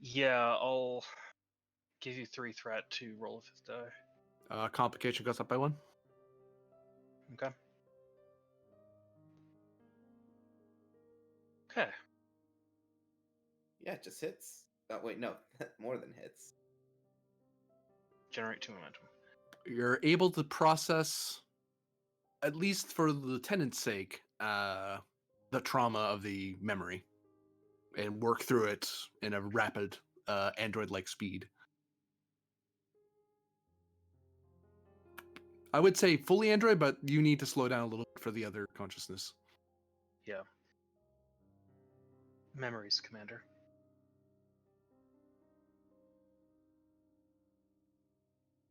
Yeah, I'll give you 3 threat to roll a 5th die. Complication goes up by 1. Okay. Okay. Yeah, it just hits. Oh, wait, no. More than hits. Generate 2 momentum. You're able to process, at least for the lieutenant's sake, the trauma of the memory and work through it in a rapid android-like speed. I would say fully android, but you need to slow down a little bit for the other consciousness. Yeah. Memories, Commander.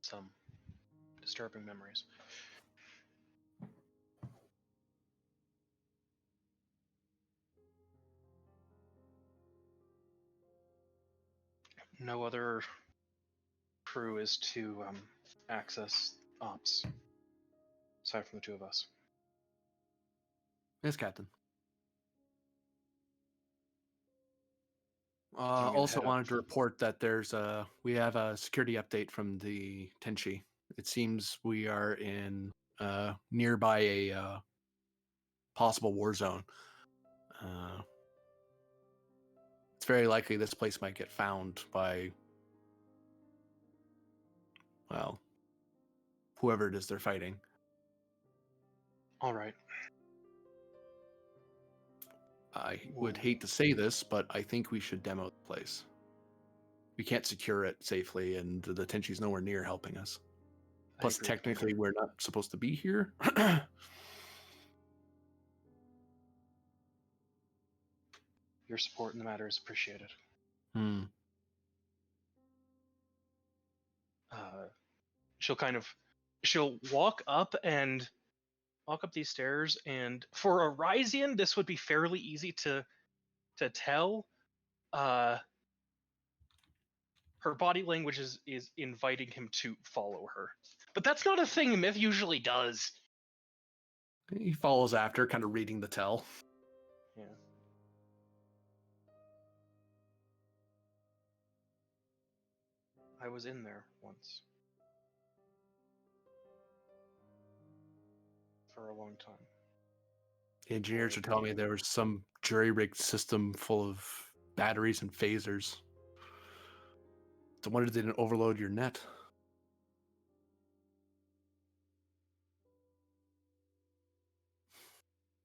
Some disturbing memories. No other crew is to access ops, aside from the 2 of us. Yes, Captain. I'm gonna Also head up. wanted to report that we have a security update from the Tenchi. It seems we are in nearby a possible war zone. It's very likely this place might get found by, well, whoever it is they're fighting. All right. I would hate to say this, but I think we should demo the place. we can't secure it safely, and the Tenchi's nowhere near helping us. I Plus, agree, technically, Commander. we're not supposed to be here. Your support in the matter is appreciated. Hmm. She'll walk up these stairs, and for a Ryzian, this would be fairly easy to tell. Her body language is inviting him to follow her, but that's not a thing Myth usually does. He follows after, kind of reading the tell. Yeah. I was in there once. For a long time. The engineers are telling me there was some jury-rigged system full of batteries and phasers. So wonder they didn't overload your net.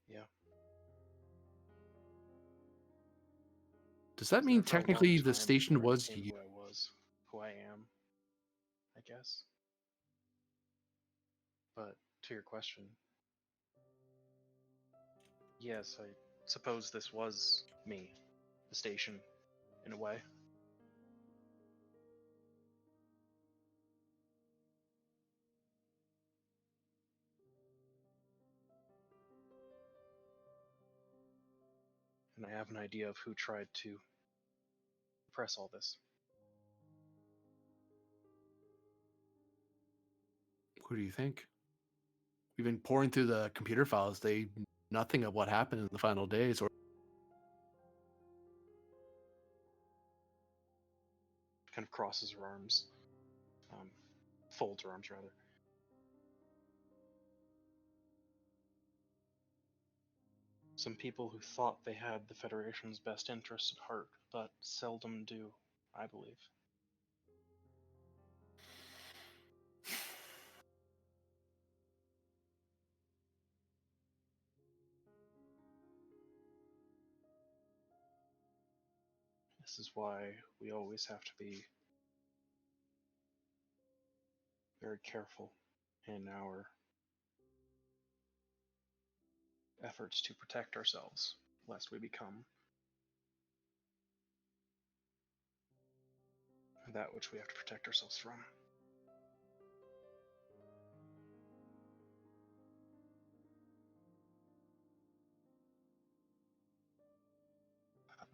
Yeah. Does that Was mean there for a long technically the time station before I was became you? who I was, who I am, I guess. But to your question, yes, I suppose this was me, the station, in a way. And I have an idea of who tried to press all this. Who do you think? We've been pouring through the computer files. Nothing of what happened in the final days, or Kind of crosses her arms, folds her arms rather. Some people who thought they had the Federation's best interests at heart, but seldom do, I believe. This is why we always have to be very careful in our efforts to protect ourselves, lest we become that which we have to protect ourselves from.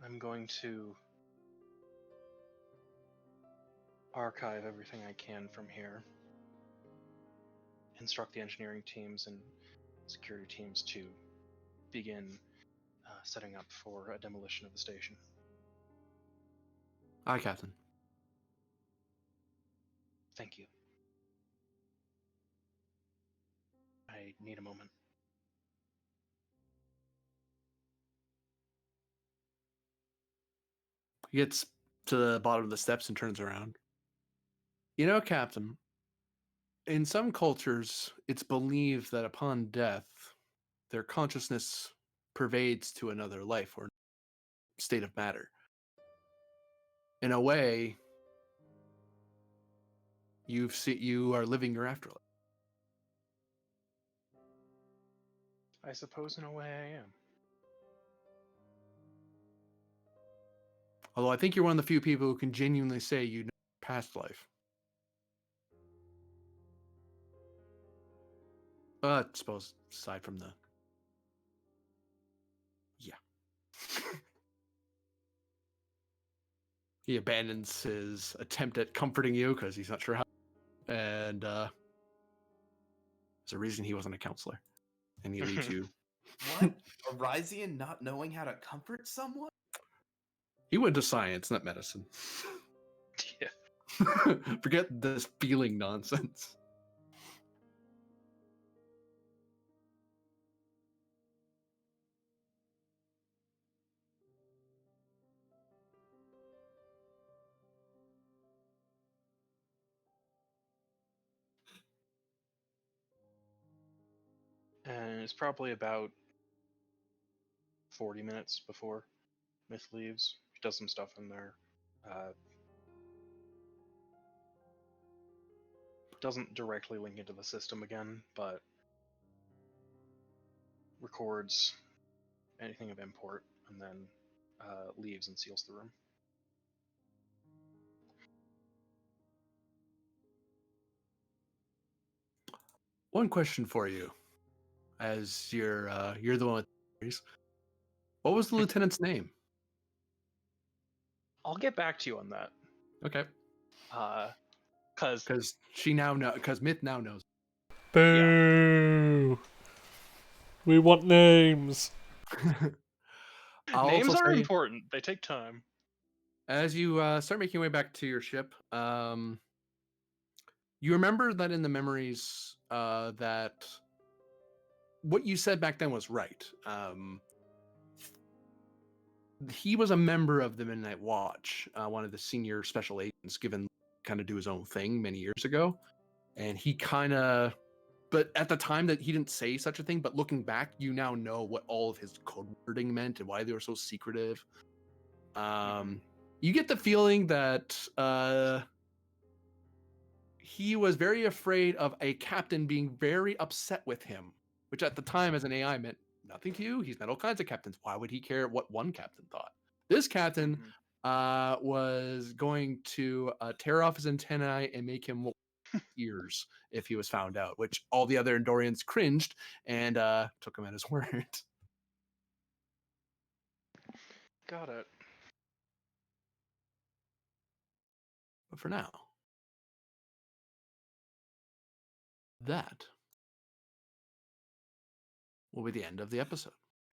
I'm going to archive everything I can from here, instruct the engineering teams and security teams to begin setting up for a demolition of the station. Aye, Captain. Thank you. I need a moment. He gets to the bottom of the steps and turns around. You know, Captain, in some cultures, it's believed that upon death, their consciousness pervades to another life or state of matter. In a way, you are living your afterlife. I suppose in a way I am. Although I think you're one of the few people who can genuinely say you know past life. I suppose aside from the... Yeah. He abandons his attempt at comforting you because he's not sure how. And there's a reason he wasn't a counselor. And he leads you. What? A Ryzian not knowing how to comfort someone? He went to science, not medicine. Yeah. Forget this feeling nonsense. And it's probably about 40 minutes before Myth leaves. He does some stuff in there. doesn't directly link into the system again, but records anything of import and then leaves and seals the room. One question for you, as you're the one with theories. What was the lieutenant's name? I'll get back to you on that. Okay, Because because Myth now knows. Boo! We want names. I'll names also are say, important. They take time. as you start making your way back to your ship, you remember that in the memories that what you said back then was right. He was a member of the Midnight Watch, one of the senior special agents, given kind of do his own thing many years ago, and he kind of. But at the time that he didn't say such a thing, but looking back, you now know what all of his code wording meant and why they were so secretive. You get the feeling that he was very afraid of a captain being very upset with him, which at the time as an AI meant nothing to you. He's met all kinds of captains. Why would he care what one captain thought? This captain was going to tear off his antennae and make him ears if he was found out, which all the other Endorians cringed and took him at his word. Got it. But for now, that will be the end of the episode.